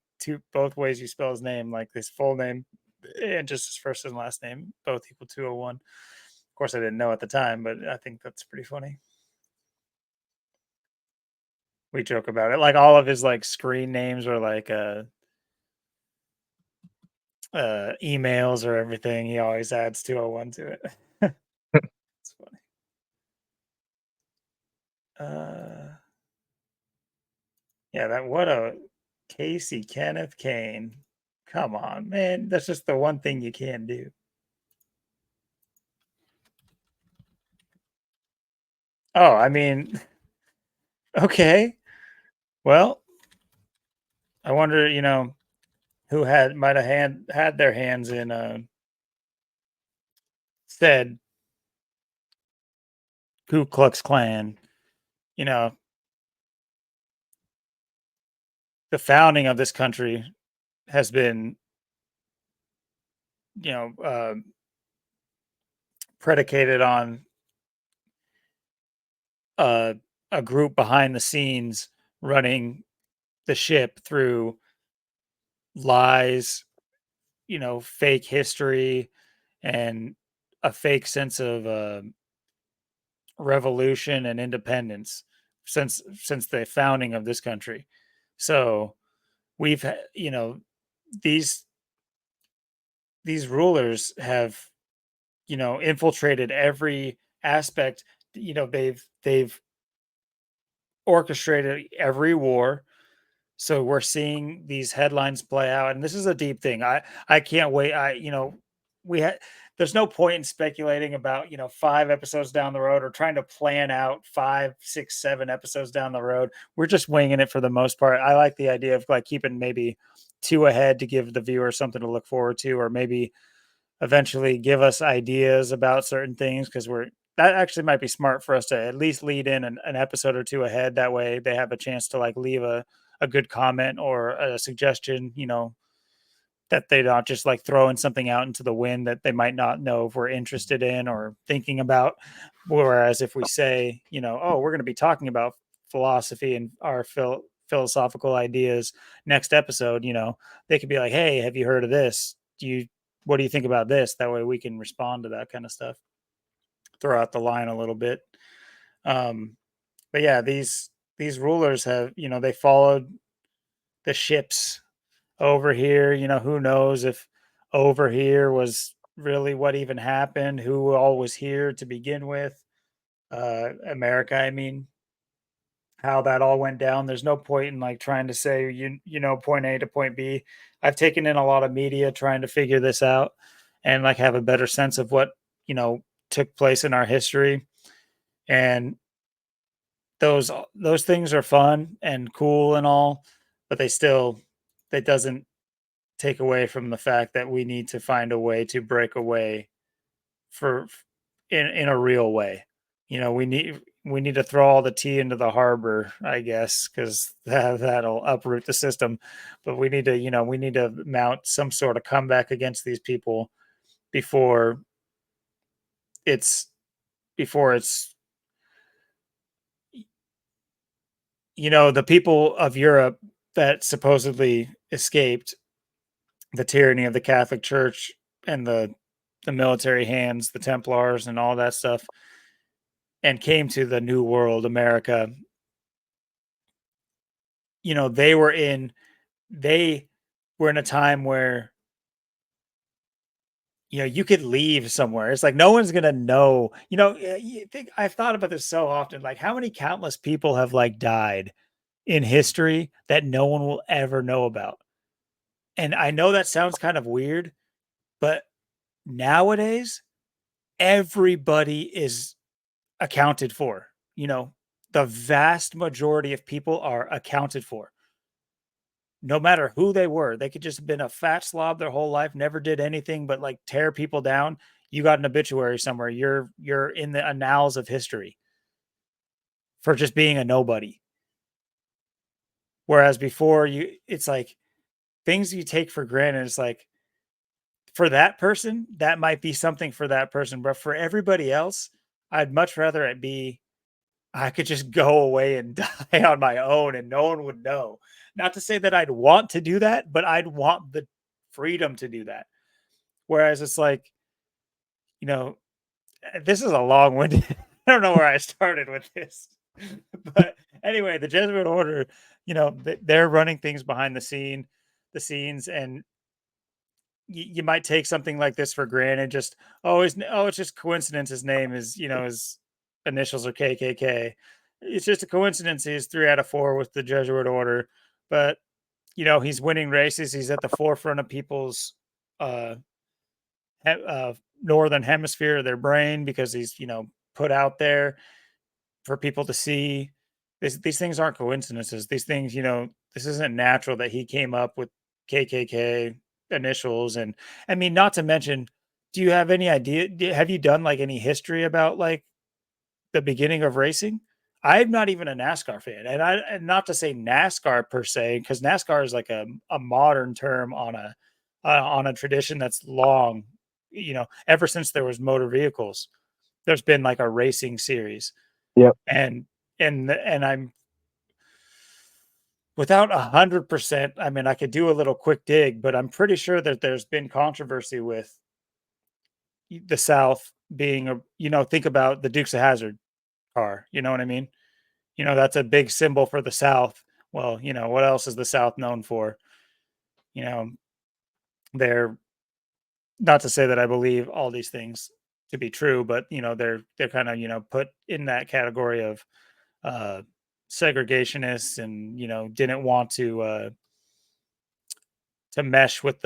both ways you spell his name, like his full name and just his first and last name, both equal 201. Of course, I didn't know at the time, but I think that's pretty funny. We joke about it. Like all of his like screen names are like emails or everything. He always adds 201 to it. It's funny. Yeah, what a Casey Kenneth Kane. Come on, man. That's just the one thing you can do. Oh, I mean, okay. Well, I wonder, you know, who might have had their hands in said Ku Klux Klan. You know, the founding of this country has been, you know, predicated on a group behind the scenes running the ship through lies, you know, fake history, and a fake sense of revolution and independence since the founding of this country. So we've you know, these rulers have, you know, infiltrated every aspect. You know, they've orchestrated every war. So we're seeing these headlines play out, and this is a deep thing. I can't wait. You know, we had there's no point in speculating about, 5 episodes down the road or trying to plan out 5, 6, 7 episodes down the road. We're just winging it for the most part. I like the idea of like keeping maybe 2 ahead to give the viewer something to look forward to, or maybe eventually give us ideas about certain things, because that actually might be smart for us to at least lead in an episode or 2 ahead. That way they have a chance to like leave a good comment or a suggestion, that they're not just like throwing something out into the wind that they might not know if we're interested in or thinking about. Whereas if we say, oh, we're going to be talking about philosophy and our philosophical ideas next episode, they could be like, hey, have you heard of this? What do you think about this? That way we can respond to that kind of stuff, throw out the line a little bit. But yeah, these rulers have, they followed the ships over here. Who knows if over here was really what even happened, who all was here to begin with. America, I mean, how that all went down. There's no point in like trying to say point A to point B. I've taken in a lot of media trying to figure this out and like have a better sense of what, took place in our history. And those things are fun and cool and all, but that doesn't take away from the fact that we need to find a way to break away for in a real way. We need to throw all the tea into the harbor, I guess, because that'll uproot the system. But we need to mount some sort of comeback against these people before it's before it's the people of Europe that supposedly escaped the tyranny of the Catholic Church and the military hands, the Templars and all that stuff, and came to the New World, America. They were in a time where you could leave somewhere. It's like no one's gonna know. You think I've thought about this so often, like how many countless people have like died in history that no one will ever know about. And I know that sounds kind of weird, but nowadays everybody is accounted for. The vast majority of people are accounted for. No matter who they were, they could just have been a fat slob their whole life, never did anything but like tear people down. You got an obituary somewhere. You're in the annals of history for just being a nobody. Whereas before it's like things you take for granted. It's like for that person, that might be something for that person, but for everybody else, I'd much rather it be I could just go away and die on my own and no one would know. Not to say that I'd want to do that, but I'd want the freedom to do that. Whereas it's like, you know, this is a long-winded I don't know where I started with this. But anyway, the Jesuit order, they're running things behind the scenes, and you might take something like this for granted. Just it's just coincidence. His name is his initials are KKK. It's just a coincidence. He's 3 out of 4 with the Jesuit order, but he's winning races. He's at the forefront of people's uh, northern hemisphere of their brain because he's put out there for people to see. These things aren't coincidences. These things, this isn't natural that he came up with KKK initials. And I mean, not to mention, do you have any idea? Have you done like any history about like the beginning of racing? I'm not even a NASCAR fan, and not to say NASCAR per se, because NASCAR is like a modern term on a tradition that's long. Ever since there was motor vehicles, there's been like a racing series, Yep. and I'm without 100%. I mean, I could do a little quick dig, but I'm pretty sure that there's been controversy with the South being think about the Dukes of Hazzard car. You know what I mean? That's a big symbol for the South. Well, what else is the South known for? You know, they're not to say that I believe all these things to be true, but they're kind of put in that category of uh, segregationists, and didn't want to mesh with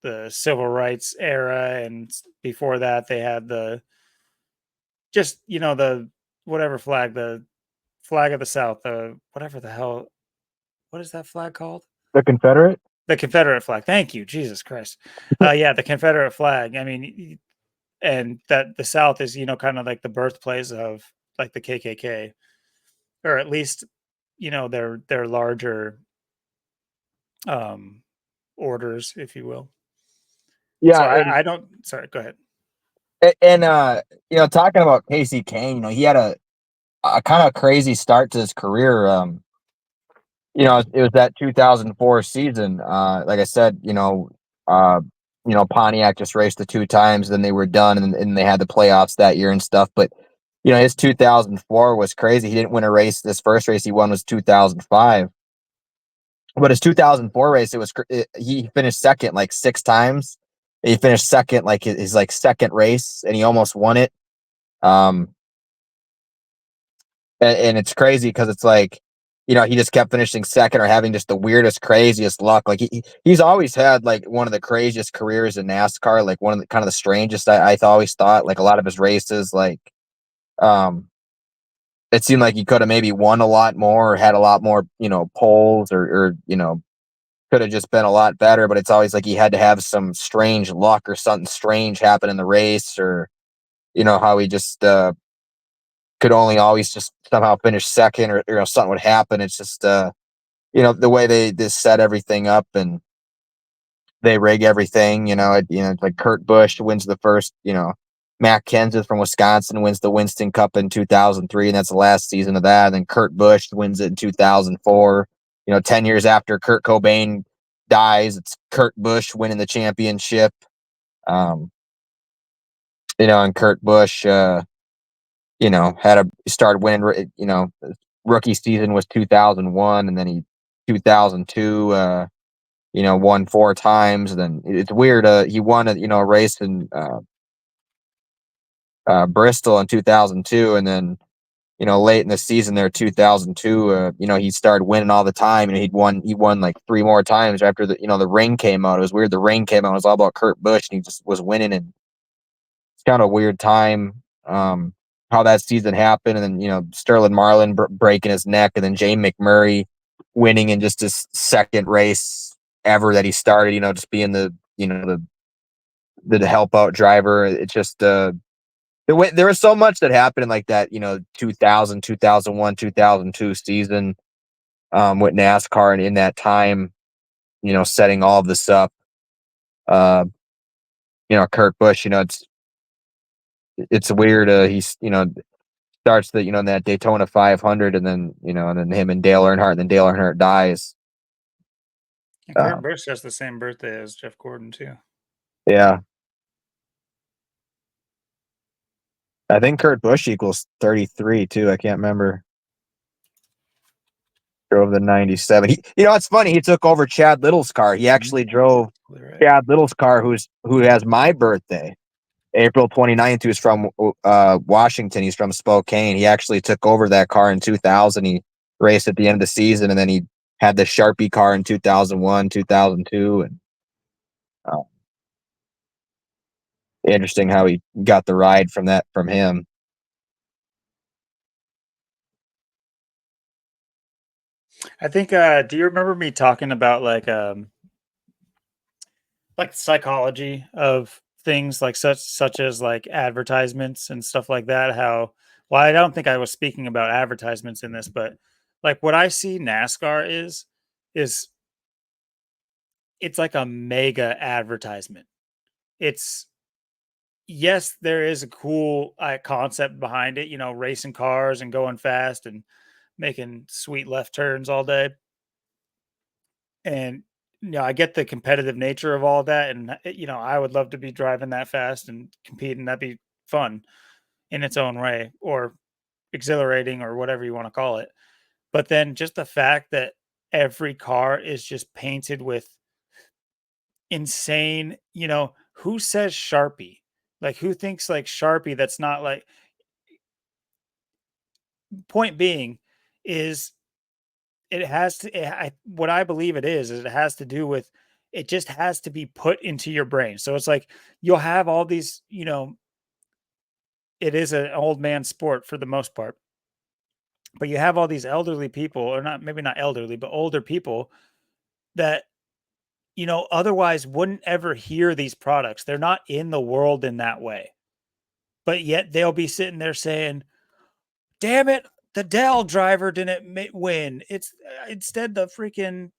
the civil rights era, and before that they had the just the whatever flag, the flag of the South, the whatever the hell, what is that flag called? The Confederate. The Confederate flag. Thank you, Jesus Christ. Yeah, the Confederate flag. I mean, and that the South is kind of like the birthplace of like the KKK, or at least their larger um orders, if you will. So Yeah, I don't. Sorry, go ahead. and talking about Casey Kane, he had a kind of crazy start to his career. It was that 2004 season. Like I said, Pontiac just raced the two times, then they were done, and they had the playoffs that year and stuff. But his 2004 was crazy. He didn't win a race. This first race he won was 2005. But his 2004 race, he finished second like six times. He finished second like his like second race, and he almost won it. Um, and it's crazy because it's like, he just kept finishing second or having just the weirdest, craziest luck. Like he's always had like one of the craziest careers in NASCAR, like one of the kind of the strangest. I always thought, like, a lot of his races, like, um, it seemed like he could have maybe won a lot more or had a lot more, poles, or could have just been a lot better. But it's always like he had to have some strange luck or something strange happen in the race, or how he just could only always just somehow finish second, or something would happen. It's just the way they just set everything up and they rig everything. It's like Kurt Busch wins the first. Matt Kenseth from Wisconsin wins the Winston Cup in 2003, and that's the last season of that. And then Kurt Busch wins it in 2004. 10 years after Kurt Cobain dies, it's Kurt Busch winning the championship. Um, and Kurt Busch, started winning. Rookie season was 2001, and then 2002, won four times. And then it's weird. He won a race in Bristol in 2002, and then late in the season there, 2002, he started winning all the time, and he won like three more times after the ring came out. It was weird. The ring came out. It was all about Kurt Busch, and he just was winning, and it's kind of a weird time. How that season happened, and then Sterling Marlin breaking his neck, and then Jane McMurray winning in just his second race ever that he started. Just being the help out driver. It's just there was so much that happened in like that 2000, 2001, 2002 season with NASCAR, and in that time, setting all of this up. Uh, Kurt Busch, it's weird. He's starts that Daytona 500, and then him and Dale Earnhardt, and then Dale Earnhardt dies. And Kurt Busch has the same birthday as Jeff Gordon too. Yeah, I think Kurt Busch equals 33 too. I can't remember. Drove the 97. It's funny. He took over Chad Little's car. He actually drove Chad Little's car, who has my birthday, April 29th, who's from Washington. He's from Spokane. He actually took over that car in 2000. He raced at the end of the season, and then he had the Sharpie car in 2001, 2002. And interesting how he got the ride from him. I think do you remember me talking about like the psychology of things like such as like advertisements and stuff like that? How, well, I don't think I was speaking about advertisements in this, but like what I see NASCAR is it's like a mega advertisement. It's, yes, there is a cool concept behind it, racing cars and going fast and making sweet left turns all day. And I get the competitive nature of all that, and I would love to be driving that fast and competing. That'd be fun in its own way, or exhilarating, or whatever you want to call it. But then just the fact that every car is just painted with insane, who says Sharpie? Like, who thinks like Sharpie? That's not like, point being is it has to, what I believe it is it has to do with It just has to be put into your brain. So it's like you'll have all these, it is an old man sport for the most part, but you have all these elderly people, or not, maybe not elderly, but older people that, otherwise wouldn't ever hear these products. They're not in the world in that way, but yet they'll be sitting there saying, damn it, the Dell driver didn't win. It's instead the freaking,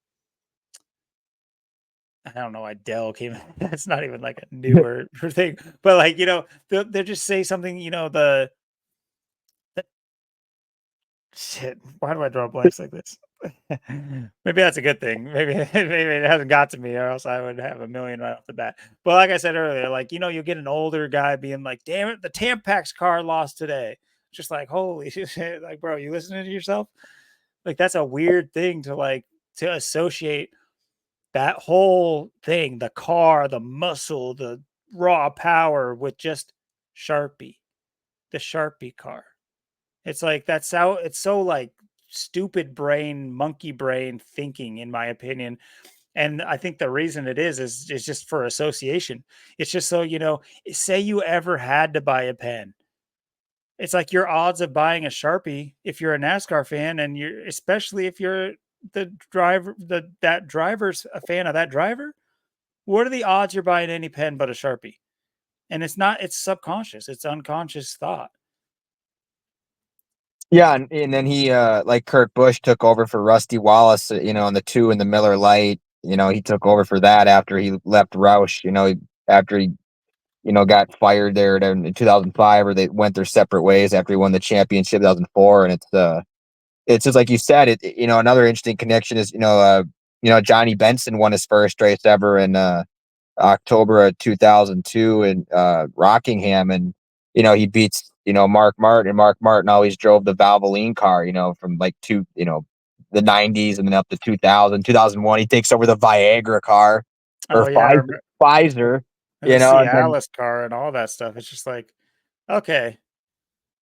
I don't know why Dell came. That's not even like a newer thing, but like, they'll just say something, the shit. Why do I draw blanks like this? Maybe that's a good thing. Maybe it hasn't got to me, or else I would have a million right off the bat. But like I said earlier, like, you'll get an older guy being like, "Damn it, the Tampax car lost today." Just like, holy shit! Like, bro, you listening to yourself? Like, that's a weird thing to associate that whole thing, the car, the muscle, the raw power, with just Sharpie, the Sharpie car. It's like that's how it's so like stupid brain, monkey brain thinking, in my opinion. And I think the reason it is just for association. It's just so, say you ever had to buy a pen. It's like your odds of buying a Sharpie if you're a NASCAR fan, and you're, especially if you're the driver, that driver's a fan of that driver. What are the odds you're buying any pen but a Sharpie? And it's not, it's subconscious, it's unconscious thought. Yeah, and then he like Kurt Busch took over for Rusty Wallace, on the 2 in the Miller Lite. He took over for that after he left Roush, after he got fired there in 2005, or they went their separate ways after he won the championship 2004. And it's just like you said, another interesting connection is, Johnny Benson won his first race ever in October of 2002 in Rockingham, and he beats Mark Martin. And Mark Martin always drove the Valvoline car, from like the 90s and then up to 2000, 2001. He takes over the Viagra car, Oh or yeah, I remember Pfizer, the and then Cialis car and all that stuff. It's just like, okay,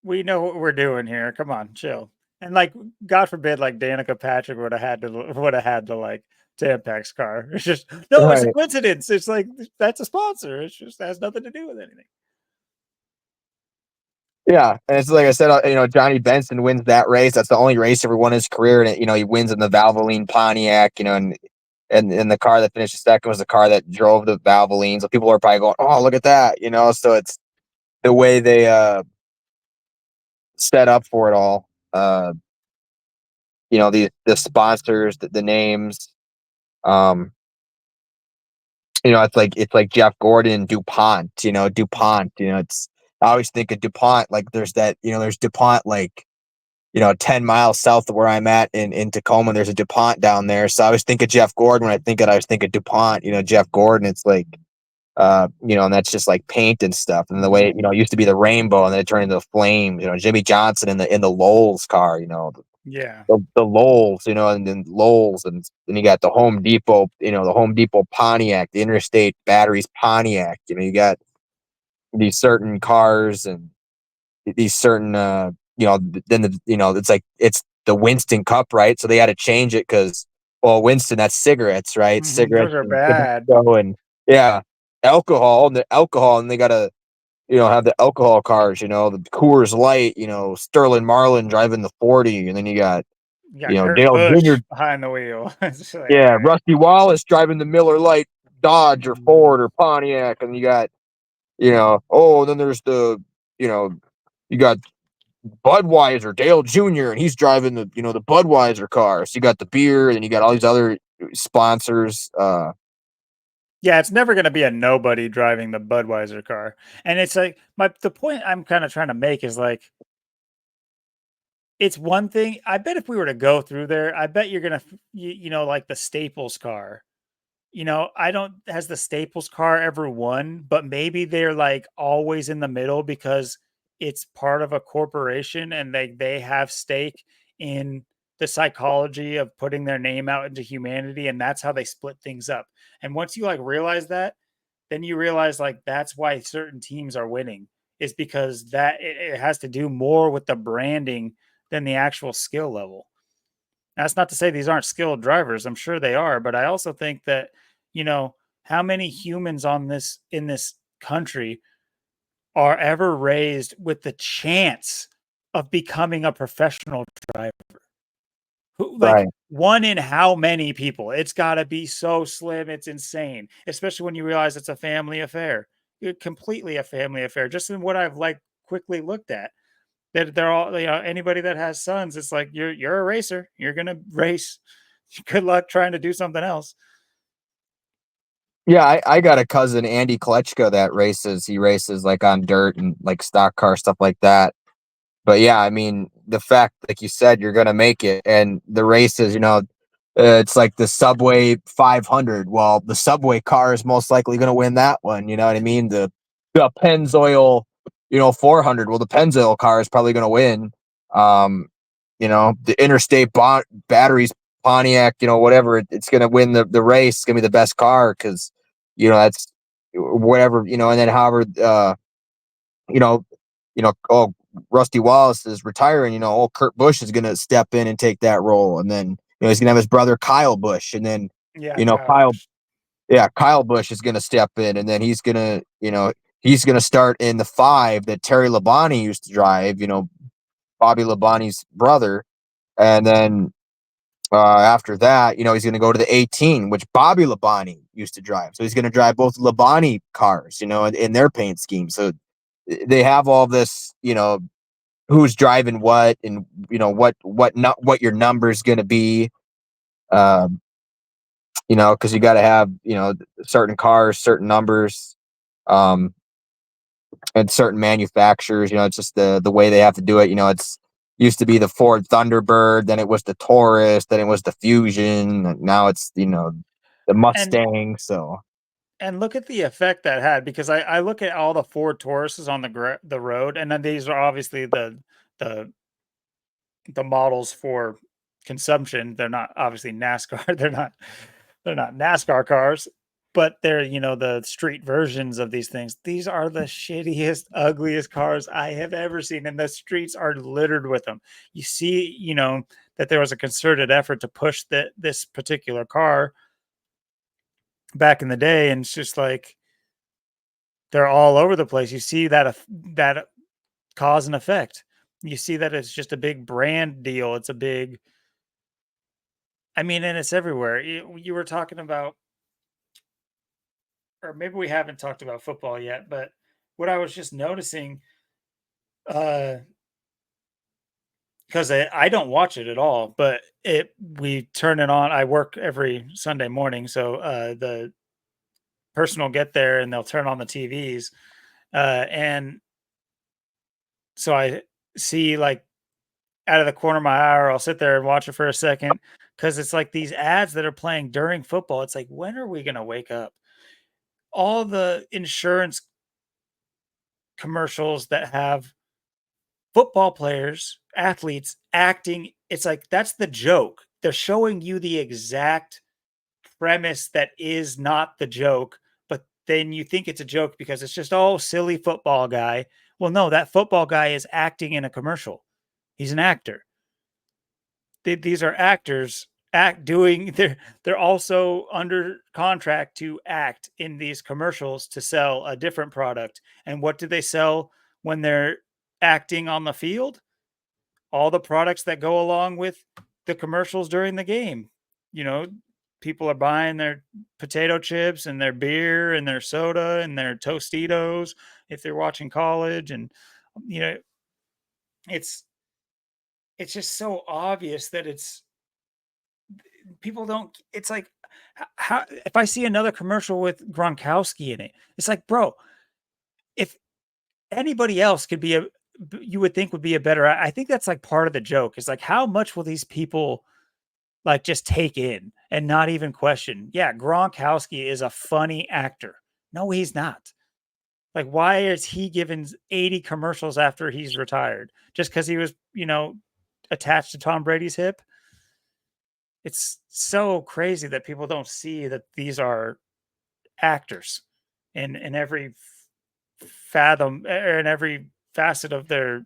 we know what we're doing here. Come on, chill. And like, God forbid, like Danica Patrick would have had the like Tampax car. It's just no, it's a right. coincidence. It's like that's a sponsor. It's just has nothing to do with anything. Yeah, and it's like I said, Johnny Benson wins that race. That's the only race he ever won in his career, and he wins in the Valvoline Pontiac. And the car that finished second was the car that drove the Valvoline. So people are probably going, "Oh, look at that!" So it's the way they set up for it all. The sponsors, the names. Um, it's like Jeff Gordon, DuPont. DuPont. It's I always think of DuPont like there's DuPont like 10 miles south of where I'm at in Tacoma. There's a DuPont down there. So I always think of Jeff Gordon when I always think of DuPont. Jeff Gordon. It's like and that's just like paint and stuff. And the way it used to be the rainbow, and then it turned into the flame. Jimmy Johnson in the Lowell's car. Yeah, The Lowells, and then Lowell's, and then you got the Home Depot, the Home Depot Pontiac, the Interstate Batteries Pontiac. You got these certain cars and these certain, then it's like it's the Winston Cup, right? So they had to change it because, well, Winston, that's cigarettes, right? Cigarettes those are and bad. tobacco and yeah, alcohol, and they gotta have the alcohol cars, the Coors Light, Sterling Marlin driving the 40, and then you got You got Kurt Dale Jr. Busch behind the wheel. It's just like, all Yeah, right. Rusty Wallace driving the Miller Lite Dodge or Mm. Ford or Pontiac, and you got then there's you know you got Budweiser, Dale Jr., and he's driving the Budweiser car. So you got the beer, and then you got all these other sponsors. Yeah, it's never going to be a nobody driving the Budweiser car. And it's like the point I'm kind of trying to make is like, it's one thing. I bet if we were to go through there, I bet you're going to, like the Staples car. I don't, has the Staples car ever won, but maybe they're like always in the middle because it's part of a corporation, and they have stake in the psychology of putting their name out into humanity, and that's how they split things up. And once you like realize that, then you realize like that's why certain teams are winning, is because that it has to do more with the branding than the actual skill level. That's not to say these aren't skilled drivers. I'm sure they are, but I also think that You know, how many humans in this country are ever raised with the chance of becoming a professional driver? Who, like, Right. one in how many people? It's got to be so slim. It's insane, especially when you realize it's a family affair. Completely a family affair. Just in what I've like quickly looked at, that they're all, you know, anybody that has sons, it's like you're a racer. You're gonna race. Good luck trying to do something else. Yeah, I got a cousin, Andy Kolechko, that races. He races like on dirt and like stock car stuff like that. But yeah, I mean, the fact, like you said, you're gonna make it, and the races, it's like the Subway 500. Well, the Subway car is most likely gonna win that one. You know what I mean? The Pennzoil, 400. Well, the Pennzoil car is probably gonna win. Um, the Interstate Batteries Pontiac, whatever, it's gonna win the race. It's gonna be the best car because, that's whatever, and then however, you know, oh, Rusty Wallace is retiring, Kurt Busch is going to step in and take that role. And then, he's going to have his brother Kyle Busch. And then, Yeah, Kyle Kyle, Busch. yeah, Kyle Busch is going to step in. And then he's going to start in the 5 that Terry Labonte used to drive, Bobby Labonte's brother. And then after that, he's going to go to the 18, which Bobby Labonte used to drive. So he's going to drive both Labonte cars, in their paint scheme. So they have all this, who's driving what, and what your number's going to be. Um, because you got to have certain cars, certain numbers, um, and certain manufacturers. It's just the way they have to do it. It's used to be the Ford Thunderbird, then it was the Taurus, then it was the Fusion, and now it's the And Mustang. So look at the effect that had, because I look at all the Ford Tauruses on the road, and then these are obviously the the models for consumption. They're not obviously NASCAR. They're not NASCAR cars, but they're, you know, the street versions of these things. These are the shittiest, ugliest cars I have ever seen, and the streets are littered with them. You see, you know, that there was a concerted effort to push this particular car back in the day, and it's just like they're all over the place. You see that cause and effect. You see that it's just a big brand deal. It's a big, I mean, and it's everywhere. You were talking about, or maybe we haven't talked about football yet, but what I was just noticing, uh, because I don't watch it at all, but we turn it on. I work every Sunday morning, so the person will get there and they'll turn on the TVs, and so I see, like, out of the corner of my eye, or I'll sit there and watch it for a second because it's like these ads that are playing during football. It's like, when are we gonna wake up? All the insurance commercials that have football players, athletes acting, it's like that's the joke. They're showing you the exact premise that is not the joke, but then you think it's a joke because it's just, oh, silly football guy. Well, no, that football guy is acting in a commercial. He's an actor. These are actors act doing they're also under contract to act in these commercials to sell a different product. And what do they sell when they're acting on the field? All the products that go along with the commercials during the game. You know, people are buying their potato chips and their beer and their soda and their Tostitos if they're watching college. And you know, it's just so obvious that it's people don't, it's like, how if I see another commercial with Gronkowski in it, it's like, bro, if anybody else could be a, you would think would be a better, I think that's like part of the joke. It's like, how much will these people like just take in and not even question? Yeah, Gronkowski is a funny actor. No, he's not. Like, why is he given 80 commercials after he's retired? Just because he was, you know, attached to Tom Brady's hip? It's so crazy that people don't see that these are actors in every fathom, or in every facet of their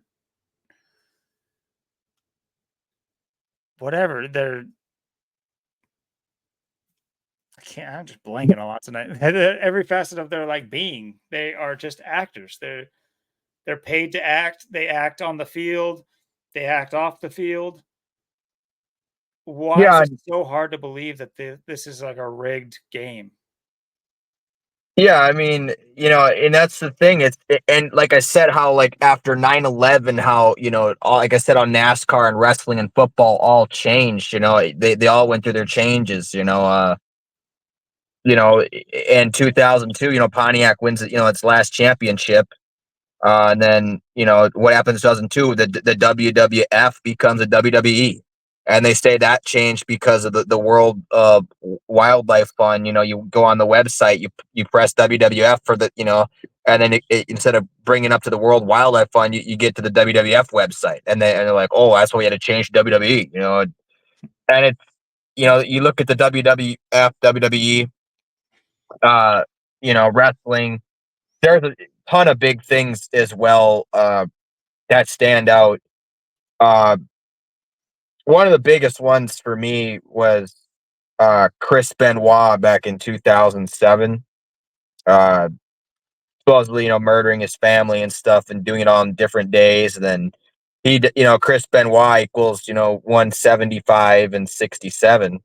whatever, their I'm just blanking a lot tonight. Every facet of their like being, they are just actors. They're paid to act. They act on the field. They act off the field. Why is Yeah, it so hard to believe that this is like a rigged game? yeah, I mean, and that's the thing. And like I said, how like after 9/11, how all, like I said, on NASCAR and wrestling and football all changed. They all went through their changes. In 2002, Pontiac wins its last championship. And then what happens in 2002? The WWF becomes a WWE, and they say that changed because of the World Wildlife Fund. You go on the website, you press WWF for and then instead of bringing up to the World Wildlife Fund, you get to the WWF website, and they're like, oh, that's why we had to change to WWE. And it's you look at the WWF, WWE, uh, wrestling. There's a ton of big things as well that stand out. Uh, One of the biggest ones for me was Chris Benoit back in 2007. Uh, Supposedly, murdering his family and stuff and doing it on different days. And then Chris Benoit equals, 175 and 67.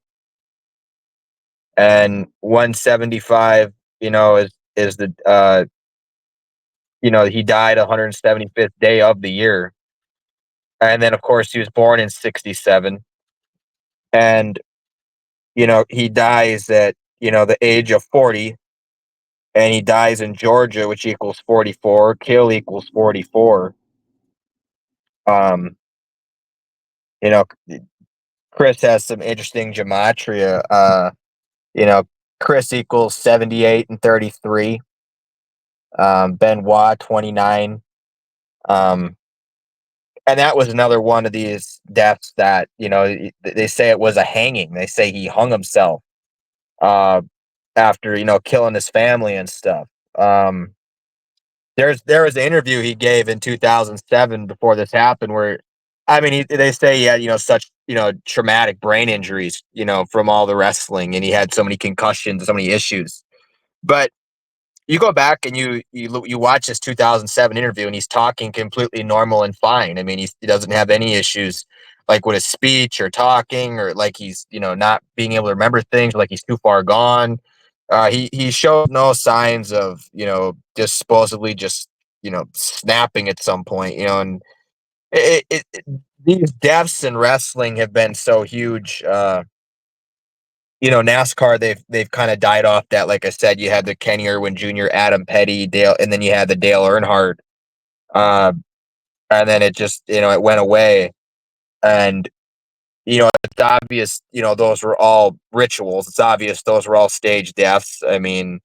And 175, is he died 175th day of the year. And then, of course, he was born in 67. And, he dies at, the age of 40. And he dies in Georgia, which equals 44. Kill equals 44. Um, you know, Chris has some interesting gematria. You know, Chris equals 78 and 33. Benoit 29. Um, and that was another one of these deaths that, they say it was a hanging. They say he hung himself uh, after, killing his family and stuff. Um, there was an interview he gave in 2007 before this happened where, I mean, they say he had, such, traumatic brain injuries, from all the wrestling, and he had so many concussions, so many issues. But you go back and you watch this 2007 interview, and he's talking completely normal and fine. I mean, he doesn't have any issues like with his speech or talking, or like he's not being able to remember things, or like he's too far gone. He showed no signs of just supposedly just snapping at some point. And these deaths in wrestling have been so huge. NASCAR, they've kind of died off that. Like I said, you had the Kenny Irwin Jr., Adam Petty, Dale, and then you had the Dale Earnhardt. Uh, and then it just, it went away. And, it's obvious, those were all rituals. It's obvious those were all stage deaths. I mean,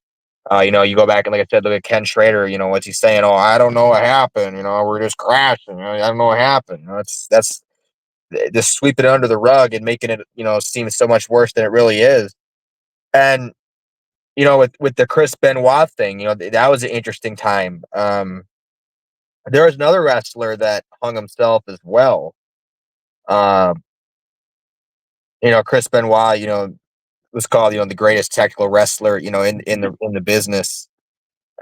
you go back and, like I said, look at Ken Schrader. What's he saying? Oh, I don't know what happened. We're just crashing. I don't know what happened. That's just sweep it under the rug and making it, seem so much worse than it really is. And with the Chris Benoit thing, that was an interesting time. There was another wrestler that hung himself as well. Uh, Chris Benoit, was called, the greatest technical wrestler, in the business.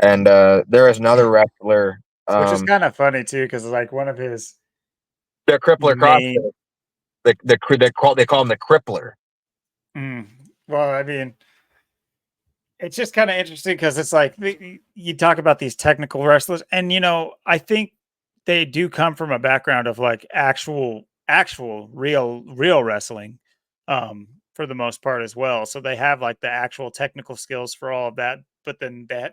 And there is another wrestler, Which is kind of funny too, because like one of his the crippler main. CrossFit. They call him the crippler. Mm, well, I mean, it's just kind of interesting because it's like you talk about these technical wrestlers, and I think they do come from a background of like actual real wrestling, for the most part as well. So they have like the actual technical skills for all of that, but then they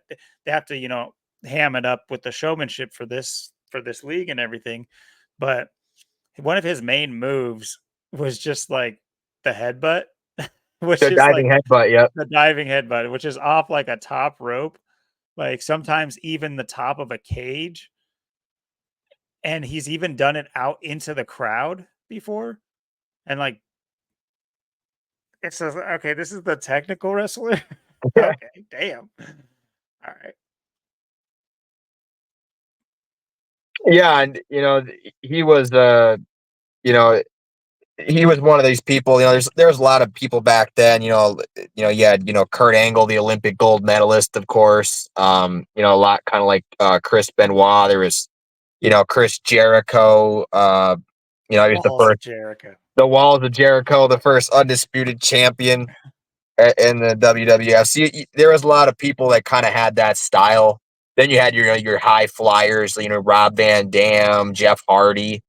have to ham it up with the showmanship for this league and everything. But one of his main moves was just like the headbutt, which The is like diving headbutt. Yep. the diving headbutt, which is off like a top rope, like sometimes even the top of a cage. And he's even done it out into the crowd before. And like it says, okay, this is the technical wrestler. Okay, damn. All right. Yeah, and he was you know he was one of these people. There's a lot of people back then. You had Kurt Angle, the Olympic gold medalist, of course. A lot kind of like Chris Benoit. There was Chris Jericho. He was the Walls first, of Jericho. the Walls of Jericho, the first undisputed champion in the WWF. So there was a lot of people that kind of had that style. Then you had your high flyers, Rob Van Dam, Jeff Hardy.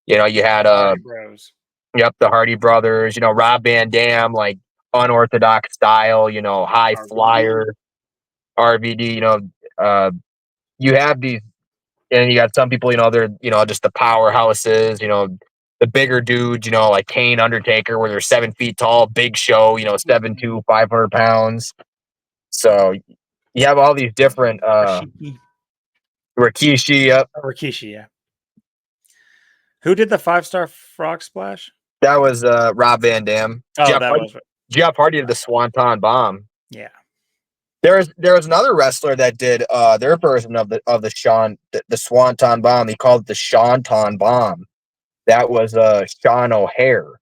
You had Hardy Bros. yep, the Hardy brothers. Rob Van Dam, like unorthodox style. High RVD. flyer, RVD. Uh, you have these, and you got some people. They're just the powerhouses. The bigger dudes. Like Kane, Undertaker, where they're 7 feet tall, big show. 7'2", 500 pounds. So you have all these different Rikishi. Rikishi. Yep, Rikishi, yeah. Who did the 5-star frog splash? that was Rob Van Dam. Oh, that was Jeff Hardy did the Swanton Bomb. yeah. There was another wrestler that did their version of the Swanton Bomb. He called it the Shanton Bomb. That was Sean O'Hare.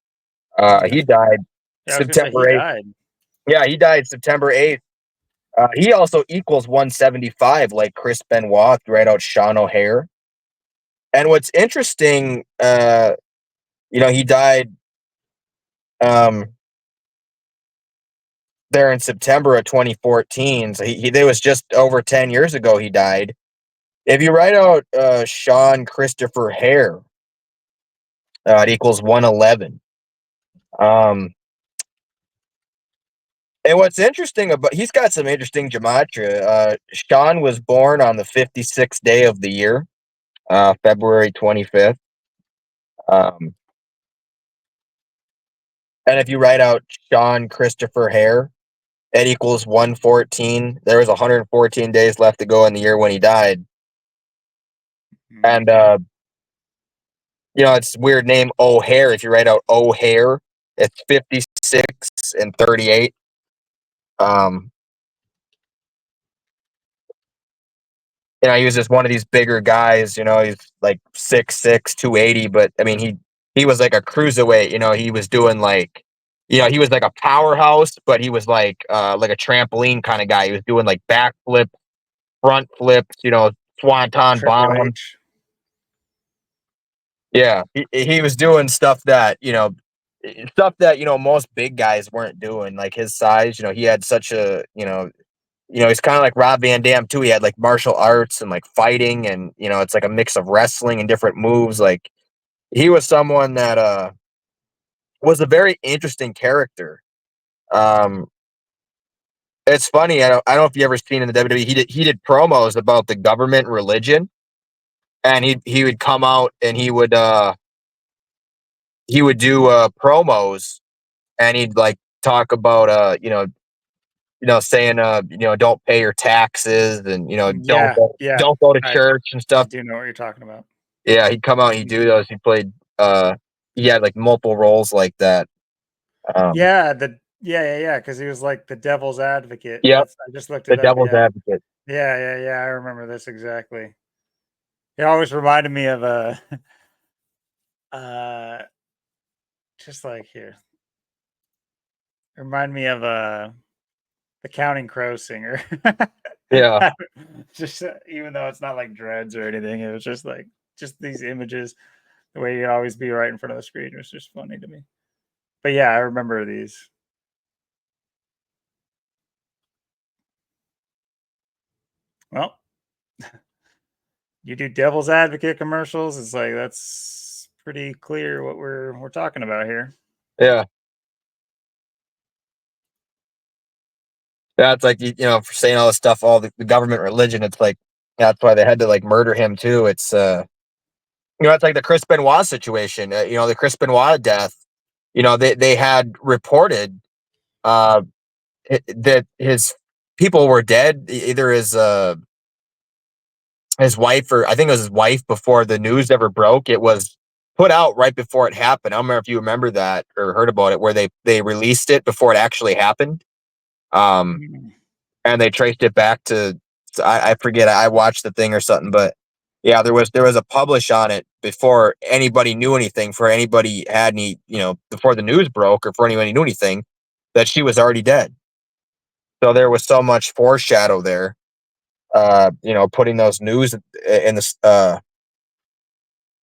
He died Yeah, I was gonna say he September 8th. died. Yeah, he died September 8th. He also equals 175 like Chris Benoit, right out Sean O'Hare. And what's interesting, he died there in September of 2014. So there was just over 10 years ago he died. If you write out Sean Christopher Hare, it equals 111. And what's interesting about, he's got some interesting gematria. Sean was born on the 56th day of the year, February 25th. And if you write out Sean Christopher Hare, it equals 114. There was 114 days left to go in the year when he died. And, it's weird name O'Hare. If you write out O'Hare, it's 56 and 38. He was just one of these bigger guys. He's like 6'6", 280. But I mean, he was like a cruiserweight. He was doing like, he was like a powerhouse, but he was like a trampoline kind of guy. He was doing like backflips, front flips, swanton Triple bomb. H. Yeah, he was doing stuff that most big guys weren't doing. Like his size, he had such a he's kind of like Rob Van Dam too. He had like martial arts and like fighting, and it's like a mix of wrestling and different moves. Like he was someone that was a very interesting character. It's funny. I don't know if you ever seen in the WWE. He did promos about the government religion, and he would come out and he would do promos, and he'd like talk about saying don't pay your taxes, and Yeah, yeah. don't go to I church and stuff. do know what you're talking about. Yeah, he'd come out and he'd do those. He had like multiple roles like that. Yeah, because he was like the devil's advocate. Yep, I just looked the it up. devil's Yeah, advocate. yeah. I remember this exactly. It always reminded me of a, just like here. Remind me of the Counting Crow singer. Yeah, Just even though it's not like dreads or anything, it was just like these images. The way you'd always be right in front of the screen was just funny to me. But yeah, I remember these. Well, you do devil's advocate commercials. It's like that's pretty clear what we're talking about here. yeah. That's like for saying all this stuff, all the government religion. It's like that's why they had to like murder him too. It's it's like the Chris Benoit situation. The Chris Benoit death. They had reported that his people were dead. Either his wife, or I think it was his wife, before the news ever broke. It was put out right before it happened. I don't remember if you remember that or heard about it, where they released it before it actually happened. And they traced it back to I forget. I watched the thing or something, but Yeah, there was a publish on it before anybody knew anything, for anybody had any, before the news broke or for anybody knew anything, that she was already dead. So there was so much foreshadow there. Putting those news in the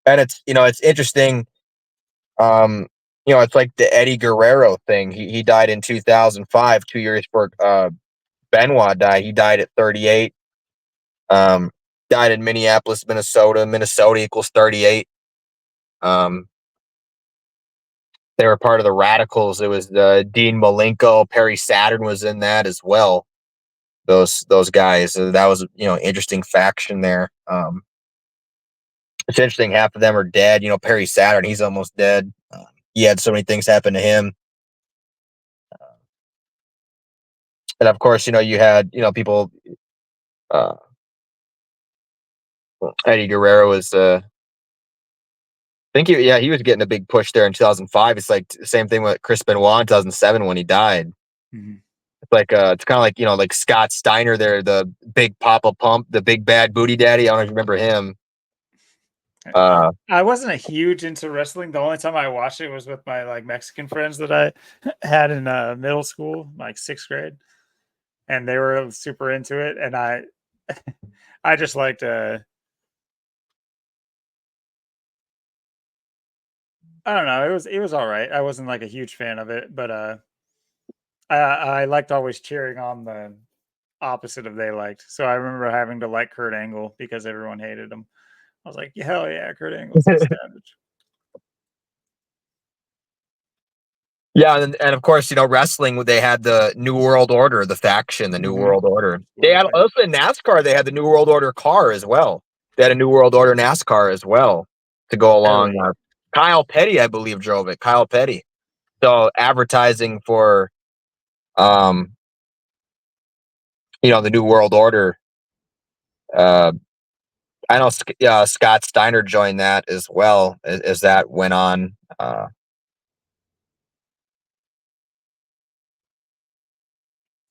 and it's interesting. Um, it's like the Eddie Guerrero thing. He died in 2005, 2 years before Benoit died. He died at 38. Um, Died in Minneapolis, Minnesota. Minnesota equals 38. Um, they were part of the Radicals. It was Dean Malenko, Perry Saturn was in that as well. Those guys. That was interesting faction there. It's interesting. Half of them are dead. Perry Saturn, he's almost dead. He had so many things happen to him, and of course, you had people. Uh, Eddie Guerrero was. Think he was getting a big push there in 2005. It's like the same thing with Chris Benoit in 2007 when he died. Mhm. It's like it's kind of like like Scott Steiner there, the big Papa Pump, the big bad booty daddy. I don't know if you remember him. I wasn't a huge into wrestling. The only time I watched it was with my like Mexican friends that I had in middle school, like 6th grade, and they were super into it. And I just liked. I don't know. It was all right. I wasn't like a huge fan of it, but I liked always cheering on the opposite of they liked. So I remember having to like Kurt Angle because everyone hated him. I was like, hell yeah, Kurt Angle's so savage. Yeah, and of course, wrestling. They had the New World Order, the faction, the New Mhm. World Order. They had Absolutely. also in NASCAR. They had the New World Order car as well. They had a New World Order NASCAR as well to go along. Really? Kyle Petty, I believe, drove it. Kyle Petty. So advertising for, um, the New World Order. Uh, I know Scott Steiner joined that as well as that went on.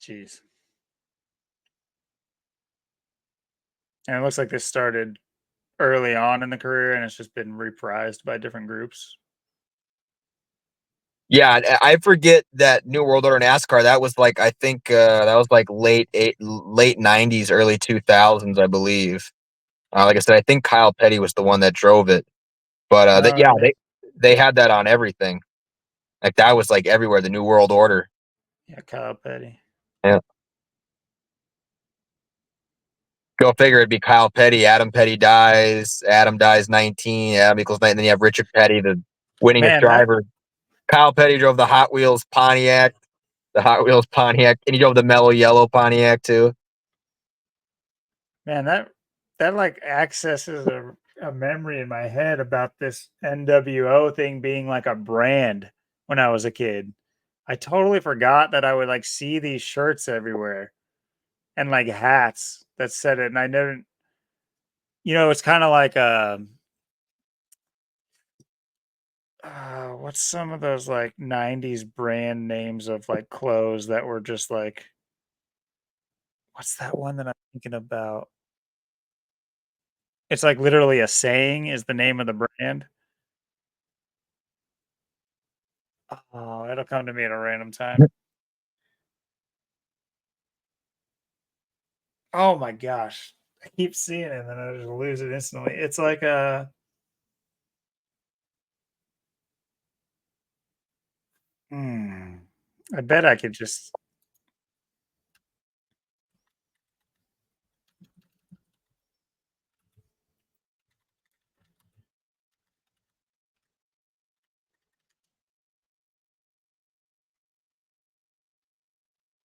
Jeez. And it looks like this started early on in the career and it's just been reprised by different groups. Yeah, and I forget that New World Order NASCAR. That was like I think that was like late '90s, early 2000s, I believe. Like I said, I think Kyle Petty was the one that drove it. But Oh, yeah, really? they had that on everything. Like that was like everywhere. The New World Order. Yeah, Kyle Petty. Yeah. Go figure. It'd be Kyle Petty. Adam Petty dies. Adam dies 19. Adam equals 9. Then you have Richard Petty, the winningest Man, that driver. Kyle Petty drove the Hot Wheels Pontiac. The Hot Wheels Pontiac, and he drove the mellow yellow Pontiac too. man, that like accesses a memory in my head about this NWO thing being like a brand when I was a kid. I totally forgot that I would like see these shirts everywhere and like hats that said it. And I never, it's kind of like what's some of those like 90s brand names of like clothes that were just like, what's that one that I'm thinking about? It's like literally a saying is the name of the brand. Oh, it'll come to me at a random time. Oh my gosh. I keep seeing it and then I just lose it instantly. It's like hmm, I bet I could just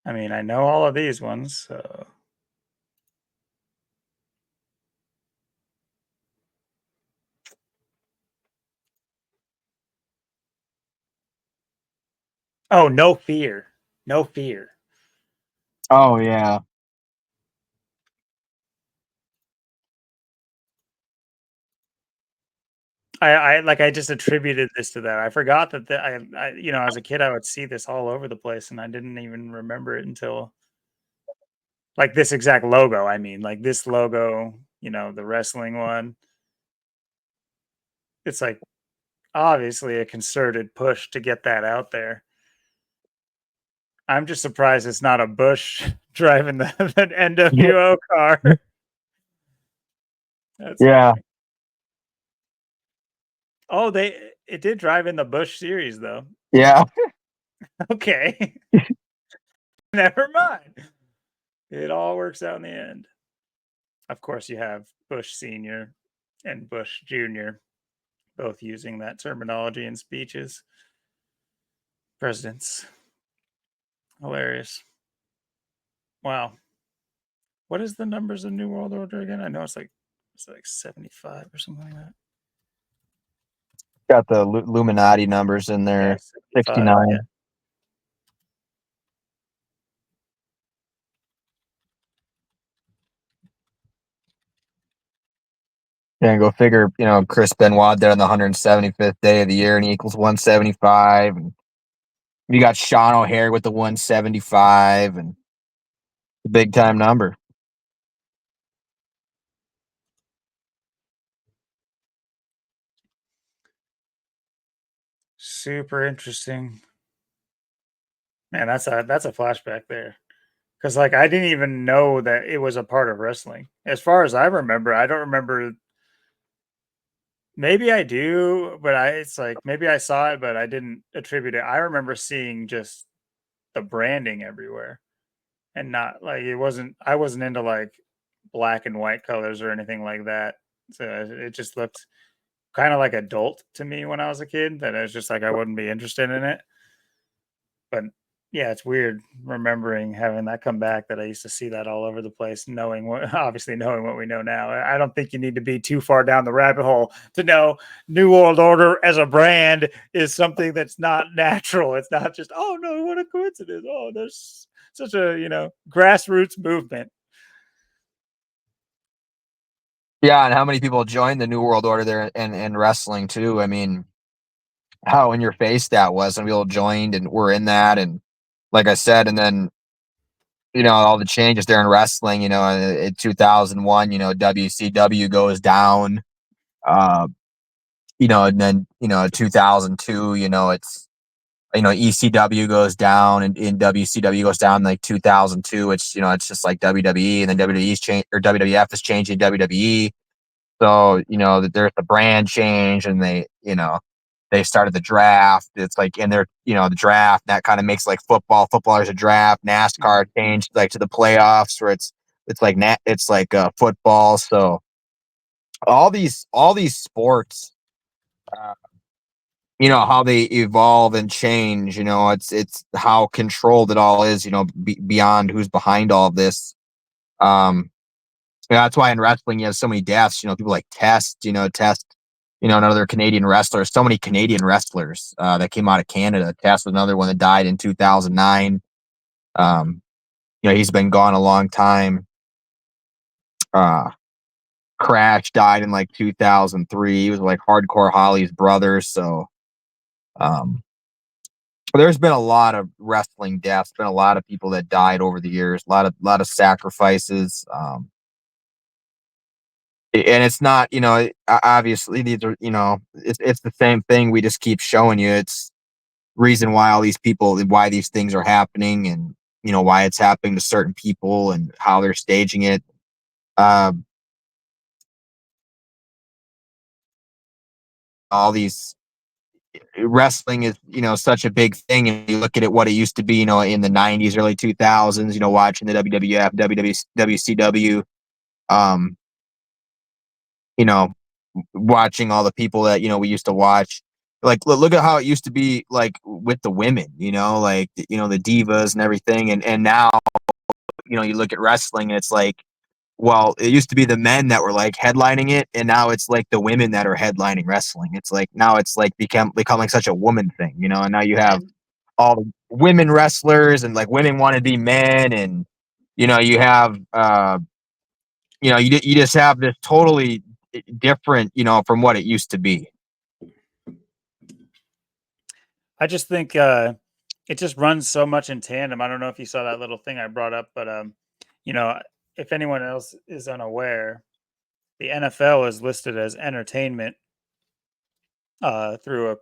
I mean, I know all of these ones, so oh, no fear. No fear. Oh yeah. I just attributed this to that. I forgot that as a kid I would see this all over the place and I didn't even remember it until like this exact logo. I mean, like this logo, the wrestling one. It's like obviously a concerted push to get that out there. I'm just surprised it's not a Bush driving the NWO car. That's Yeah. funny. Oh, it did drive in the Bush series though. Yeah. Okay. Never mind. It all works out in the end. Of course, you have Bush Sr. and Bush Jr. both using that terminology in speeches. Presidents. Hilarious. Wow. What is the numbers of New World Order again? I know it's like 75 or something like that. Got the Illuminati numbers in there. Yeah, 69. Yeah. Yeah, go figure, Chris Benoit there on the 175th day of the year and he equals 175. And you got Sean O'Hare with the 175 and the big time number. Super interesting. Man, that's a flashback there. Because like I didn't even know that it was a part of wrestling. As far as I remember, I don't remember. Maybe I do, but it's like maybe I saw it, but I didn't attribute it. I remember seeing just the branding everywhere, and not like I wasn't into like black and white colors or anything like that. So it just looked kind of like adult to me when I was a kid. That I was just like I wouldn't be interested in it. But yeah, it's weird remembering having that come back that I used to see that all over the place, obviously knowing what we know now. I don't think you need to be too far down the rabbit hole to know New World Order as a brand is something that's not natural. It's not just, oh no, what a coincidence. Oh, there's such a, grassroots movement. Yeah, and how many people joined the New World Order there and wrestling too? I mean, how in your face that was, and people joined and were in that, and like I said, and then all the changes there in wrestling. In 2001, WCW goes down. And then 2002, it's ECW goes down and in WCW goes down like 2002. It's just like WWE, and then WWE's change or WWF is changing WWE. So, there's the brand change and they started the draft. It's like in their, the draft that kind of makes like football. Football is a draft. NASCAR changed like to the playoffs where it's like football. So all these sports, uh, how they evolve and change. It's how controlled it all is. Beyond who's behind all of this. Yeah, that's why in wrestling you have so many deaths. People like Test, another Canadian wrestler. So many Canadian wrestlers that came out of Canada. Test was another one that died in 2009. He's been gone a long time. Crash died in like 2003. He was like Hardcore Holly's brother. So, there's been a lot of wrestling deaths. Been a lot of people that died over the years. A lot of sacrifices. And it's not, obviously these are, it's the same thing. We just keep showing you it's reason why why these things are happening and, why it's happening to certain people and how they're staging it. All these wrestling is, such a big thing. And you look at it, what it used to be, in the 90s, early 2000s, watching the WWF, WCW, watching all the people that we used to watch. Like look at how it used to be like with the women, like the divas and everything, and now you look at wrestling and it's like, well, it used to be the men that were like headlining it, and now it's like the women that are headlining wrestling. It's like now it's like becoming such a woman thing, and now you have all the women wrestlers and like women want to be men, and you have you just have this totally different, from what it used to be. I just think it just runs so much in tandem. I don't know if you saw that little thing I brought up, but you know, if anyone else is unaware, the NFL is listed as entertainment through a,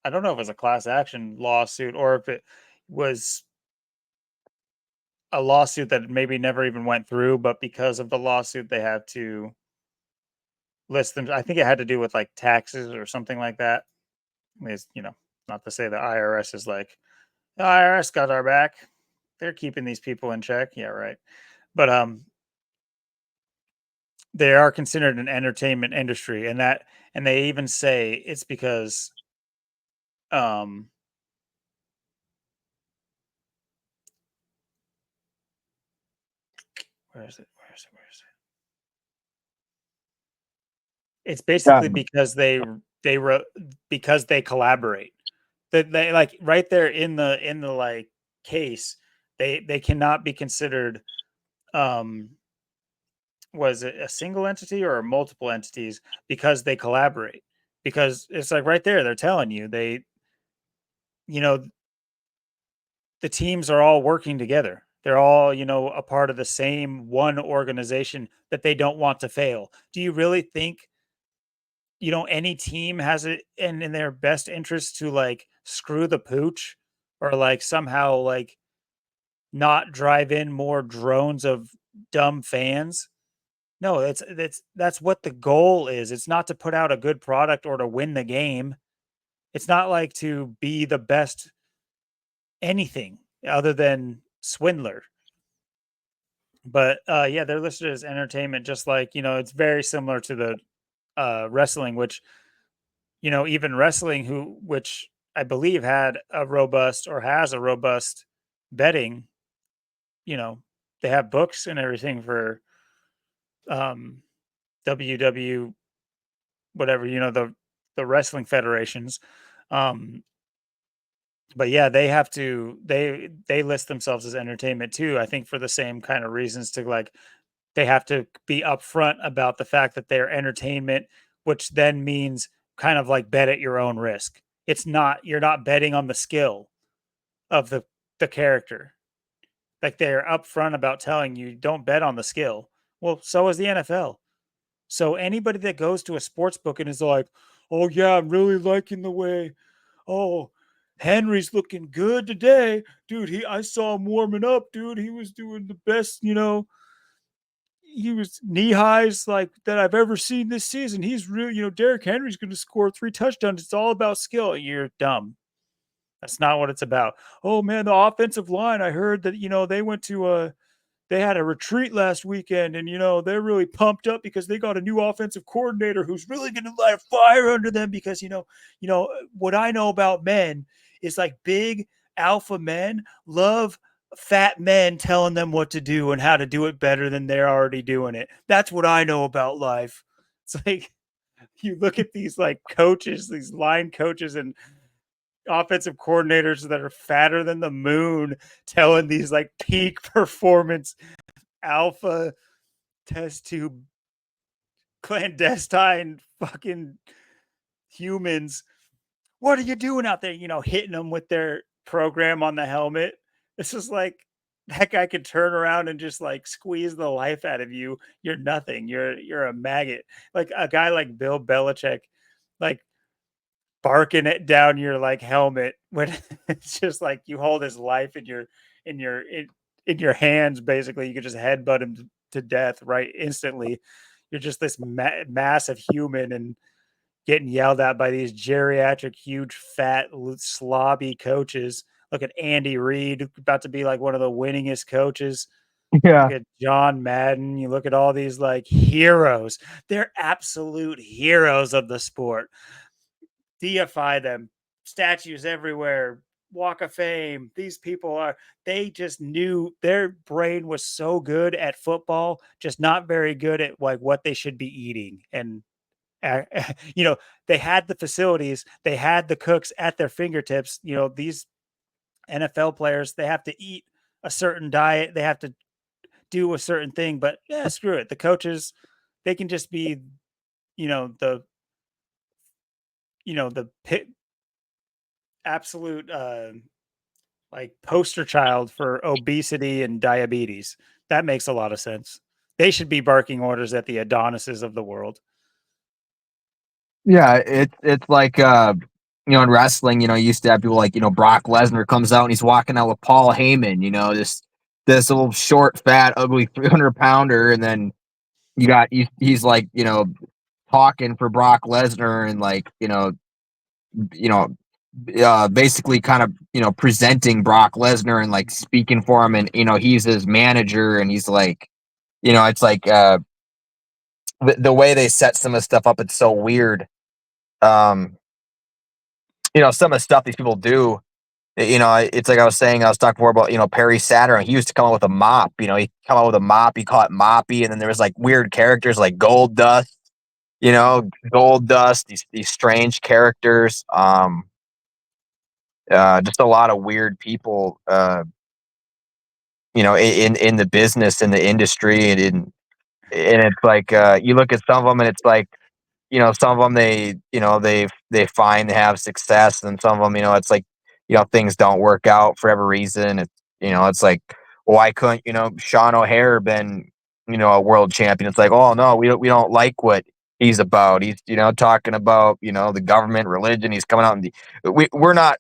I don't know if it was a class action lawsuit or if it was a lawsuit that maybe never even went through, but because of the lawsuit, they had to list them. I think it had to do with like taxes or something like that. Is, not to say the IRS is like, the IRS got our back. They're keeping these people in check. Yeah, right. But they are considered an entertainment industry, and they even say it's because um where is it? Where is it? Where is it? It's Yeah. basically because they wrote because they collaborate. That they like right there in the like case, they cannot be considered um was it a single entity or multiple entities because they collaborate. Because it's like right there, they're telling you you know, the teams are all working together. They're all, a part of the same one organization that they don't want to fail. Do you really think, any team has it in their best interest to like screw the pooch or like somehow like not drive in more drones of dumb fans? No, that's what the goal is. It's not to put out a good product or to win the game. It's not like to be the best anything other than swindler. But yeah, they're listed as entertainment, just like it's very similar to the wrestling, which even wrestling, which I believe had a robust or has a robust betting. You know, they have books and everything for um, WW whatever the wrestling federations. Um, but yeah, they have to they list themselves as entertainment too. I think for the same kind of reasons to like they have to be upfront about the fact that they're entertainment, which then means kind of like bet at your own risk. It's not you're not betting on the skill of the character. Like they're upfront about telling you don't bet on the skill. Well, so is the NFL. So anybody that goes to a sports book and is like, "Oh yeah, I'm really liking the way. Oh, Henry's looking good today, dude. I saw him warming up, dude. He was doing the best, he was knee highs like that I've ever seen this season. He's really, Derrick Henry's going to score 3 touchdowns. It's all about skill." You're dumb. That's not what it's about. Oh man, the offensive line. I heard that they went to they had a retreat last weekend, and they're really pumped up because they got a new offensive coordinator who's really going to light a fire under them. Because what I know about men is like big alpha men love fat men telling them what to do and how to do it better than they're already doing it. That's what I know about life. It's like you look at these like coaches, these line coaches and offensive coordinators that are fatter than the moon telling these like peak performance alpha test tube clandestine fucking humans. What are you doing out there? Hitting them with their program on the helmet. This is like that guy could turn around and just like squeeze the life out of you. You're nothing. You're a maggot. Like a guy like Bill Belichick, like barking it down your like helmet when it's just like you hold his life in your in your hands. Basically, you could just headbutt him to death right instantly. You're just this massive human and getting yelled at by these geriatric, huge, fat, slobby coaches. Look at Andy Reid, about to be like one of the winningest coaches. Look Yeah. at John Madden. You look at all these like heroes. They're absolute heroes of the sport. Deify them. Statues everywhere. Walk of Fame. These people they just knew their brain was so good at football, just not very good at like what they should be eating. And uh, you know, they had the facilities, they had the cooks at their fingertips. These NFL players, they have to eat a certain diet, they have to do a certain thing, but yeah, screw it. The coaches, they can just be, the the pit absolute like poster child for obesity and diabetes. That makes a lot of sense. They should be barking orders at the Adonises of the world. Yeah, it's like in wrestling, you used to have people like, Brock Lesnar comes out and he's walking out with Paul Heyman, this little short, fat, ugly 300-pounder, and then he's like, talking for Brock Lesnar and like, you know, basically kind of, presenting Brock Lesnar and like speaking for him, and he's his manager, and he's like, it's like the way they set some of the stuff up, it's so weird. Um, some of the stuff these people do, it's like I was saying, I was talking before about, Perry Saturn. He used to come out with a mop, he come out with a mop, he called it Moppy, and then there was like weird characters like Gold Dust, these strange characters. Just a lot of weird people, in the business, in the industry, and it's like, you look at some of them, and it's like, some of them they find they have success, and some of them, it's like, things don't work out for every reason. It's like, why couldn't, Sean O'Hare been, a world champion? It's like, oh no, we don't like what he's about. He's, talking about, the government, religion. He's coming out and we're not,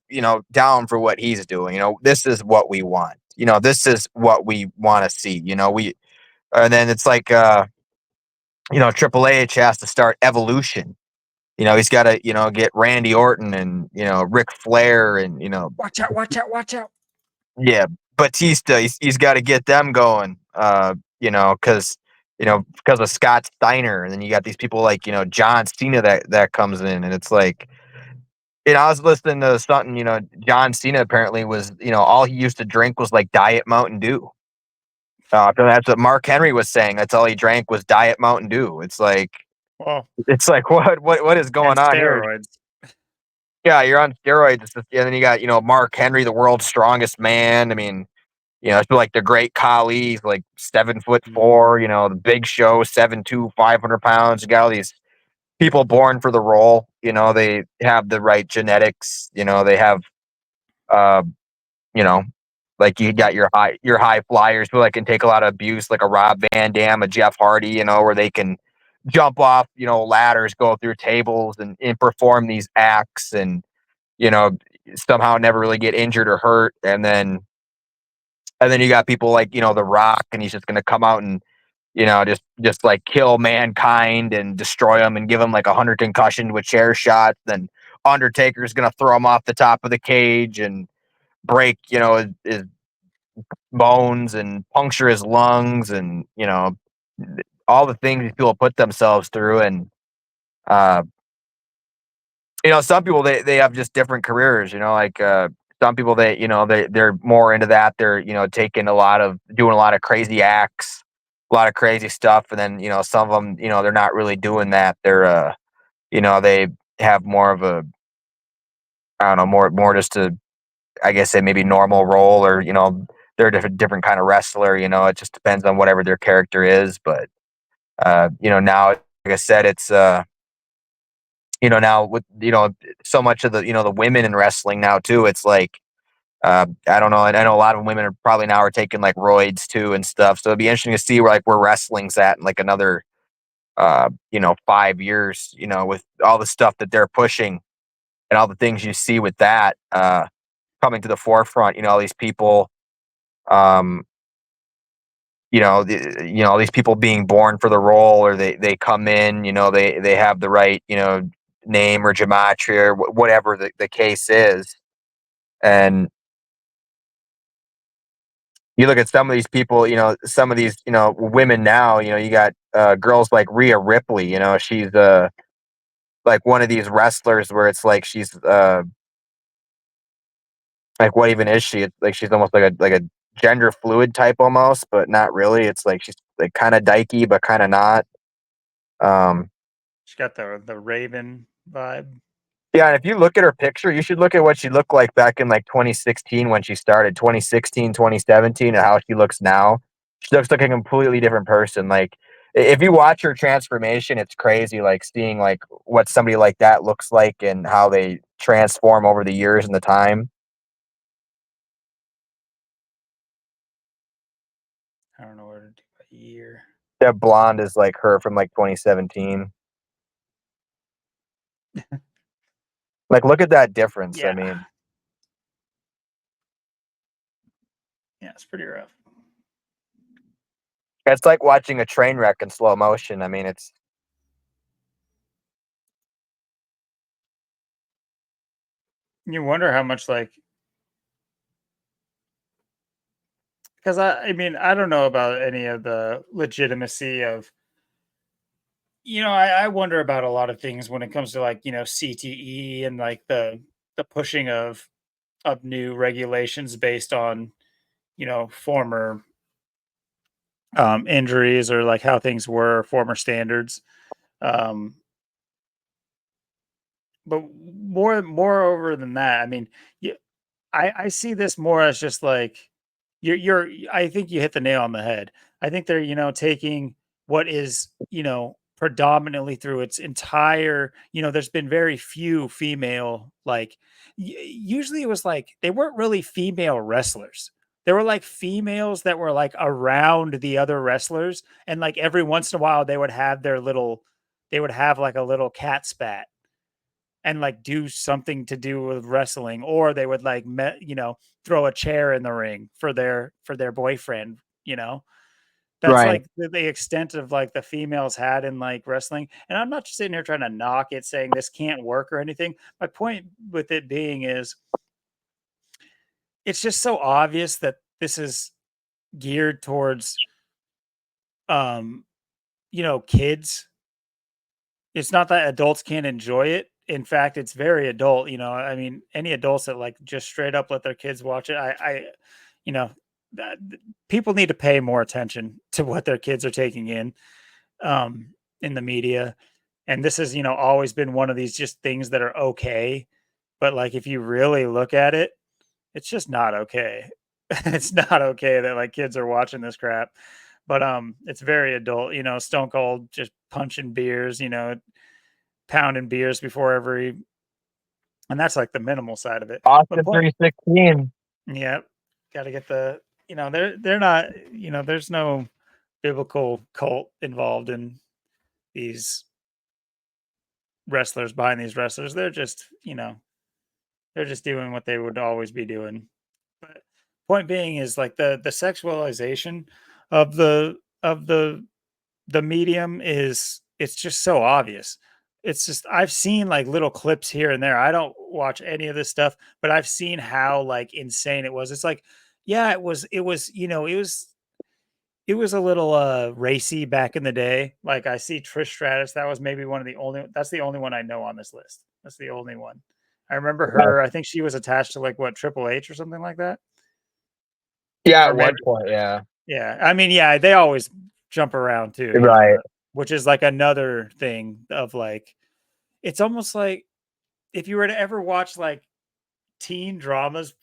down for what he's doing. This is what we want. This is what we want to see. And then it's like, Triple H has to start Evolution. He's got to, get Randy Orton and, Ric Flair and, Watch out! Watch out! Watch out! yeah, Batista. He's got to get them going, because of Scott Steiner. And then you got these people like, John Cena that comes in, and it's like, I was listening to something, John Cena apparently was, all he used to drink was like Diet Mountain Dew. That's what Mark Henry was saying. That's all he drank was Diet Mountain Dew. Well, It's like, what is and going on here? steroids. Yeah, you're on steroids. And then you got, Mark Henry, the world's strongest man. I mean, it's like the great Khali's like 7'4", the Big Show, 7'2", 500 pounds. You got all these people born for the role. They have the right genetics. They have, uh, you know, like you got your high flyers who like can take a lot of abuse, like a Rob Van Dam, a Jeff Hardy, where they can jump off, ladders, go through tables, and perform these acts, and you know somehow never really get injured or hurt. And then you got people like, The Rock, and he's just going to come out and, just like kill mankind and destroy them and give them like 100 concussions with chair shots. Then Undertaker's going to throw him off the top of the cage and break, his bones and puncture his lungs, and, all the things these people put themselves through. And, uh, some people, they have just different careers, like, some people, they're more into that. They're, doing a lot of crazy acts, a lot of crazy stuff. And then, some of them, they're not really doing that. They're, they have more of a, I don't know, more just a, I guess, say maybe normal role, or, they're a different kind of wrestler. It just depends on whatever their character is. But, now, like I said, it's, now with, so much of the, the women in wrestling now too, it's like, I don't know. And I know a lot of women are probably now are taking like roids too and stuff. So it'd be interesting to see where wrestling's at in like another, 5 years, with all the stuff that they're pushing and all the things you see with that, coming to the forefront, all these people, um, all these people being born for the role, or they come in, they have the right, name or gematria, or whatever the case is. And you look at some of these people, some of these, women now, you got, girls like Rhea Ripley, she's, like one of these wrestlers where it's like she's, like, what even is she? It's like she's almost like a gender fluid type almost, but not really. It's like she's like kind of dykey, but kind of not. Um, She got the Raven vibe. yeah, and if you look at her picture, you should look at what she looked like back in like 2016 when she started, 2016, 2017, and how she looks now. She looks like a completely different person. Like, if you watch her transformation, it's crazy, like seeing like what somebody like that looks like and how they transform over the years and the time. I don't know where to do a year. That blonde is like her from like 2017. Like, look at that difference. I Yeah. mean, Yeah, it's pretty rough. it's like watching a train wreck in slow motion. I mean, it's You wonder how much like because I mean, I don't know about any of the legitimacy of I wonder about a lot of things when it comes to like, CTE and like the pushing of new regulations based on, former injuries or like how things were, former standards. Um but moreover than that, I mean, y- I see this more as just like you're I think you hit the nail on the head. I think they're, taking what is, predominantly through its entire, there's been very few female like usually it was like they weren't really female wrestlers. There were like females that were like around the other wrestlers and like every once in a while they would have like a little cat spat and like do something to do with wrestling, or they would like throw a chair in the ring for their boyfriend. That's right. like the extent of like the females had in like wrestling. And I'm not just sitting here trying to knock it, saying this can't work or anything. My point with it being is it's just so obvious that this is geared towards um kids. It's not that adults can't enjoy it. In fact, it's very adult, I mean, any adults that, like, just straight up let their kids watch it, you know, that people need to pay more attention to what their kids are taking in the media, and this has, always been one of these just things that are okay, but, like, if you really look at it, it's just not okay. It's not okay that, like, kids are watching this crap, but, it's very adult, Stone Cold just punching beers, pounding beers before every and that's like the minimal side of it. But Austin point 316. yeah, gotta get the they're not there's no biblical cult involved in these wrestlers behind these wrestlers. They're just, they're just doing what they would always be doing. But point being is like the sexualization of the medium is it's just so obvious. It's just I've seen like little clips here and there. I don't watch any of this stuff, but I've seen how like insane it was. It's like, yeah, it was a little racy back in the day. Like I see Trish Stratus, that was maybe one of the only that's the only one I know on this list. That's the only one. I remember her, I think she was attached to like what Triple H or something like that. Yeah, Or at one maybe point, yeah. yeah. I mean, yeah, they always jump around too, Right. which is like another thing of like it's almost like if you were to ever watch like teen dramas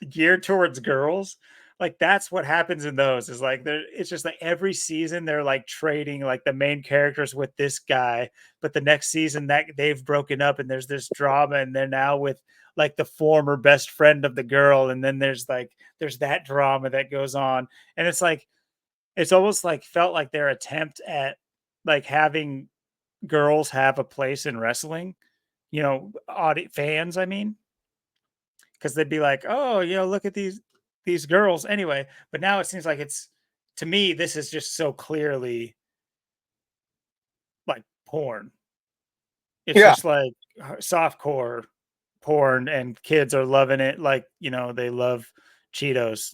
geared towards girls, like that's what happens in those is like there it's just like every season they're like trading like the main characters with this guy, but the next season that they've broken up and there's this drama and they're now with like the former best friend of the girl and then there's that drama that goes on and it's like it's almost like felt like their attempt at like having girls have a place in wrestling, fans, I mean, because they'd be like, "Oh, look at these girls." Anyway, but now it seems like it's to me, this is just so clearly like porn. It's Yeah. just like softcore porn, and kids are loving it. Like they love Cheetos.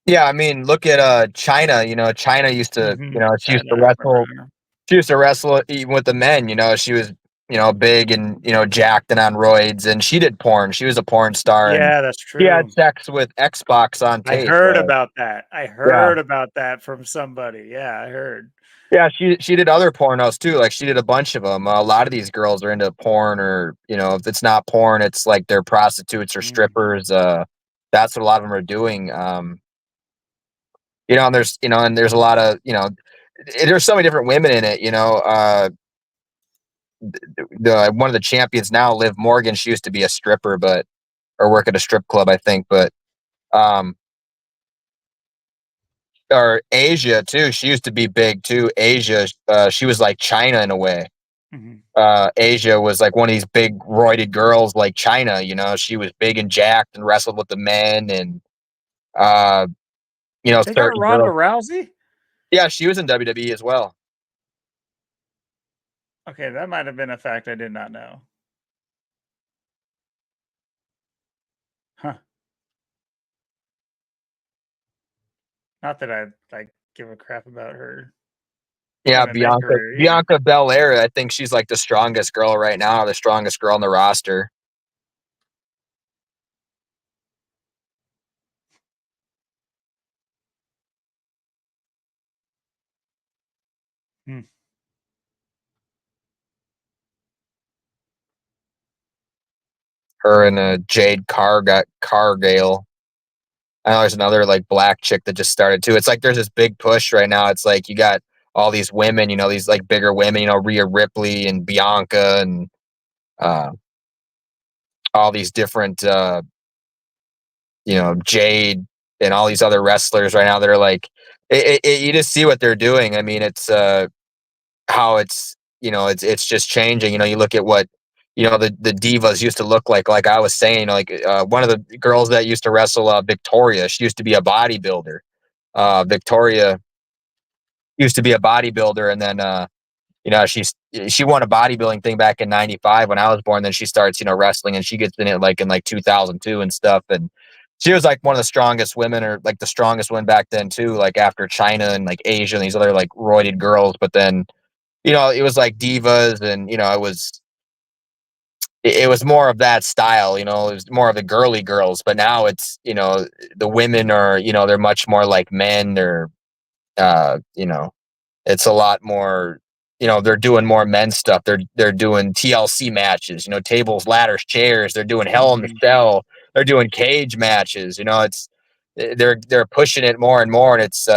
Yeah, I mean, look at China, China used to, she used to China. wrestle even with the men, she was, big and, jacked and on roids and she did porn. She was a porn star and Yeah, that's she had true. sex with Xbox on I tape. heard about that. I Yeah. heard about that from somebody. Yeah, I heard. Yeah, she did other pornos too. Like she did a bunch of them. A lot of these girls are into porn, or if it's not porn, it's like they're prostitutes or Mhm. strippers. That's what a lot of them are doing. And there's a lot of there's so many different women in it. The one of the champions now, Liv Morgan. She used to be a stripper, or work at a strip club, I think. But um, or Asia too. She used to be big too. Asia, she was like China in a way. Mhm. Asia was like one of these big roided girls like China, you know, she was big and jacked and wrestled with the men and uh They got certain Ronda girls. Rousey? Yeah, she was in WWE as well. Okay, that might have been a fact I did not know. Huh. Not that I, like, give a crap about her Yeah, MMA Bianca career either. Bianca Belair, I think she's like the strongest girl right now, the strongest girl on the roster. Hmm. Her and Jade Cargill. I know there's another like black chick that just started too. It's like there's this big push right now. It's like you got all these women, you know, these like bigger women, you know, Rhea Ripley and Bianca and uh, all these different, Jade and all these other wrestlers right now that are like, you just see what they're doing. I mean, it's how it's, it's just changing. You know, you look at what, the divas used to look like I was saying, like one of the girls that used to wrestle, Victoria, she used to be a bodybuilder. Victoria used to be a bodybuilder, and then she won a bodybuilding thing back in '95 when I was born. Then she starts wrestling, and she gets in it like in like 2002 and stuff. And she was like one of the strongest women, or like the strongest one back then too. Like after China and like Asia and these other like roided girls. But then it was like divas, and it was more of that style. It was more of the girly girls. But now it's the women are they're much more like men. Or uh, you know it's a lot more, they're doing more men's stuff. They're doing TLC matches, tables, ladders, chairs. They're doing Hell in the Mhm. Cell. They're doing cage matches. It's they're pushing it more and more, and it's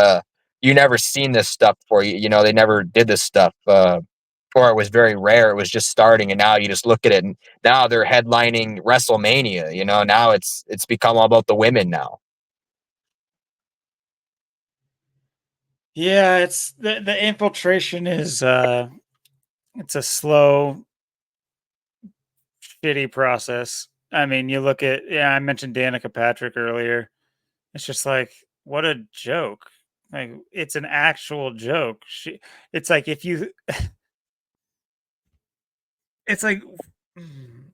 you never seen this stuff before. They never did this stuff, or it was very rare. It was just starting, and now you just look at it, and now they're headlining WrestleMania. Now it's become all about the women now. Yeah, it's the infiltration is, it's a slow, shitty process. I mean, you look at, yeah, I mentioned Danica Patrick earlier. It's just like, what a joke. Like, it's an actual joke. It's like if you it's like, mm,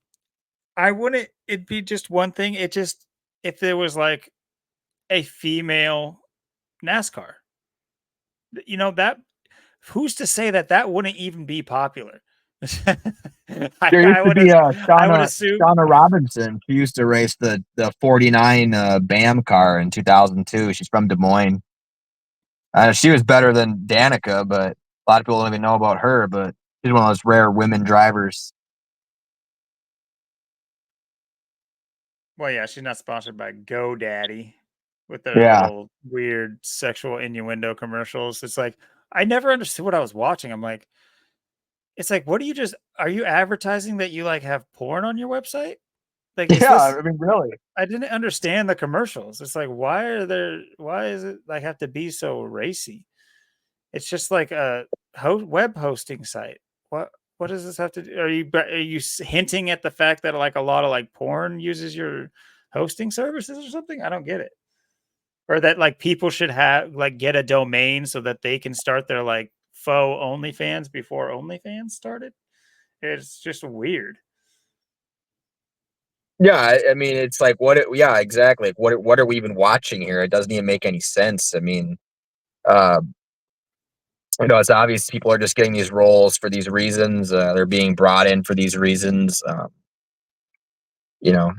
I wouldn't it'd be just one thing. It just if there was like a female NASCAR. That who's to say that that wouldn't even be popular? I There used I to would be as I would assume. Shauna Robinson. She used to race the 49 BAM car in 2002. She's from Des Moines. She was better than Danica, but a lot of people don't even know about her. But she's one of those rare women drivers. Well, yeah, she's not sponsored by GoDaddy with their Yeah, little weird sexual innuendo commercials. It's like I never understood what I was watching. I'm like, it's like, what do you just are you advertising that you like have porn on your website? Like, is yeah. this I mean, really. I didn't understand the commercials. It's like, why is it like have to be so racy? It's just like a web hosting site. What does this have to do? Are you hinting at the fact that like a lot of like porn uses your hosting services or something? I don't get it. Or that like people should have like get a domain so that they can start their like faux OnlyFans before OnlyFans started. It's just weird. Yeah, I mean, it's like yeah, exactly. Like, what are we even watching here? It doesn't even make any sense. I mean, uh, it's obvious people are just getting these roles for these reasons. They're being brought in for these reasons.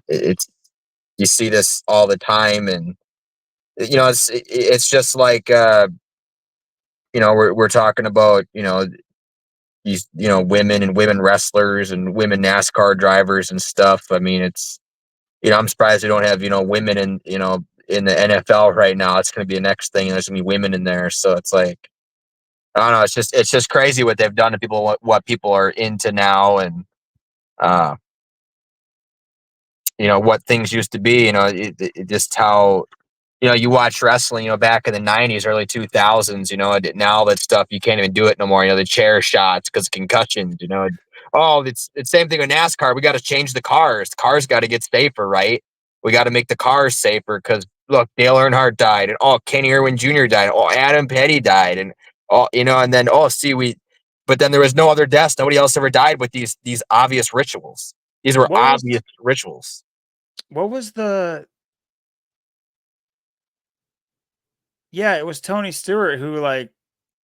It's you see this all the time, and it's just like we're talking about these women and women wrestlers and women NASCAR drivers and stuff. I mean, it's I'm surprised we don't have women in the NFL right now. It's going to be the next thing. There's going to be women in there, so it's like I don't know. It's just crazy what they've done to people, what people are into now, and uh, what things used to be. Just how. you watch wrestling, back in the 90s, early 2000s, now that stuff, you can't even do it no more. The chair shots because concussions, Oh, it's same thing with NASCAR. We got to change the cars. The cars got to get safer, right? We got to make the cars safer because look, Dale Earnhardt died, and Kenny Irwin Jr. died, Adam Petty died, and and then but then there was no other deaths. Nobody else ever died with these obvious rituals. These were What was obvious rituals. what was the Yeah, it was Tony Stewart who like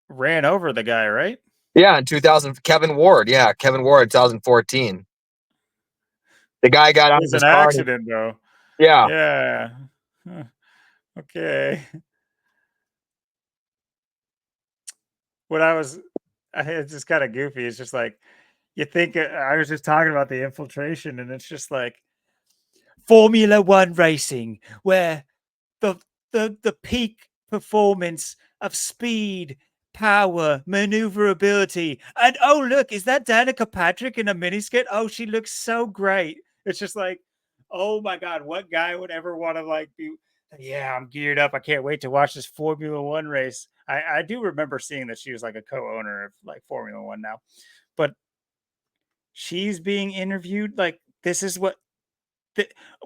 ran over the guy, right? Yeah, in 2000, Kevin Ward. Yeah, Kevin Ward, 2014. The guy got It out of was his an car. accident though. Yeah, Yeah. Huh. Okay. What I was It's just kind of goofy. It's just like you think I was just talking about the infiltration, and it's just like Formula One racing, where the the peak performance of speed, power, maneuverability, and oh look, is that Danica Patrick in a miniskirt? Oh, she looks so great. It's just like, oh my god, what guy would ever want to like be? Yeah, I'm geared up. I can't wait to watch this Formula One race. I do remember seeing that she was like a co-owner of like Formula One now, but she's being interviewed. Like this is what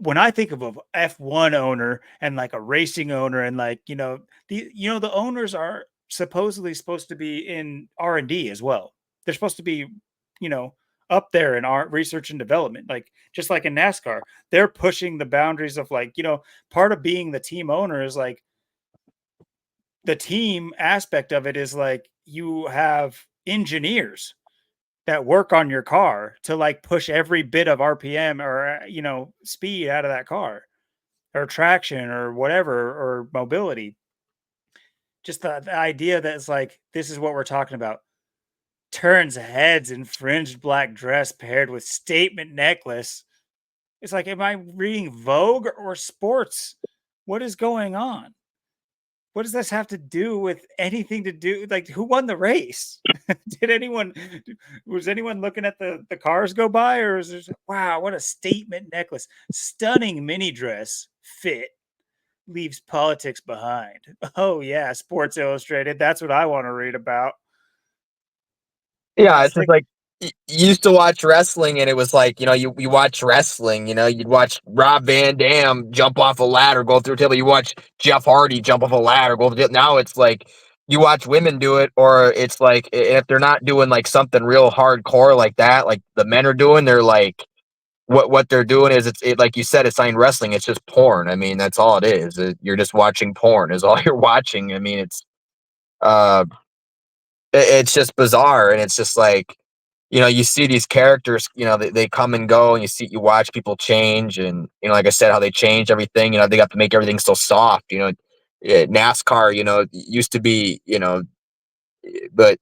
when I think of a F1 owner and like a racing owner and like the owners are supposed to be in R&D as well. They're supposed to be you know up there in art research and development, like just like in NASCAR. They're pushing the boundaries of like part of being the team owner is like the team aspect of it is like you have engineers that work on your car to like push every bit of RPM or speed out of that car or traction or whatever or mobility. Just the idea that it's like this is what we're talking about. Turns heads in fringed black dress paired with statement necklace. It's like, am I reading Vogue or sports? What is going on? What does this have to do with anything to do? Like, who won the race? Did anyone Was anyone looking at the cars go by, or is there wow, what a statement necklace. Stunning mini dress fit leaves politics behind. Oh yeah, Sports Illustrated. That's what I want to read about. yeah. It's It's just like like you used to watch wrestling, and it was like you watch wrestling. You'd watch Rob Van Dam jump off a ladder, go through a table. You watch Jeff Hardy jump off a ladder, go through. Now it's like you watch women do it, or it's like if they're not doing like something real hardcore like that, like the men are doing, they're like what they're doing is like you said, it's not wrestling. It's just porn. I mean, that's all it is. You're just watching porn. Is all you're watching. I mean, uh, it's just bizarre, and it's just like you see these characters, they come and go, and you watch people change, and like I said, how they change everything. They got to make everything so soft. NASCAR, used to be, but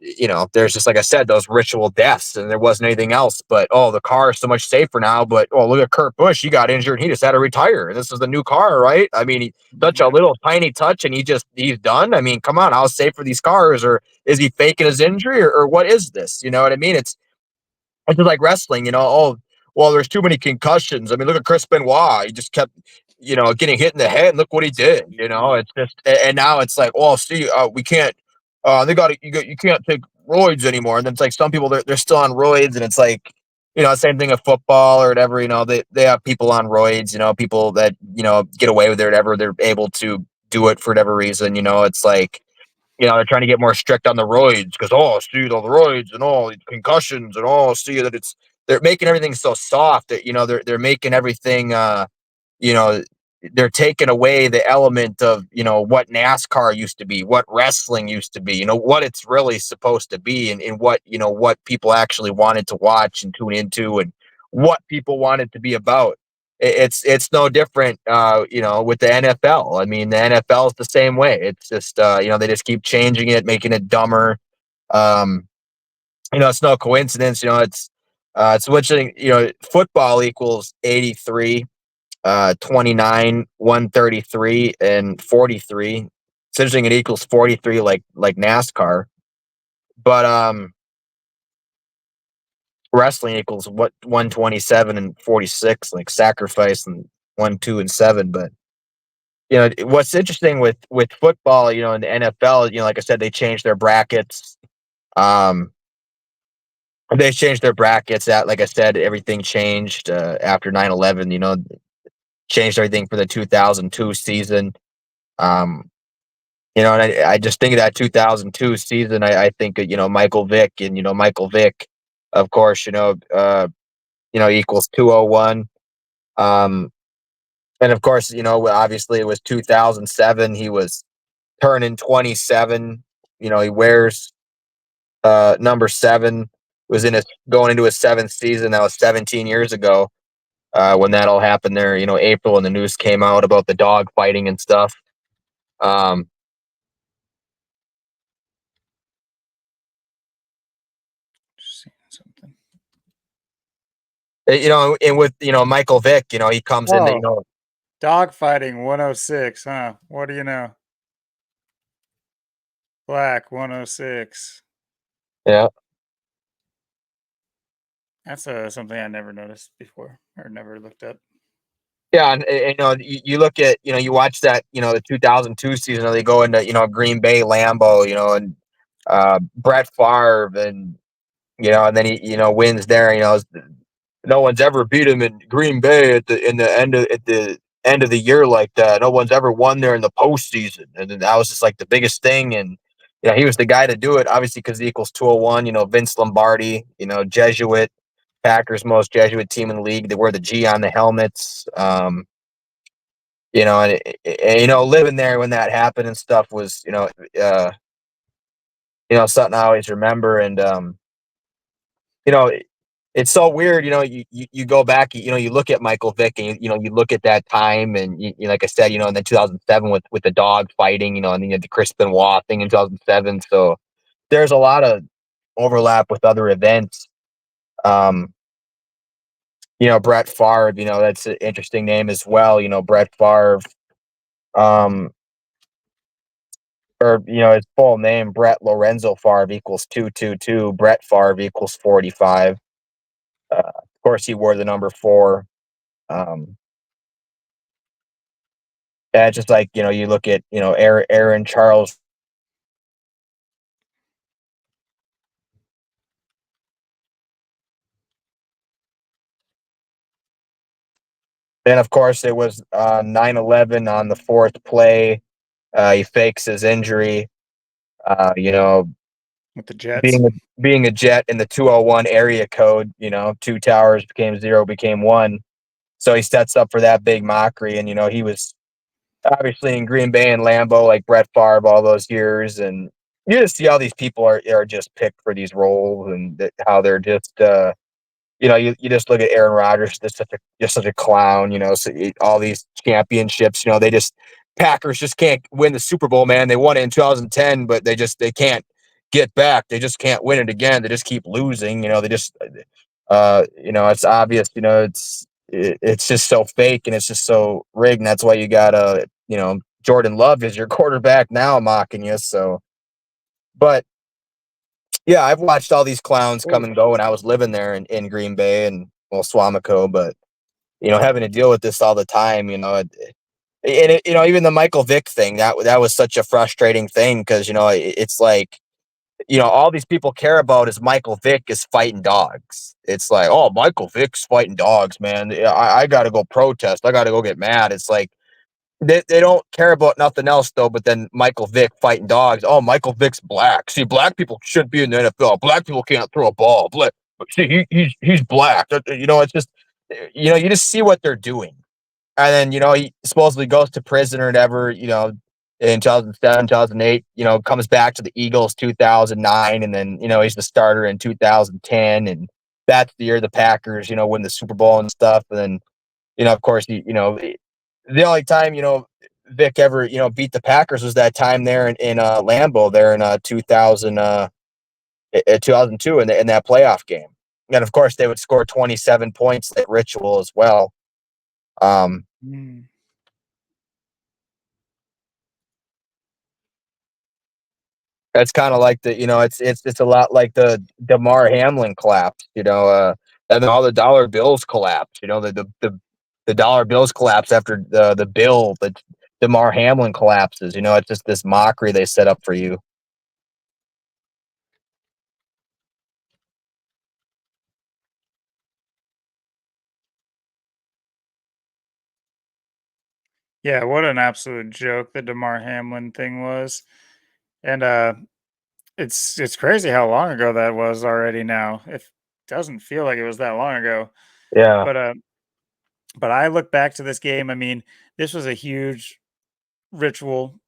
there's just like I said, those ritual deaths, and there wasn't anything else. But the car is so much safer now. But look at Kurt Busch, he got injured, he just had to retire. This is the new car, right? I mean, such a yeah. little tiny touch, and he's done. I mean, come on, how safe are these cars? Or is he faking his injury, or what is this? You know what I mean? It's just like wrestling, well, there's too many concussions. I mean, look at Chris Benoit. He just kept, getting hit in the head. And look what he did. It's just, and now it's like, oh, see, we can't, you can't take roids anymore. And then it's like some people, they're still on roids. And it's like, same thing with football or whatever, they have people on roids, people that, get away with it or whatever. They're able to do it for whatever reason. It's like, they're trying to get more strict on the roids because see all the roids and all the concussions and see that they're making everything so soft that they're making everything you know they're taking away the element of what NASCAR used to be, what wrestling used to be, what it's really supposed to be, and what people actually wanted to watch and tune into, and what people wanted to be about. It's no different, with the NFL. I mean, the NFL is the same way. It's just, they just keep changing it, making it dumber. Um, it's no coincidence. It's which, football equals 83, 29, 133, and 43. It's interesting. It equals 43, like NASCAR, but wrestling equals what 127 and 46, like sacrifice and 1, 2, and 7, but. what's interesting with football, in the NFL, like I said, they changed their brackets. Um, they changed their brackets. That, like I said, everything changed after 9/11. Changed everything for the 2002 season. Um, and I just think of that 2002 season. I think of, Michael Vick, and Michael Vick, of course, equals 201. Um, and of course, obviously it was 2007. He was turning 27. He wears number 7. Was in his going into his 7th season. That was 17 years ago when that all happened there. April, and the news came out about the dog fighting and stuff. Um, Seeing something. And with Michael Vick, he comes in. Oh, dog fighting 106, huh? What do you know? Black 106. Yeah. That's something I never noticed before or never looked up. Yeah, and you look at you watch that the 2002 season. They go into Green Bay, Lambeau, and Brett Favre, and and then he wins there. No one's ever beat him in Green Bay at the end of the year like that. No one's ever won there in the postseason, and then that was just like the biggest thing. And he was the guy to do it, obviously, because he equals 201. Vince Lombardi, Jesuit. Packers most Jesuit team in the league. They wear the G on the helmets. Living there when that happened and stuff was, something I always remember. And you know, it's so weird. You go back, you look at Michael Vick, and you look at that time, and like I said, and then 2007 with the dog fighting, and then you had the Chris Benoit thing in 2007. So there's a lot of overlap with other events. Brett Favre, that's an interesting name as well. Brett Favre, um, or his full name, Brett Lorenzo Favre equals 222. Brett Favre equals 45. Of course, he wore the number 4. Um, and just like you look at Aaron Charles. And of course, it was 9/11 on the 4th play. He fakes his injury. With the Jets. Being a Jet in the 201 area code, 2 towers became 0, became 1. So he sets up for that big mockery, and he was obviously in Green Bay and Lambeau like Brett Favre all those years, and you just see how these people are just picked for these roles, and how they're just you just look at Aaron Rodgers, just such a clown, so all these championships, they just Packers just can't win the Super Bowl, man. They won it in 2010, but they can't get back. They just can't win it again. They just keep losing, they just it's obvious, it's just so fake, and it's just so rigged, and that's why you got Jordan Love is your quarterback now mocking you. So, but yeah, I've watched all these clowns come and go, and I was living there in Green Bay and Swamico, but having to deal with this all the time, even the Michael Vick thing, that was such a frustrating thing, because it's like all these people care about is Michael Vick is fighting dogs. It's like, oh, Michael Vick's fighting dogs, man. I got to go protest. I got to go get mad. It's like they don't care about nothing else, though. But then Michael Vick fighting dogs. Oh, Michael Vick's black. See, black people shouldn't be in the NFL. Black people can't throw a ball. See, he's black. It's just you just see what they're doing. And then, he supposedly goes to prison or whatever, in 2007, 2008, comes back to the Eagles 2009. And then, he's the starter in 2010. And that's the year the Packers, win the Super Bowl and stuff. And then, of course, the only time, Vic ever, beat the Packers was that time there in Lambeau there in 2002 in that playoff game. And of course, they would score 27 points like ritual as well. Mm. That's kind of like it's a lot like the DeMar Hamlin collapse, and then all the dollar bills collapse, the dollar bills collapse after the DeMar Hamlin collapses. You know, it's just this mockery they set up for you. Yeah, what an absolute joke the DeMar Hamlin thing was. And it's crazy how long ago that was already now. It doesn't feel like it was that long ago. Yeah. But I look back to this game, I mean, this was a huge ritual,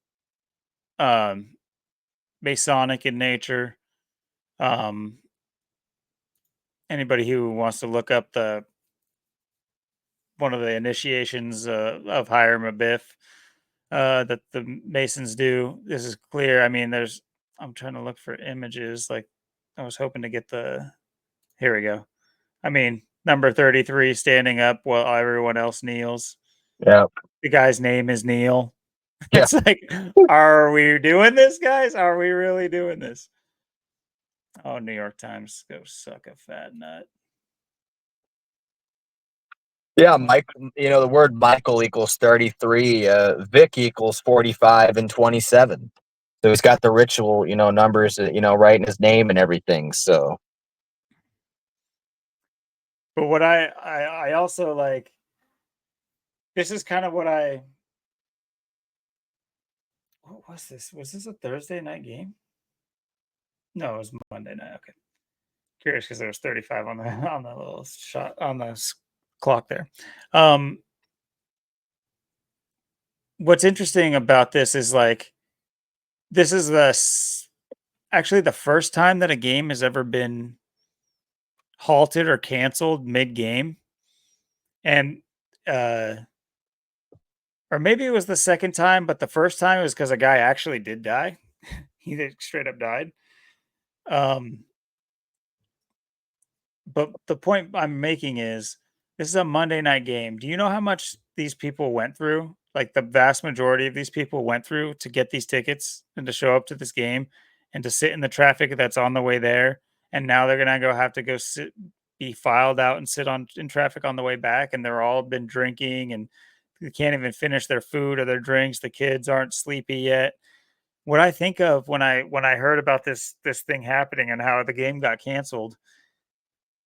um, Masonic in nature. Um, Anybody who wants to look up the one of the initiations of Hiram Abiff that the Masons do, this is clear. I mean, I'm trying to look for images. Like, I was hoping to get the. Here we go. I mean, number 33 standing up while everyone else kneels. Yeah. The guy's name is Neil. Yeah. It's like, are we doing this, guys? Are we really doing this? Oh, New York Times, go suck a fat nut. Yeah, Mike. You know, the word Michael equals 33. Vic equals 45 and 27. So he's got the ritual, you know, numbers, you know, right in his name and everything. So But what I also like, this is kind of what was this? Was this a Thursday night game? No, it was Monday night. Okay. Curious because there was 35 on the on the little shot on the clock there. Um, what's interesting about this is like this is actually the first time that a game has ever been halted or canceled mid game, and uh, or maybe it was the second time, but the first time it was because a guy actually did die. He straight up died. Um, But the point I'm making is this is a Monday night game. Do you know how much these people went through? Like the vast majority of these people went through to get these tickets and to show up to this game and to sit in the traffic that's on the way there. And now they're gonna have to go sit, be filed out and sit in traffic on the way back. And they're all been drinking and they can't even finish their food or their drinks. The kids aren't sleepy yet. What I think of when I heard about this thing happening and how the game got canceled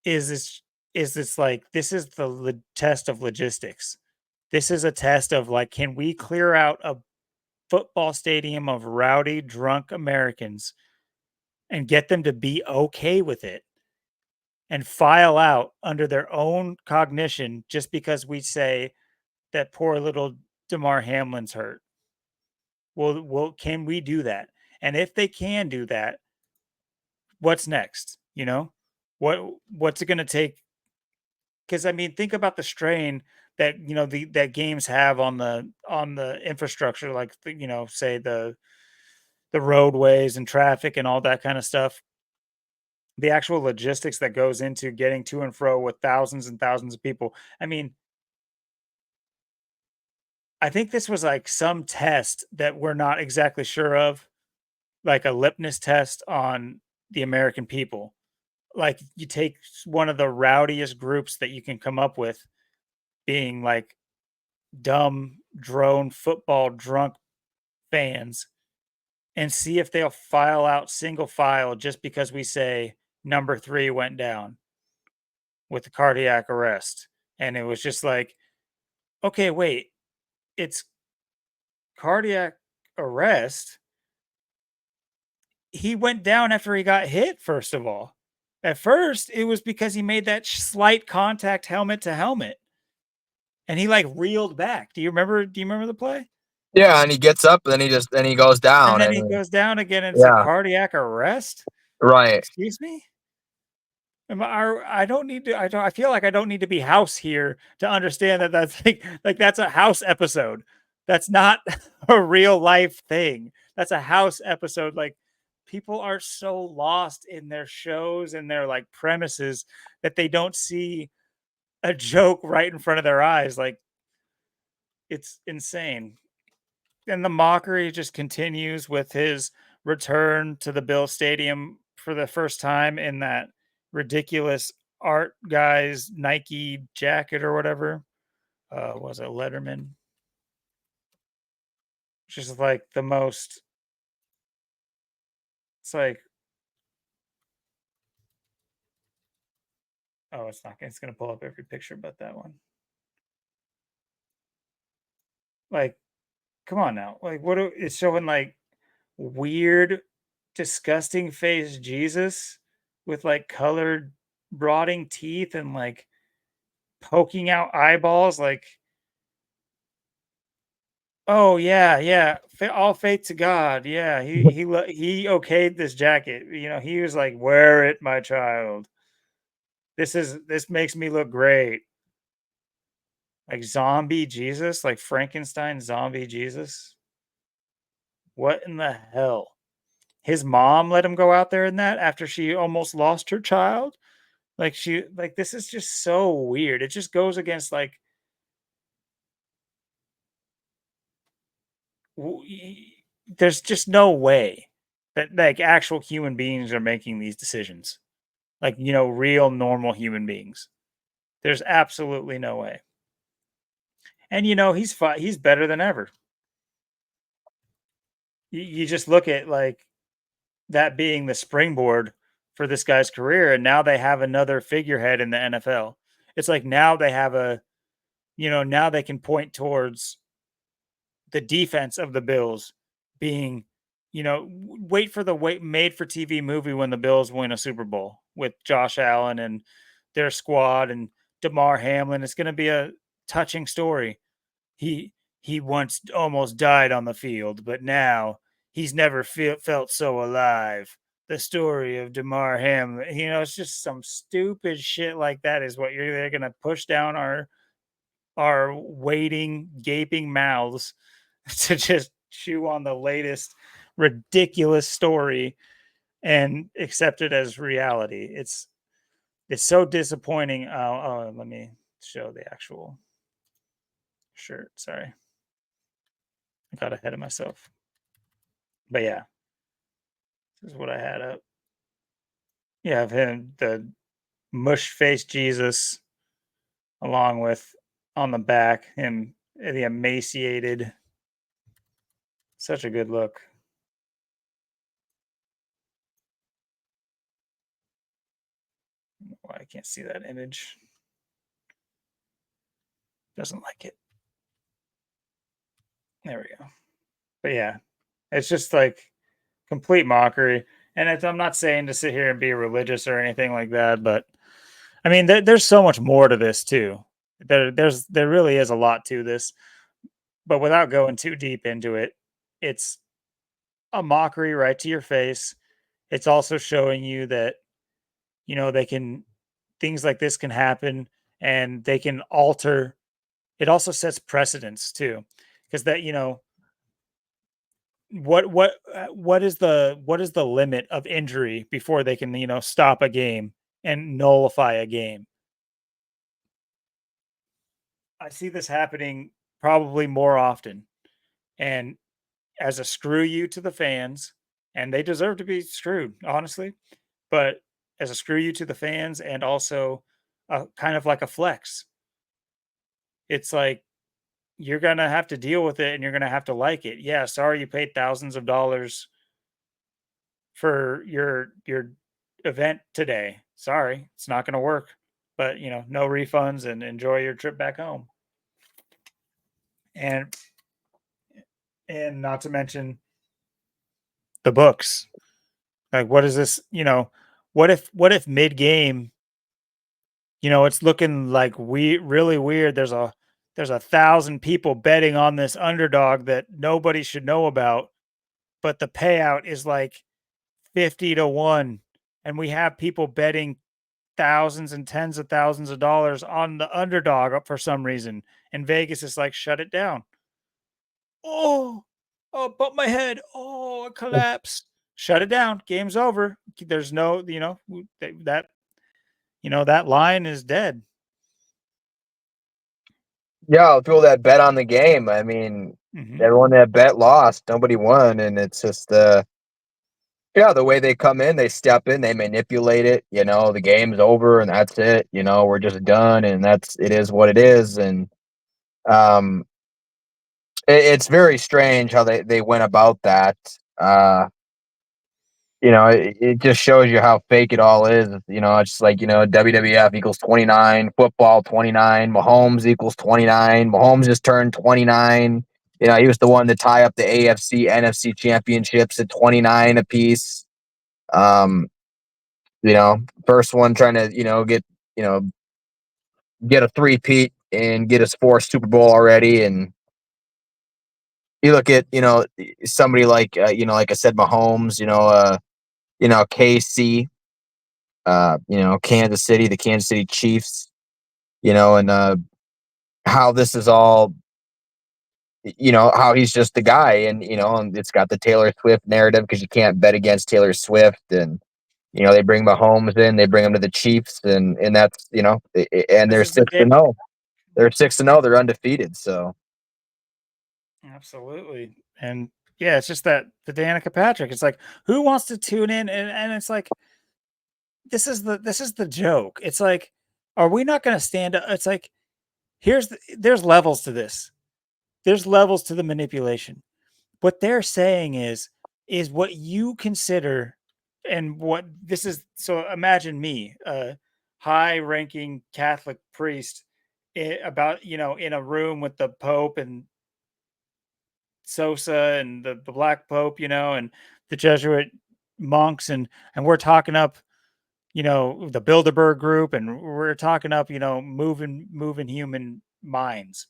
is this like this is the test of logistics. This is a test of like, can we clear out a football stadium of rowdy, drunk Americans and get them to be okay with it and file out under their own cognition just because we say that poor little DeMar Hamlin's hurt? Well, can we do that? And if they can do that, what's next? You know, what's it going to take? Because I mean, think about the strain that that games have on the infrastructure, like say the roadways and traffic and all that kind of stuff. The actual logistics that goes into getting to and fro with thousands and thousands of people. I mean, I think this was like some test that we're not exactly sure of, like a litmus test on the American people. Like you take one of the rowdiest groups that you can come up with, being like dumb drone football drunk fans, and see if they'll file out single file just because we say number 3 went down with the cardiac arrest. And it was just like, okay, wait, it's cardiac arrest. He went down after he got hit, first of all. At first, it was because he made that slight contact helmet to helmet and he like reeled back. Do you remember the play? yeah, and he gets up and then he goes And down. then I he mean, goes down again and it's a yeah, cardiac arrest? right. Excuse me? I don't need to. I feel like I don't need to be house here to understand that that's like that's a house episode. That's not a real life thing. That's a house episode. Like people are so lost in their shows and their like premises that they don't see a joke right in front of their eyes. Like it's insane. And the mockery just continues with his return to the Bill Stadium for the first time in that ridiculous art guy's Nike jacket or whatever. Was it Letterman? which is like the most. It's like, oh, it's not. It's gonna pull up every picture but that one. Like, come on now. Like, it's showing like weird, disgusting face Jesus with like colored, rotting teeth and like poking out eyeballs. Like, oh yeah, yeah. All faith to God. Yeah, he okayed this jacket. He was like, "Wear it, my child. This makes me look great." Like zombie Jesus, like Frankenstein zombie Jesus. What in the hell? His mom let him go out there in that after she almost lost her child. Like this is just so weird. It just goes against like there's just no way that like actual human beings are making these decisions. Like, real normal human beings. There's absolutely no way. And he's better than ever. You just look at like that being the springboard for this guy's career, and now they have another figurehead in the NFL. It's like now they have now they can point towards the defense of the Bills being, wait for the made for TV movie when the Bills win a Super Bowl with Josh Allen and their squad and DeMar Hamlin. It's going to be a touching story. He once almost died on the field, but now he's never felt so alive. The story of DeMar Hamlin. It's just some stupid shit like that is what they're going to push down our waiting, gaping mouths to just chew on the latest ridiculous story and accept it as reality. It's so disappointing. Let me show the actual shirt. Sorry, I got ahead of myself. But yeah, this is what I had up. Yeah, of him, the mush face Jesus, along with on the back him, the emaciated. Such a good look. Why I can't see that image. Doesn't like it. There we go. But yeah, it's just like complete mockery. And I'm not saying to sit here and be religious or anything like that, but I mean, there's so much more to this too. There really is a lot to this, but without going too deep into it, it's a mockery right to your face. It's also showing you that they can things like this can happen and they can alter. It also sets precedents too, because that what is the limit of injury before they can stop a game and nullify a game. I see this happening probably more often, and as a screw you to the fans, and they deserve to be screwed, honestly, but as a screw you to the fans and also kind of like a flex. It's like you're gonna have to deal with it and you're gonna have to like it. Yeah, sorry you paid thousands of dollars for your event today. Sorry, it's not going to work. But no refunds and enjoy your trip back home. And not to mention the books. Like, what is this? What if mid game? It's looking like really weird. There's 1,000 people betting on this underdog that nobody should know about, but the payout is like 50 to 1, and we have people betting thousands and tens of thousands of dollars on the underdog for some reason. And Vegas is like, shut it down. Oh, oh, bumped my head. Oh, I collapsed. Shut it down. Game's over. There's no, that line is dead. Yeah, people that bet on the game. I mean, everyone that bet lost. Nobody won, and it's just yeah, the way they come in, they step in, they manipulate it. The game's over, and that's it. We're just done, and it is what it is. And um, it's very strange how they went about that. It just shows you how fake it all is. It's just like, WWF equals 29, football 29, Mahomes equals 29. Mahomes just turned 29. He was the one to tie up the AFC, NFC championships at 29 apiece. Um, First one trying to, get a three-peat and get his fourth Super Bowl already. And you look at, somebody like, like I said, Mahomes, KC, Kansas City, the Kansas City Chiefs, and how this is all, how he's just the guy. And it's got the Taylor Swift narrative because you can't bet against Taylor Swift. And, they bring Mahomes in, they bring him to the Chiefs, and that's, and This they're is the 6-0. They're 6-0. They're undefeated. So, absolutely. And yeah, it's just that the Danica Patrick. It's like, who wants to tune in? And it's like, this is the joke. It's like, are we not going to stand up? It's like, there's levels to this. There's levels to the manipulation. What they're saying is what you consider, and what this is. So imagine me, a high ranking Catholic priest, about, in a room with the Pope and Sosa and the Black Pope, and the Jesuit monks, and we're talking up, the Bilderberg group, and we're talking up, moving human minds.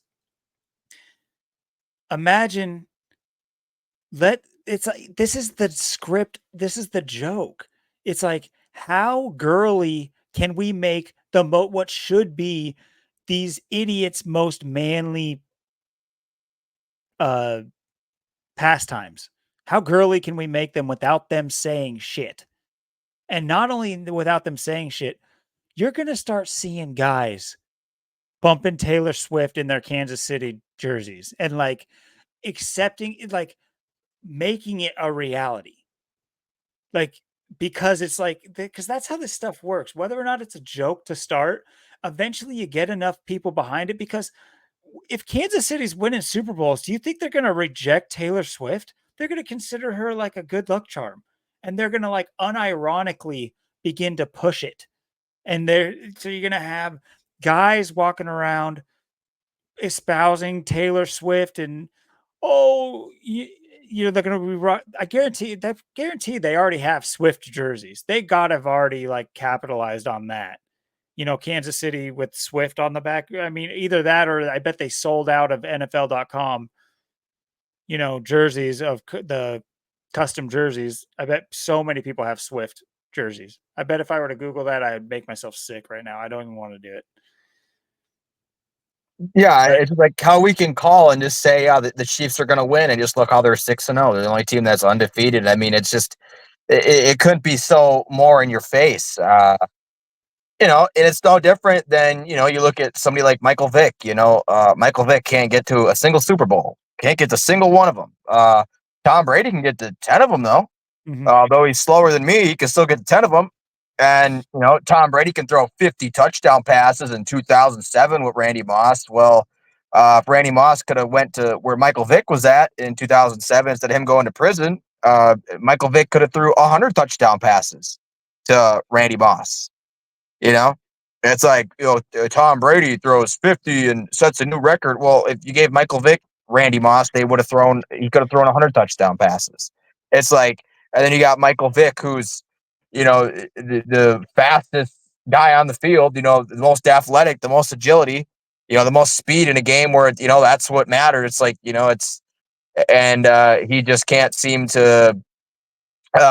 Imagine, it's like, this is the script, this is the joke. It's like, how girly can we make what should be these idiots' most manly uh pastimes? How girly can we make them without them saying shit? And not only without them saying shit, you're going to start seeing guys bumping Taylor Swift in their Kansas City jerseys, and like accepting it, like making it a reality. Like, because it's like, because that's how this stuff works. Whether or not it's a joke to start, eventually you get enough people behind it. Because if Kansas City's winning Super Bowls, do you think they're going to reject Taylor Swift? They're going to consider her like a good luck charm, and they're going to like unironically begin to push it. And so you're going to have guys walking around espousing Taylor Swift, and oh, they're going to be. I guarantee they already have Swift jerseys. They got to have already like capitalized on that. Kansas City with Swift on the back. I mean, either that, or I bet they sold out of NFL.com, jerseys of the custom jerseys. I bet so many people have Swift jerseys. I bet if I were to Google that, I'd make myself sick right now. I don't even want to do it. yeah, But it's like how we can call and just say, yeah, the Chiefs are going to win, and just look how they're 6-0. They're the only team that's undefeated. I mean, it's just it couldn't be so more in your face. And it's no different than, you look at somebody like Michael Vick. Michael Vick can't get to a single Super Bowl, can't get to single one of them. Tom Brady can get to 10 of them though. mhm. Although he's slower than me, he can still get to 10 of them. And, Tom Brady can throw 50 touchdown passes in 2007 with Randy Moss. Well, if Randy Moss could have went to where Michael Vick was at in 2007 instead of him going to prison, Michael Vick could have threw 100 touchdown passes to Randy Moss. You know, it's like, Tom Brady throws 50 and sets a new record. Well, if you gave Michael Vick Randy Moss, he could have thrown 100 touchdown passes. It's like, and then you got Michael Vick, who's, the fastest guy on the field, the most athletic, the most agility, the most speed in a game where, that's what matters. It's like, and he just can't seem to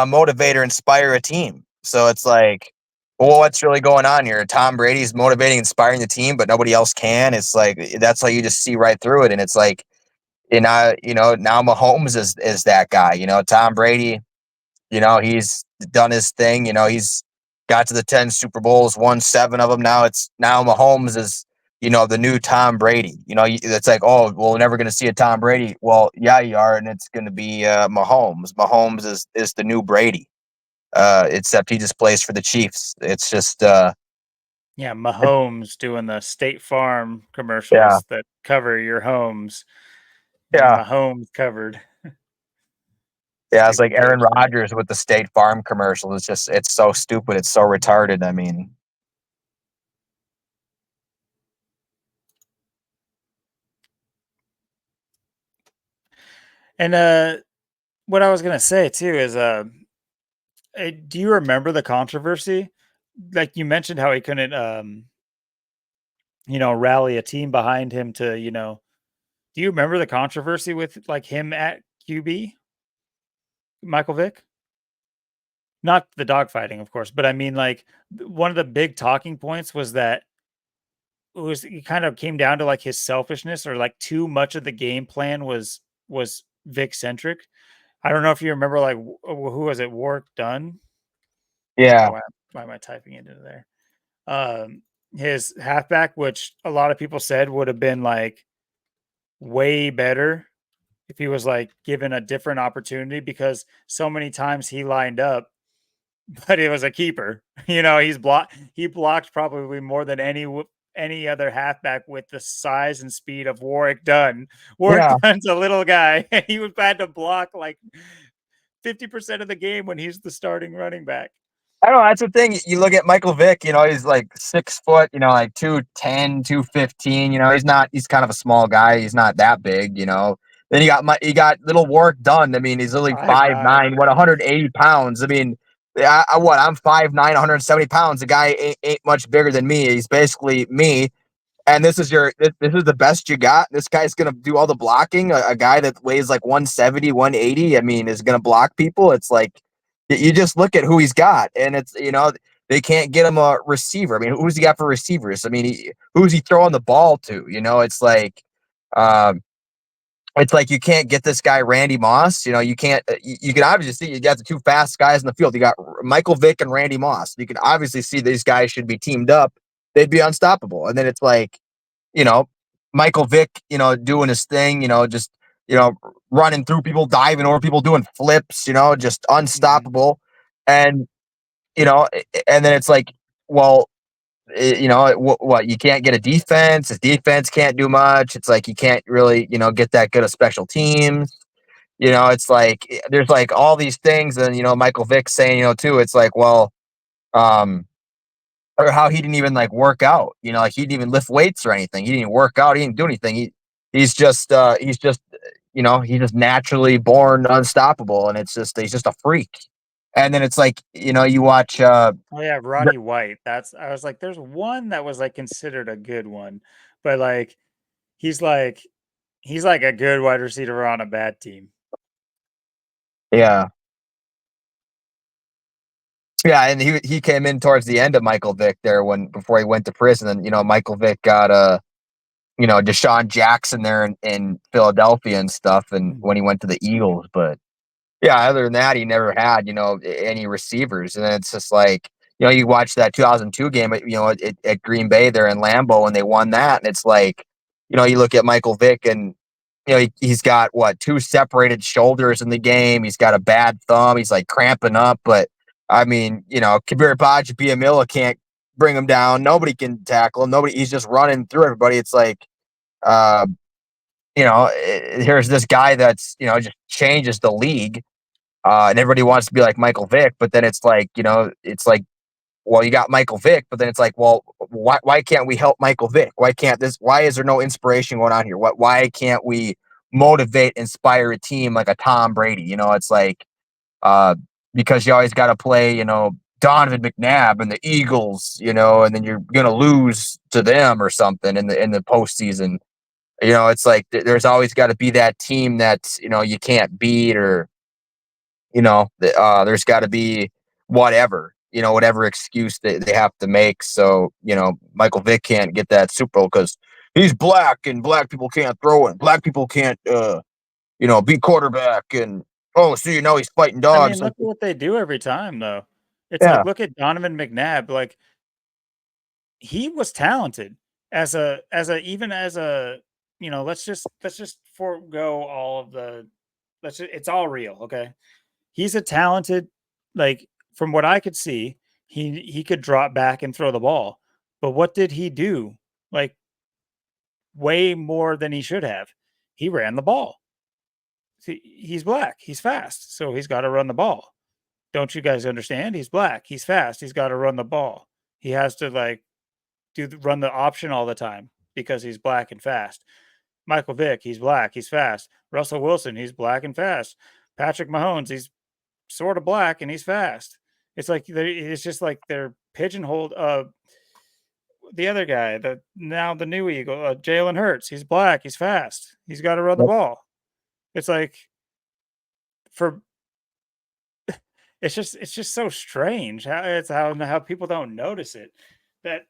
motivate or inspire a team. So it's like, well, what's really going on here? Tom Brady's motivating, inspiring the team, but nobody else can. It's like, that's how you just see right through it. And it's like, now Mahomes is that guy. Tom Brady, he's done his thing. He's got to the 10 Super Bowls, won 7 of them. Now Mahomes is, the new Tom Brady. It's like, oh, well, we're never going to see a Tom Brady. Well, yeah, you are, and it's going to be Mahomes. Mahomes is the new Brady. Except he just plays for the Chiefs. It's just, Yeah, Mahomes doing the State Farm yeah, commercials that cover your homes. And Yeah. Mahomes covered. Yeah, it's like Stupid Aaron touchdown. Rodgers with the State Farm commercial. It's so stupid. It's so retarded. I mean, And what I was gonna say too is, do you remember the controversy? Like you mentioned how he couldn't, rally a team behind him to, do you remember the controversy with like him at QB, Michael Vick? Not the dogfighting, of course, but I mean, like one of the big talking points was that it kind of came down to like his selfishness, or like too much of the game plan was Vic centric. I don't know if you remember, like who was it? Warwick Dunn. yeah, Why am I typing it into there? His halfback, which a lot of people said would have been like way better if he was like given a different opportunity, because so many times he lined up, but it was a keeper. He blocked probably more than any other halfback with the size and speed of Warwick Dunn. Warwick yeah. Dunn's a little guy, and he was had to block like 50% of the game when he's the starting running back. I don't know. That's the thing. You look at Michael Vick, he's like 6 foot, like 210, 215. He's kind of a small guy. He's not that big. Then you got little Warwick Dunn. I mean, he's only 5'9", 5'9". 180 pounds. I mean, I'm 5'9", 170 pounds. The guy ain't much bigger than me. He's basically me. And this is the best you got. This guy's gonna do all the blocking. A guy that weighs like 170, 180. I mean, is gonna block people. It's like you just look at who he's got, and it's they can't get him a receiver. I mean, who's he got for receivers? I mean, who's he throwing the ball to? Um, it's like you can't get this guy Randy Moss. You can't. You can obviously see you got the two fast guys in the field. You got Michael Vick and Randy Moss. You can obviously see these guys should be teamed up. They'd be unstoppable. And then it's like, you know, Michael Vick, doing his thing, just, running through people, diving over people, doing flips, just Mhm. unstoppable. And, and then it's like, well, what, you can't get a defense. His defense can't do much. It's like you can't really, get that good of special teams. It's like there's like all these things. And, Michael Vick saying, too, it's like, well, um, or how he didn't even like work out, like he didn't even lift weights or anything. He didn't work out. He didn't do anything. He's just naturally born unstoppable. And he's just a freak. And then it's like, you watch, Oh yeah, Roddy White. I was like, there's one that was like considered a good one, but like he's like he's like a good wide receiver on a bad team. yeah, yeah. And he came in towards the end of Michael Vick there before he went to prison. And, Michael Vick got, Deshaun Jackson there in Philadelphia and stuff. And when he Mhm. went to the Eagles, but yeah, other than that, he never had, any receivers. And it's just like, you watch that 2002 game, at Green Bay there in Lambeau, and they won that. And it's like, you look at Michael Vick, and, he's got what, two separated shoulders in the game. He's got a bad thumb. He's like cramping up. But I mean, Kabir Bajabia can't bring him down. Nobody can tackle him. He's just running through everybody. It's like, uh, here's this guy that's, just changes the league, and everybody wants to be like Michael Vick, but then it's like, well, you got Michael Vick, but then it's like, well, why can't we help Michael Vick? Why is there no inspiration going on here? Why can't we motivate, inspire a team like a Tom Brady? It's like, uh, because you always got to play, Donovan McNabb and the Eagles, and then you're going to lose to them or something in the postseason. It's like there's always got to be that team that's, you can't beat, or there's got to be whatever excuse they have to make. So, Michael Vick can't get that Super Bowl because he's black and black people can't throw it. Black people can't, be quarterback. And, oh, so, he's fighting I dogs. mean, Like, look at what they do every time though. It's like, yeah, look at Donovan McNabb. Like he was talented even as a, let's just forego all of the, it's all real. Okay. He's a talented, like from what I could see, he could drop back and throw the ball. But what did he do? Like way more than he should have. he ran the ball. He's black. He's fast. So he's got to run the ball. Don't you guys understand? He's black. He's fast. He's got to run the ball. He has to like run the option all the time because he's black and fast. Michael Vick, he's black. He's fast. Russell Wilson, he's black and fast. Patrick Mahomes, he's sort of black and he's fast. It's just like they're pigeonholed. The other guy, the new Eagle, Jalen Hurts, he's black. He's fast. He's got to run the Yep. ball. It's like for it's just so strange how people don't notice it. That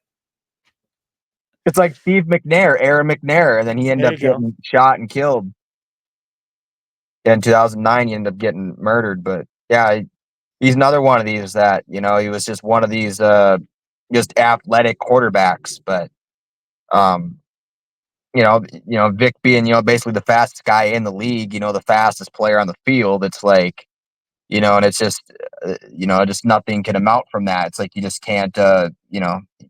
It's like Steve McNair, Aaron McNair, and then he ended there up you go. getting shot and killed. In 2009, he ended up getting murdered. But yeah, he's another one of these that, you know, he was just one of these just athletic quarterbacks. But Vic being, basically the fastest guy in the league, the fastest player on the field, it's like, and it's just, just nothing can amount from that. It's like you just can't, you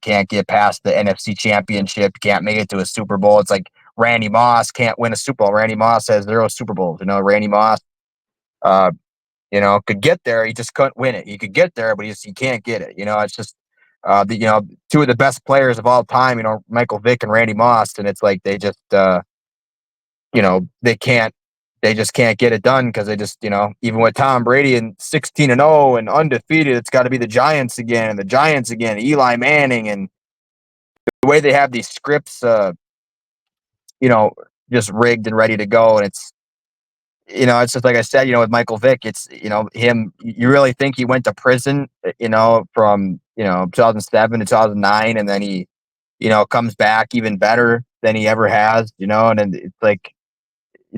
can't get past the NFC Championship. You can't make it to a Super Bowl. It's like Randy Moss can't win a Super Bowl. Randy Moss has 0 Super Bowls. Randy Moss, could get there. He just couldn't win it. He could get there, but he can't get it. It's just, two of the best players of all time, Michael Vick and Randy Moss. And it's like they just, they just can't get it done because they just, even with Tom Brady and 16-0 and undefeated, it's got to be the Giants again and the Giants again, Eli Manning, and the way they have these scripts, just rigged and ready to go. And it's just like I said, with Michael Vick, it's, him, you really think he went to prison, from, 2007 to 2009. And then he, comes back even better than he ever has, and then it's like,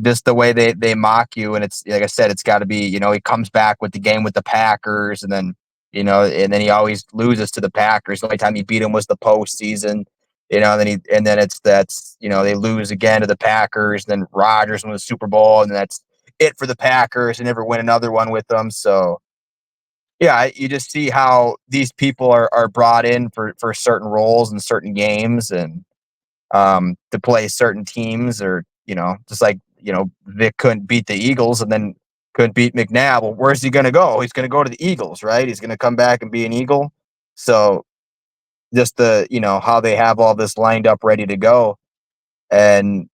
just the way they mock you. And it's like I said, it's got to be, he comes back with the game with the Packers, and then and then he always loses to the Packers. The only time he beat him was the postseason, and then that's they lose again to the Packers. Then Rodgers wins the Super Bowl, and that's it for the Packers, and never win another one with them. So yeah, you just see how these people are brought in for certain roles and certain games, and to play certain teams, or just like Vic couldn't beat the Eagles and then couldn't beat McNabb. Well, where's he going to go? He's going to go to the Eagles, right? He's going to come back and be an Eagle. So just the how they have all this lined up ready to go, and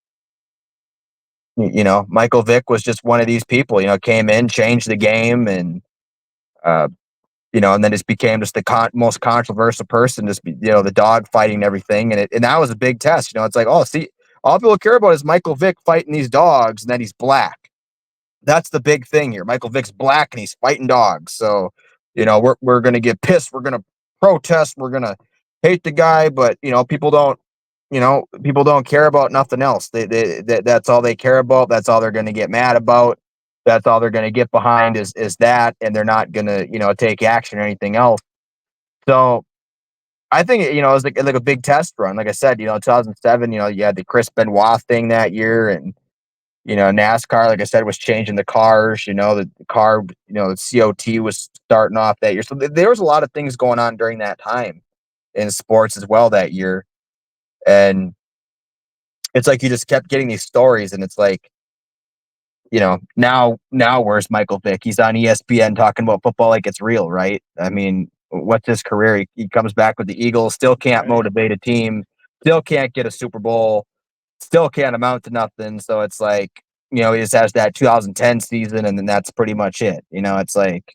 Michael Vick was just one of these people. Came in, changed the game, and and then just became just the most controversial person, just the dog fighting and everything, and that was a big test. It's like, oh, see, all people care about is Michael Vick fighting these dogs, and then he's black. That's the big thing here. Michael Vick's black and he's fighting dogs, so we're gonna get pissed, we're gonna protest, we're gonna hate the guy, but people don't care about nothing else. That's all they care about. That's all they're gonna get mad about. That's all they're going to get behind is that, and they're not going to, take action or anything else. So I think, it was like a big test run. Like I said, 2007, you had the Chris Benoit thing that year, and, NASCAR, like I said, was changing the cars, the car, the COT was starting off that year. So there was a lot of things going on during that time in sports as well that year. And it's like, you just kept getting these stories, and it's like, now where's Michael Vick? He's on ESPN talking about football like it's real, right? I mean, what's his career? He comes back with the Eagles, still can't motivate a team, still can't get a Super Bowl, still can't amount to nothing. So it's like, he just has that 2010 season, and then that's pretty much it. It's like,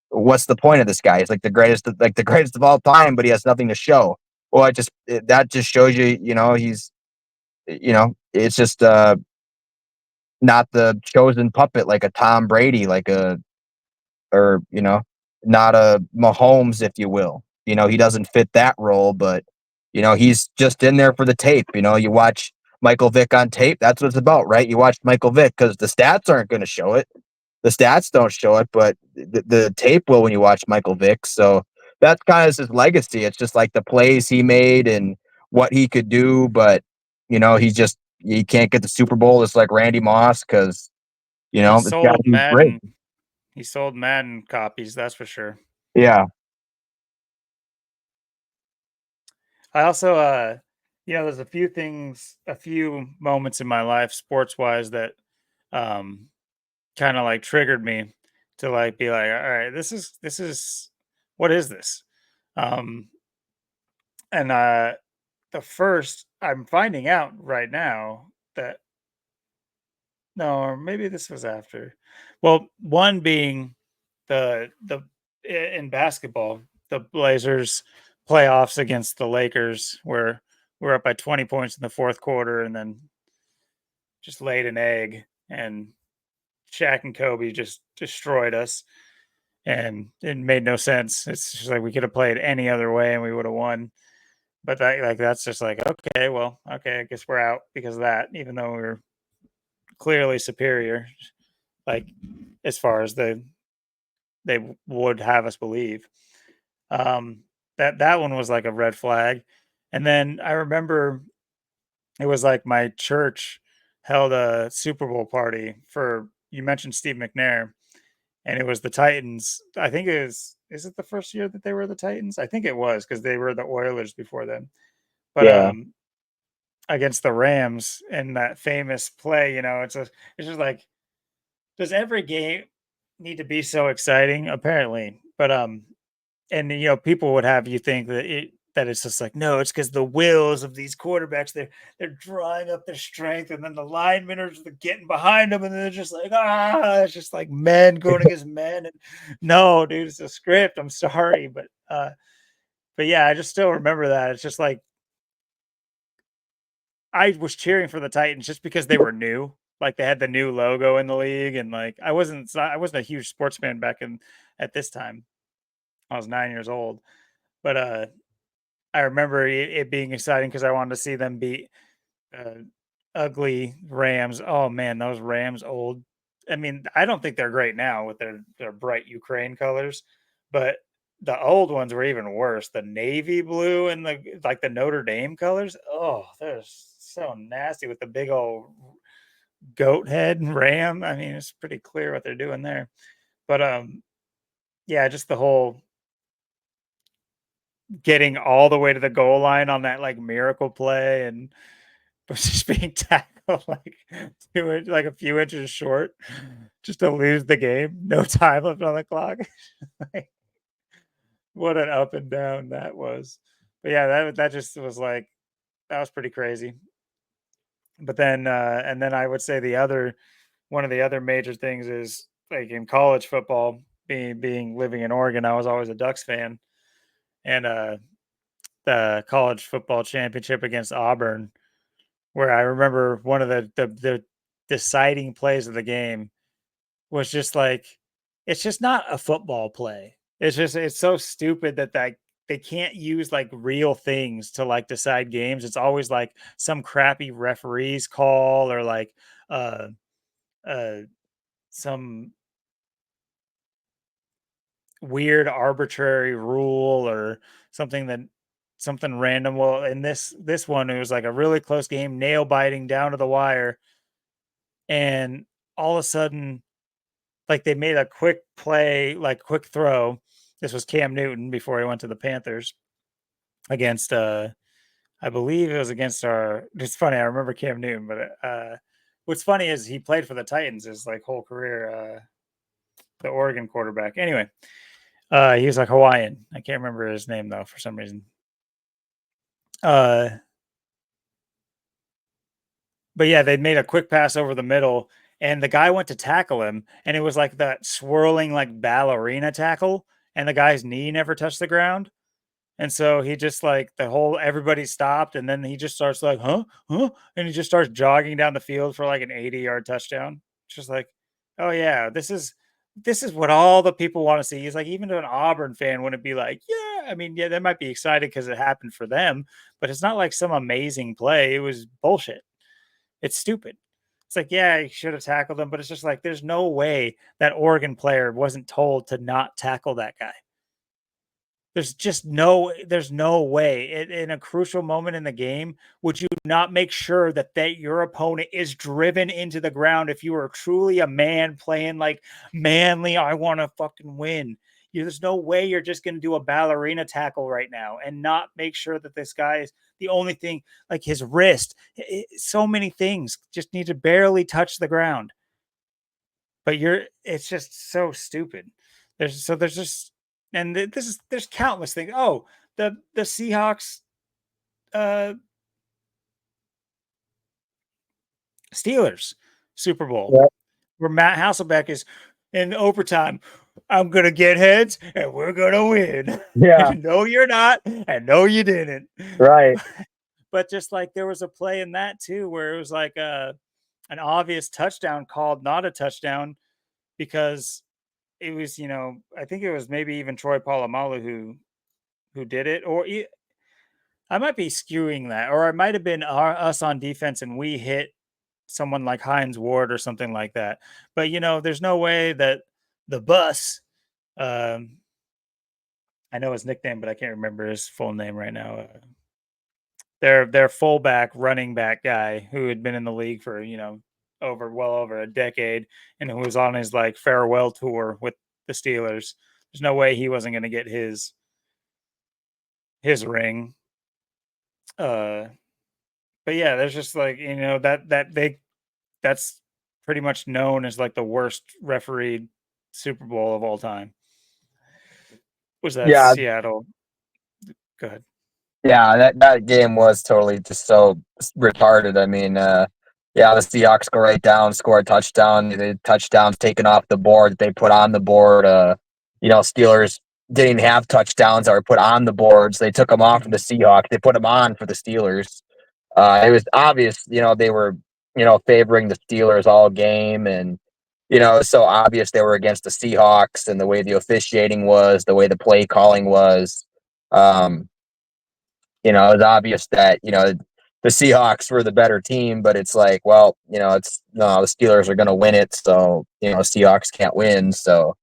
what's the point of this guy? He's like the greatest of all time, but he has nothing to show. Well, that just shows you, he's, it's just not the chosen puppet like a Tom Brady, or not a Mahomes, if you will. He doesn't fit that role, but he's just in there for the tape. You watch Michael Vick on tape, that's what it's about, right? You watch Michael Vick because the stats aren't going to show it. The stats don't show it, but the tape will when you watch Michael Vick. So that's kind of his legacy. It's just like the plays he made and what he could do, but he can't get the Super Bowl. It's like Randy Moss because he it's got to sold be great. Madden. He sold Madden copies, that's for sure. Yeah. I also there's a few moments in my life, sports wise, that um, kind of like triggered me to like be like, all right, this is what is this? Um, and the first I'm finding out right now that no, or maybe this was after. Well, one being in basketball, the Blazers playoffs against the Lakers, where we're up by 20 points in the fourth quarter, and then just laid an egg, and Shaq and Kobe just destroyed us, and it made no sense. It's just like we could have played any other way and we would have won. But that's just like, okay, well, okay, I guess we're out because of that, even though we were clearly superior, like as far as they would have us believe. Um, that one was like a red flag. And then I remember it was like my church held a Super Bowl party for, you mentioned Steve McNair, and it was the Titans. I think is it the first year that they were the Titans? I think it was because they were the Oilers before then. But Yeah. against the Rams in that famous play, it's just like, does every game need to be so exciting? Apparently. But and people would have you think that it's just like, no, it's because the wills of these quarterbacks, they're drawing up their strength, and then the linemen are just getting behind them, and they're just like, it's just like men going against men. And no, dude, it's a script. I'm sorry, but yeah, I just still remember that. It's just like I was cheering for the Titans just because they were new. Like they had the new logo in the league, and like I wasn't a huge sports fan back in at this time. I was 9 years old, but I remember it being exciting because I wanted to see them beat uh, ugly Rams. Oh man, those Rams old. I mean, I don't think they're great now with their bright Ukraine colors, but the old ones were even worse. The navy blue and the Notre Dame colors. Oh, they're so nasty with the big old goat head and ram. I mean, it's pretty clear what they're doing there. But yeah, just the whole getting all the way to the goal line on that like miracle play, and was just being tackled like like a few inches short just to lose the game. No time left on the clock. Like, what an up and down that was. But yeah, that just was like that was pretty crazy. But then and then I would say the other one of the other major things is like in college football, being living in Oregon, I was always a Ducks fan. And the college football championship against Auburn, where I remember one of the deciding plays of the game was just like, it's just not a football play. It's so stupid that they can't use like real things to like decide games. It's always like some crappy referees call, or like uh uh some weird arbitrary rule, or something that something random. Well, in this one, it was like a really close game, nail biting down to the wire, and all of a sudden, like they made a quick play, like quick throw. This was Cam Newton before he went to the Panthers against I believe it was against our it's funny, I remember Cam Newton, but what's funny is he played for the Titans his like whole career, the Oregon quarterback. Anyway, he was like Hawaiian. I can't remember his name though for some reason. Uh But yeah, they made a quick pass over the middle, and the guy went to tackle him, and it was like that swirling like ballerina tackle, and the guy's knee never touched the ground. And so he just like the whole everybody stopped, and then he just starts like, huh, huh, and he just starts jogging down the field for like an 80-yard touchdown. It's just like, oh yeah, this is what all the people want to see. He's like, even to an Auburn fan wouldn't be like, yeah, I mean, yeah, they might be excited because it happened for them, but it's not like some amazing play. It was bullshit. It's stupid. It's like, yeah, you should have tackled him, but it's just like, there's no way that Oregon player wasn't told to not tackle that guy. There's no way in a crucial moment in the game would you not make sure that your opponent is driven into the ground if you are truly a man playing like manly, I want to fucking win. There's no way you're just going to do a ballerina tackle right now and not make sure that this guy is the only thing, like his wrist. So many things just need to barely touch the ground. But it's just so stupid. There's just, and there's countless things. Oh, the Seahawks, uh, Steelers Super Bowl, Yeah. where Matt Hasselbeck is in overtime. I'm gonna get heads and we're gonna win. Yeah. And no, you're not, and no, you didn't. Right. But just like there was a play in that too, where it was like an obvious touchdown called not a touchdown because it was, I think it was maybe even Troy Polamalu who did it, or I might be skewing that, or it might have been us on defense and we hit someone like Hines Ward or something like that. But there's no way that the bus, um, I know his nickname, but I can't remember his full name right now. Their fullback, running back guy who had been in the league for well over a decade, and who was on his like farewell tour with the Steelers. There's no way he wasn't going to get his ring. But yeah, there's just like that's pretty much known as like the worst refereed Super Bowl of all time. Was that Yeah. Seattle? Go ahead. Yeah, that game was totally just so retarded. I mean, yeah, the Seahawks go right down, score a touchdown. The touchdowns taken off the board that they put on the board. Steelers didn't have touchdowns that were put on the boards. They took them off for the Seahawks. They put them on for the Steelers. It was obvious, they were, favoring the Steelers all game, and it's so obvious they were against the Seahawks, and the way the officiating was, the way the play calling was. It was obvious that, the Seahawks were the better team, but it's like, well, it's no, the Steelers are going to win it. So, Seahawks can't win. So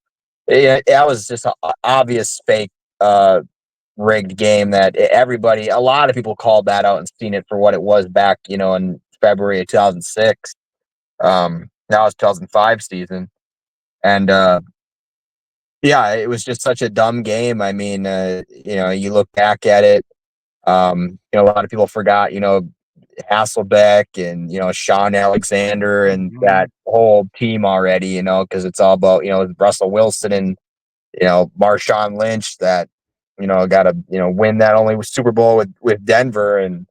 that was just an obvious fake, rigged game that a lot of people called that out and seen it for what it was back, in February of 2006. Now it's 2005 season. And, yeah, it was just such a dumb game. I mean, you look back at it, a lot of people forgot, Hasselbeck and, Sean Alexander and that Mhm. whole team already, because it's all about, Russell Wilson and, Marshawn Lynch that, got to, win that only Super Bowl with Denver and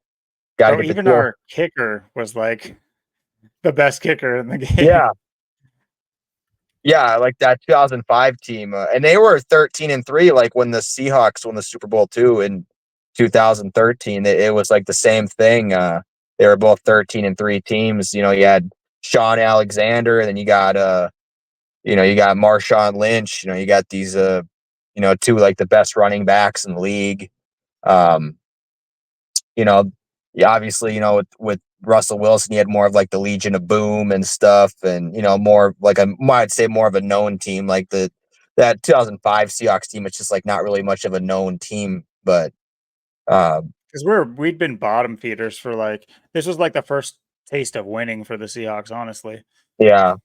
got to Bro, get the even deal. our kicker was like the best kicker in the Yeah. game. Yeah. Like that 2005 team. And they were 13-3, like when the Seahawks won the Super Bowl too in 2013. It was like the same thing. They were both 13-3 teams. You had Sean Alexander, and then you got Marshawn Lynch. You got these, two like the best running backs in the league. Um, you know, yeah, obviously, with Russell Wilson, he had more of like the Legion of Boom and stuff, and more like I'd say more of a known team, like that 2005 Seahawks team. It's just like not really much of a known team, but uh, Because we'd been bottom feeders for like this was like the first taste of winning for the Seahawks, honestly. yeah,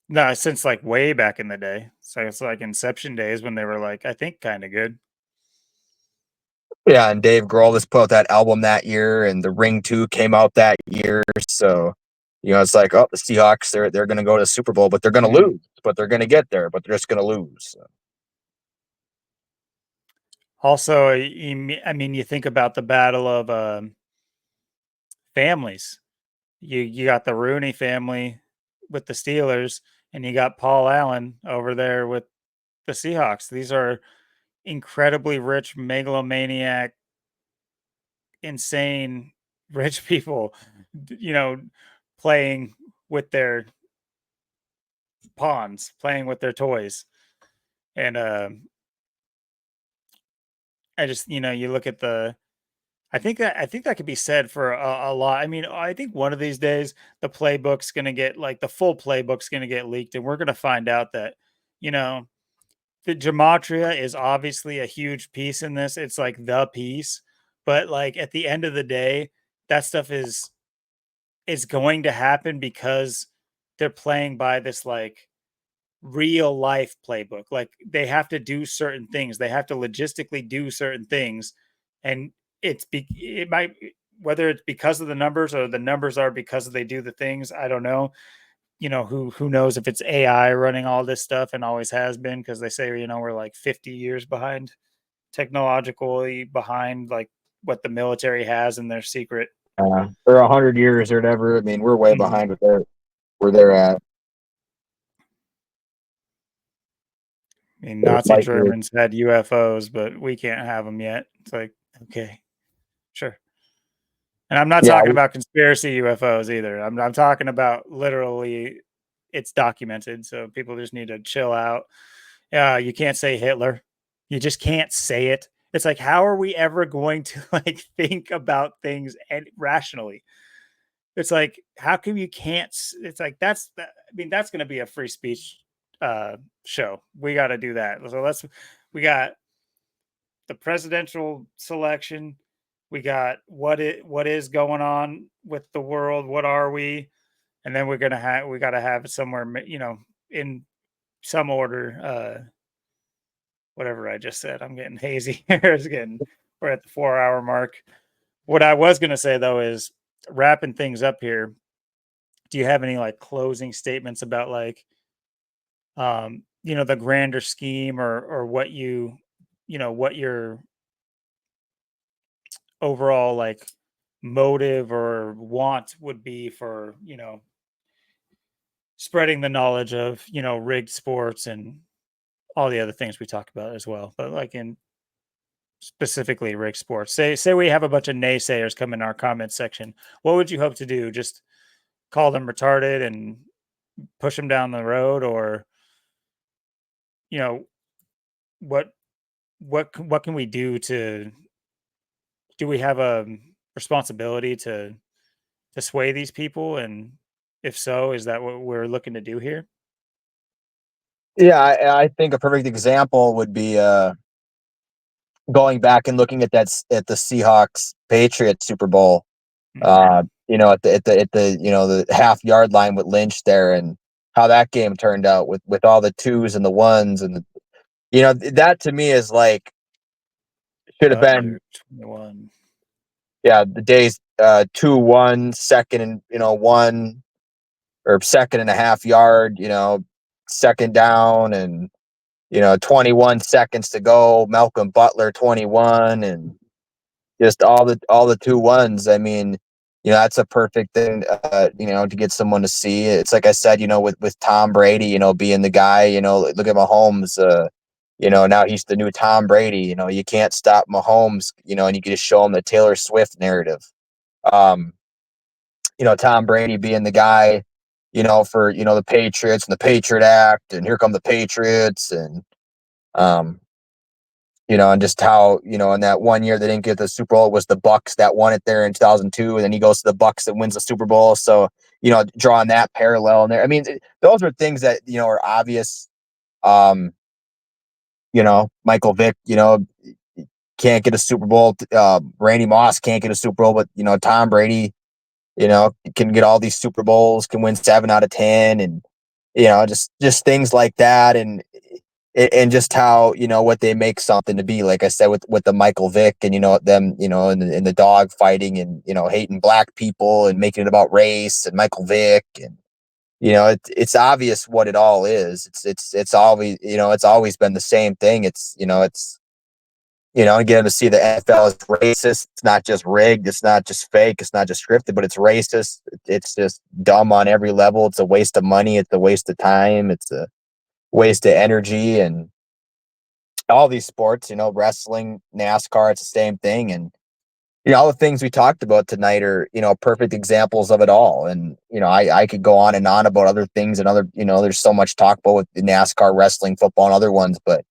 No, since like way back in the day. So it's like inception days when they were like, I think kind of good. yeah. And Dave Grohl just put out that album that year, and The Ring 2 came out that year, so. It's like, oh, the Seahawks, they're going to go to the Super Bowl, but they're going to Mhm. lose, but they're going to get there, but they're just going to lose. So. Also, I mean, you think about the battle of families. You got the Rooney family with the Steelers, and you got Paul Allen over there with the Seahawks. These are incredibly rich, megalomaniac, insane rich people, playing with their pawns, playing with their toys. And I just, you look at I think that could be said for a lot. I mean, I think one of these days the playbook's going to get like the full playbook's going to get leaked, and we're going to find out that you know the gematria is obviously a huge piece in this. It's like the piece, but like at the end of the day, that stuff is going to happen because they're playing by this like real life playbook. Like they have to do certain things. They have to logistically do certain things, and it might, whether it's because of the numbers or the numbers are because they do the things. I don't know. Who knows if it's AI running all this stuff and always has been, because they say we're like 50 years behind, technologically behind, like what the military has in their secret. Or 100 years or whatever. I mean, we're way Mhm. behind with where they're at. I mean, They're Nazi light years. Germans had UFOs, but we can't have them yet. It's like, okay, sure. And I'm not Yeah, talking about conspiracy UFOs either. I'm talking about literally, it's documented. So people just need to chill out. You can't say Hitler. You just can't say it. It's like, how are we ever going to like think about things and rationally? It's like, how come you can't? It's like I mean, that's going to be a free speech show. We got to do that. So we got the presidential selection. We got what is going on with the world. What are we? And then we got to have it somewhere, in some order. Whatever I just said, I'm getting hazy here. We're at the 4 hour mark. What I was going to say though is wrapping things up here. Do you have any like closing statements about like, the grander scheme, or what your overall like motive or want would be for, spreading the knowledge of, rigged sports and all the other things we talked about as well, but like in specifically rigged sports. Say we have a bunch of naysayers come in our comment section. What would you hope to do? Just call them retarded and push them down the road, or you know what what can we do to, do we have a responsibility to sway these people, and if so, is that what we're looking to do here? yeah. I think a perfect example would be going back and looking at at the Seahawks Patriots Super Bowl. Hmm. The half-yard line with Lynch there, and how that game turned out with all the twos and the ones, and that to me is like should have been, Butler 21. yeah, the days 2-1 second and one, or second and a half yard, second down, and 21 seconds to go, Malcolm Butler 21, and just all the 2-1s. I mean, that's a perfect thing, to get someone to see. It's like I said, with Tom Brady, being the guy, look at Mahomes, now he's the new Tom Brady. You can't stop Mahomes, and you can just show him the Taylor Swift narrative. Um, Tom Brady being the guy, for, the Patriots and the Patriot Act, and here come the Patriots, and um, and just how, in that one year they didn't get the Super Bowl, it was the Bucks that won it there in 2002, and then he goes to the Bucks that wins the Super Bowl. So, drawing that parallel in there. I mean, those are things that, are obvious. Um, Michael Vick, can't get a Super Bowl. Randy Moss can't get a Super Bowl, but, Tom Brady, can get all these Super Bowls, can win 7 out of 10, and just things like that, and just how, what they make something to be. Like I said, with the Michael Vick, and them, in the dog fighting, and hating black people and making it about race, and Michael Vick, and it's obvious what it all is. It's always, it's always been the same thing. It's get them to see the NFL is racist. It's not just rigged. It's not just fake. It's not just scripted, but it's racist. It's just dumb on every level. It's a waste of money. It's a waste of time. It's a waste of energy. And all these sports, wrestling, NASCAR, it's the same thing. And, all the things we talked about tonight are, perfect examples of it all. And, I could go on and on about other things, and other, there's so much talk about with NASCAR, wrestling, football, and other ones. But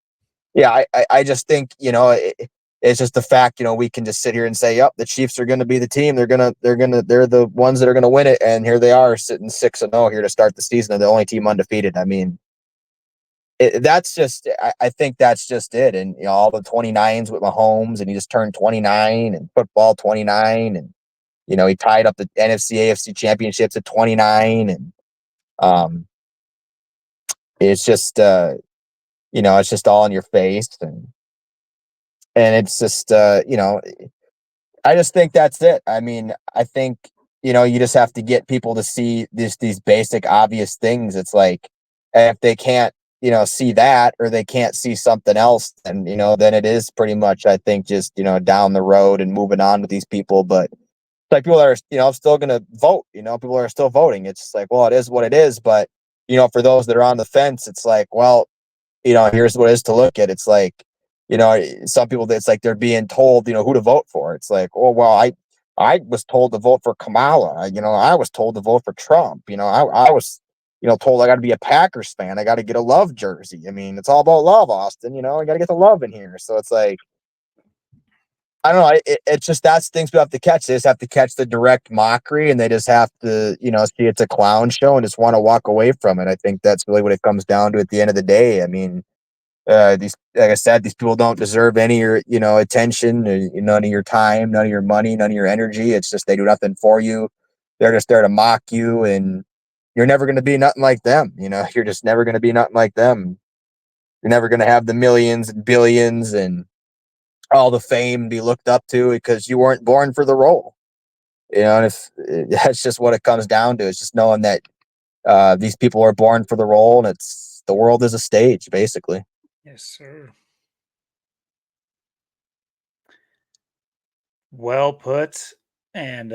yeah, I just think, it's just the fact, we can just sit here and say, yep, the Chiefs are going to be the team. They're the ones that are going to win it. And here they are sitting 6-0 here to start the season. They're the only team undefeated. I mean, that's just, I think that's just it. And, all the 29s with Mahomes, and he just turned 29, and football 29. And, he tied up the NFC, AFC championships at 29. And, um, It's just it's just all in your face, and it's just I just think that's it. I mean, I think, you just have to get people to see these basic obvious things. It's like, if they can't, see that, or they can't see something else, then, then it is pretty much, I think, just, down the road and moving on with these people. But like, people are, still going to vote, people are still voting. It's just like, well, it is what it is. But, for those that are on the fence, it's like, well, here's what it is to look at. It's like, some people, it's like they're being told, who to vote for. It's like, oh, well, I was told to vote for Kamala. I was told to vote for Trump. I was, told I got to be a Packers fan. I got to get a love jersey. I mean, it's all about love, Austin. I got to get the love in here. So it's like, I don't know. It's just, that's things we have to catch. They just have to catch the direct mockery, and they just have to, see it's a clown show and just want to walk away from it. I think that's really what it comes down to at the end of the day. I mean, these, like I said, these people don't deserve any of your, attention, none of your time, none of your money, none of your energy. It's just, they do nothing for you. They're just there to mock you, and you're never going to be nothing like them. You're just never going to be nothing like them. You're never going to have the millions and billions and all the fame to be looked up to, because you weren't born for the role. And if that's just what it comes down to, it's just knowing that these people are born for the role, and it's, the world is a stage, basically. Yes, sir. Well put. And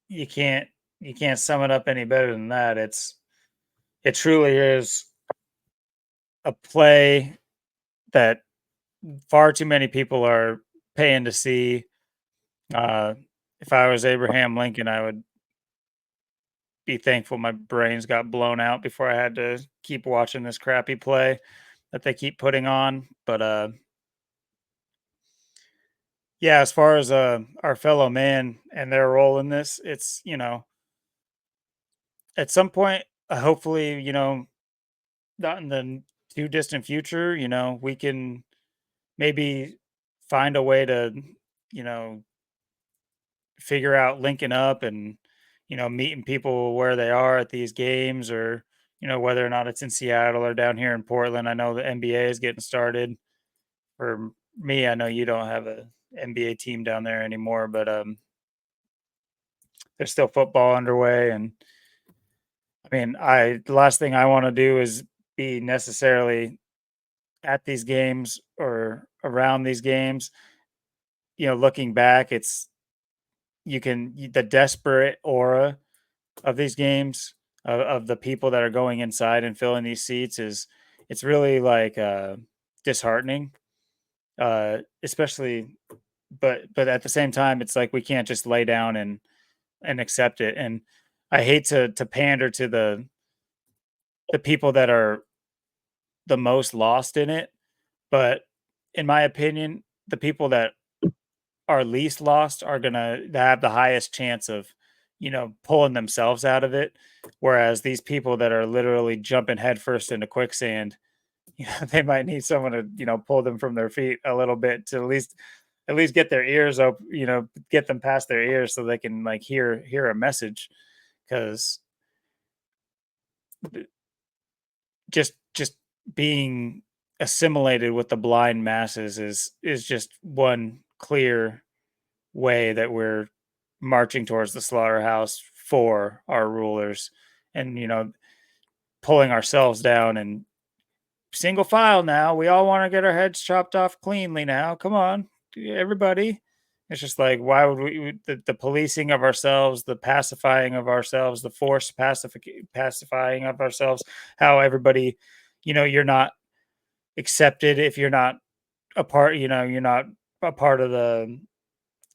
you can't you can't sum it up any better than that. It truly is a play that far too many people are paying to see. Uh, if I was Abraham Lincoln, I would be thankful my brains got blown out before I had to keep watching this crappy play that they keep putting on. But yeah, as far as our fellow man and their role in this, it's, at some point, hopefully, not in the too distant future, we can maybe find a way to, you know, figure out linking up and, meeting people where they are at these games, or, whether or not it's in Seattle or down here in Portland. I know the NBA is getting started. For me, I know you don't have a NBA team down there anymore, but there's still football underway. And I mean, the last thing I want to do is be necessarily at these games or around these games. Looking back, it's, the desperate aura of these games, of the people that are going inside and filling these seats, is, it's really like disheartening. Especially, but at the same time, it's like we can't just lay down and accept it. And I hate to pander to the people that are the most lost in it, but in my opinion, the people that are least lost are gonna have the highest chance of, pulling themselves out of it. Whereas these people that are literally jumping headfirst into quicksand, they might need someone to, pull them from their feet a little bit, to at least get their ears up, get them past their ears so they can, like, hear a message. Because just being assimilated with the blind masses is just one clear way that we're marching towards the slaughterhouse for our rulers, and, pulling ourselves down and single file. Now we all want to get our heads chopped off cleanly. Now come on, everybody. It's just like, why would the policing of ourselves, the pacifying of ourselves, the forced pacifying of ourselves, how everybody, you're not accepted if you're not a part, you're not a part of the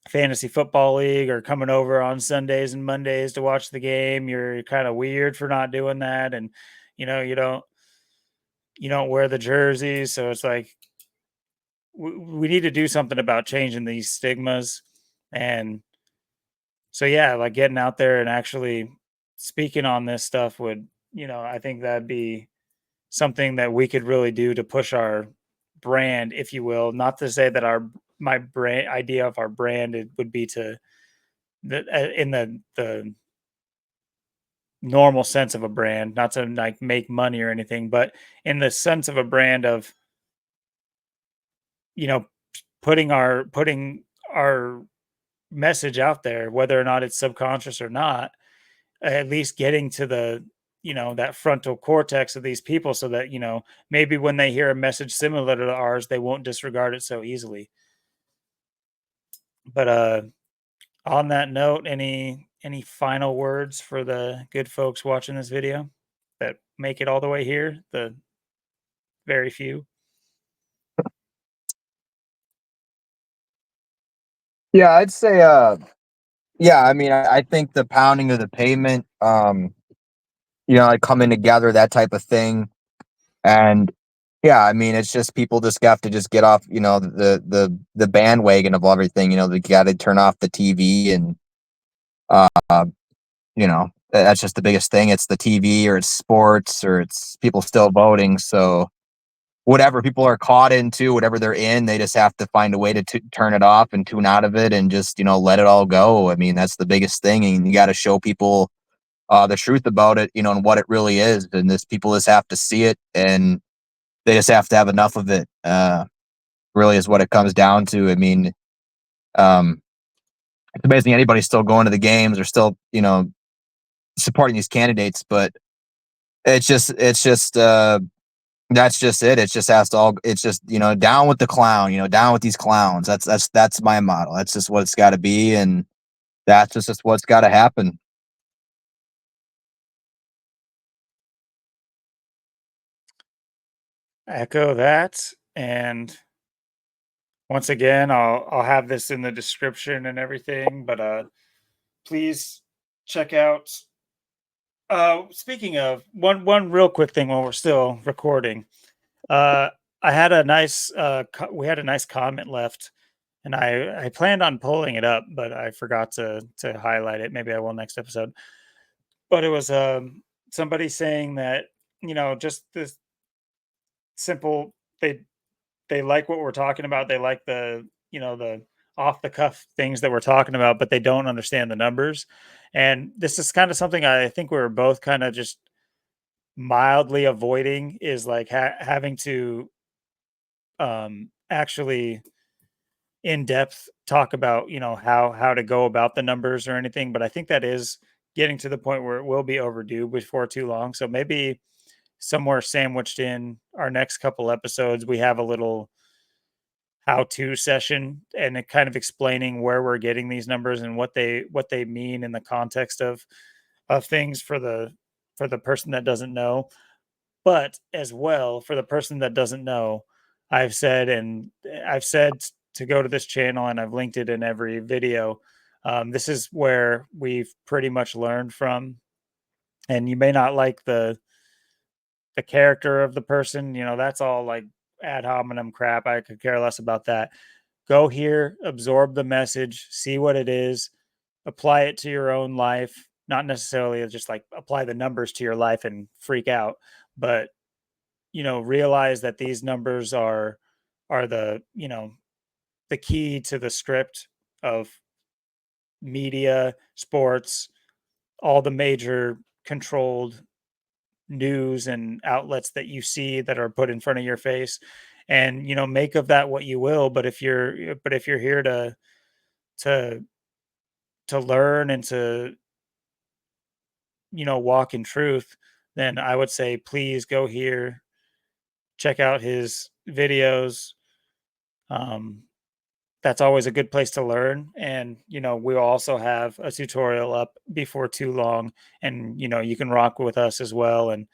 fantasy football league, or coming over on Sundays and Mondays to watch the game. You're kind of weird for not doing that. And, you know, you don't you don't wear the jerseys. So it's like, we need to do something about changing these stigmas. And so, yeah, like, getting out there and actually speaking on this stuff would, I think that'd be something that we could really do to push our brand, if you will. Not to say that my brand idea of our brand, it would be to, in the normal sense of a brand, not to like make money or anything, but in the sense of a brand of, you know, putting our message out there, whether or not it's subconscious or not, at least getting to the, that frontal cortex of these people so that, maybe when they hear a message similar to ours, they won't disregard it so easily. But on that note, any final words for the good folks watching this video that make it all the way here? The very few. Yeah, I'd say yeah, I mean, I think the pounding of the pavement, like coming together, that type of thing. And yeah, I mean, it's just people just have to just get off, the bandwagon of everything. They got to turn off the TV, and uh, that's just the biggest thing. It's the TV, or it's sports, or it's people still voting. So whatever people are caught into, whatever they're in, they just have to find a way to turn it off and tune out of it, and just let it all go. I mean, that's the biggest thing, and you got to show people the truth about it, and what it really is. And this people just have to see it, and they just have to have enough of it. Really is what it comes down to. I mean, um, it's amazing anybody's still going to the games, or still, supporting these candidates. But it's just that's just it. It's just has to all. It's just, down with the clown. Down with these clowns. That's my model. That's just what it's got to be, and that's just what's got to happen. Echo that. And once again, I'll have this in the description and everything, but please check out. Speaking of, one real quick thing while we're still recording. Uh I had a nice we had a nice comment left, and I planned on pulling it up, but I forgot to highlight it. Maybe I will next episode. But it was somebody saying that, just this simple, they like what we're talking about. They like the off the cuff things that we're talking about, but they don't understand the numbers. And this is kind of something I think we were both kind of just mildly avoiding, is like having to actually in depth talk about, how to go about the numbers or anything. But I think that is getting to the point where it will be overdue before too long. So maybe somewhere sandwiched in our next couple episodes, we have a little how-to session, and it kind of explaining where we're getting these numbers and what they mean in the context of things for the person that doesn't know. But as well, for the person that doesn't know, I've said to go to this channel, and I've linked it in every video. This is where we've pretty much learned from, and you may not like the character of the person. That's all like ad hominem crap. I could care less about that. Go here, absorb the message, see what it is, apply it to your own life. Not necessarily just like apply the numbers to your life and freak out, but realize that these numbers are the key to the script of media, sports, all the major controlled news and outlets that you see that are put in front of your face. And make of that what you will. But if you're here to learn and to walk in truth, then I would say please go here, check out his videos. um that's always a good place to learn. And we'll also have a tutorial up before too long, and you can rock with us as well. And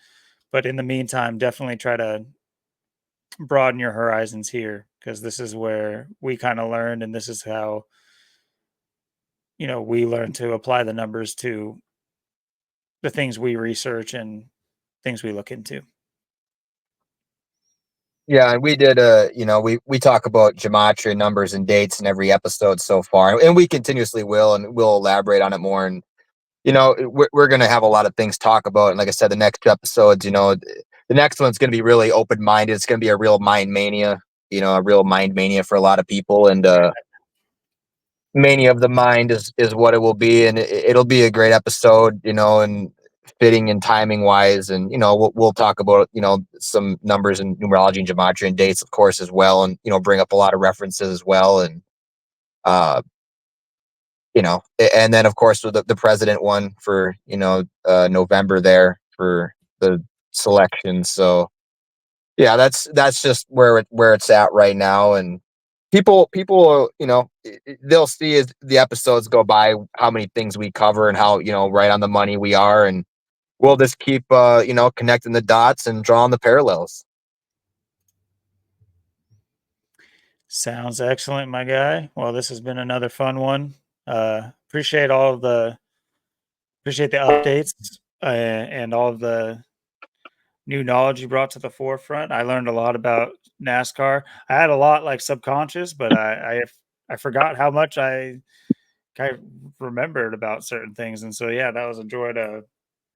but in the meantime, definitely try to broaden your horizons here, because this is where we kind of learned, and this is how we learn to apply the numbers to the things we research and things we look into. Yeah, and we did we talk about gematria, numbers, and dates in every episode so far, and we continuously will, and we'll elaborate on it more. And we're going to have a lot of things to talk about. And like I said, the next two episodes, the next one's going to be really open minded. It's going to be a real mind mania, a real mind mania for a lot of people. And mania of the mind is what it will be, and it'll be a great episode. And fitting and timing wise, and we'll talk about some numbers and numerology and gematria and dates, of course, as well, and bring up a lot of references as well, and uh and then of course with the president one for November there for the selection. So yeah, that's just where it's at right now, and people they'll see as the episodes go by how many things we cover and how right on the money we are, and we'll just keep connecting the dots and drawing the parallels. Sounds excellent, my guy. Well, this has been another fun one. Appreciate the updates and all of the new knowledge you brought to the forefront. I learned a lot about NASCAR. I had a lot like subconscious, but I forgot how much I kind of remembered about certain things. And so yeah, that was a joy to,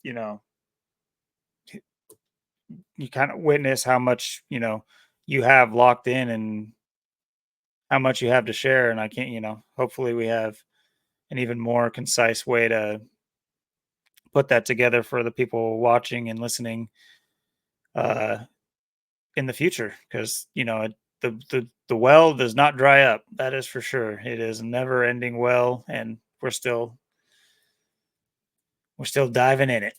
you know, you kind of witness how much, you have locked in and how much you have to share. And I can't, hopefully we have an even more concise way to put that together for the people watching and listening uh in the future, because the well does not dry up, that is for sure. It is a never ending well, and we're still diving in it.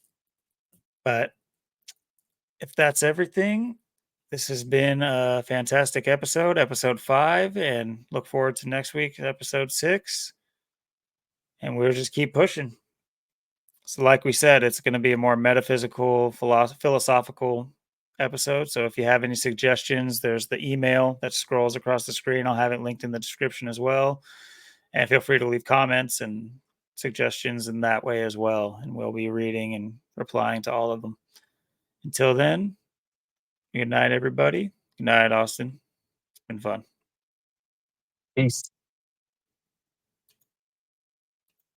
But if that's everything, this has been a fantastic episode 5, and look forward to next week, episode 6, and we'll just keep pushing. So like we said, it's going to be a more metaphysical, philosophical episode. So if you have any suggestions, there's the email that scrolls across the screen. I'll have it linked in the description as well. And feel free to leave comments and suggestions in that way as well. And we'll be reading and replying to all of them. Until then, good night, everybody. Good night, Austin. It's been fun. Peace.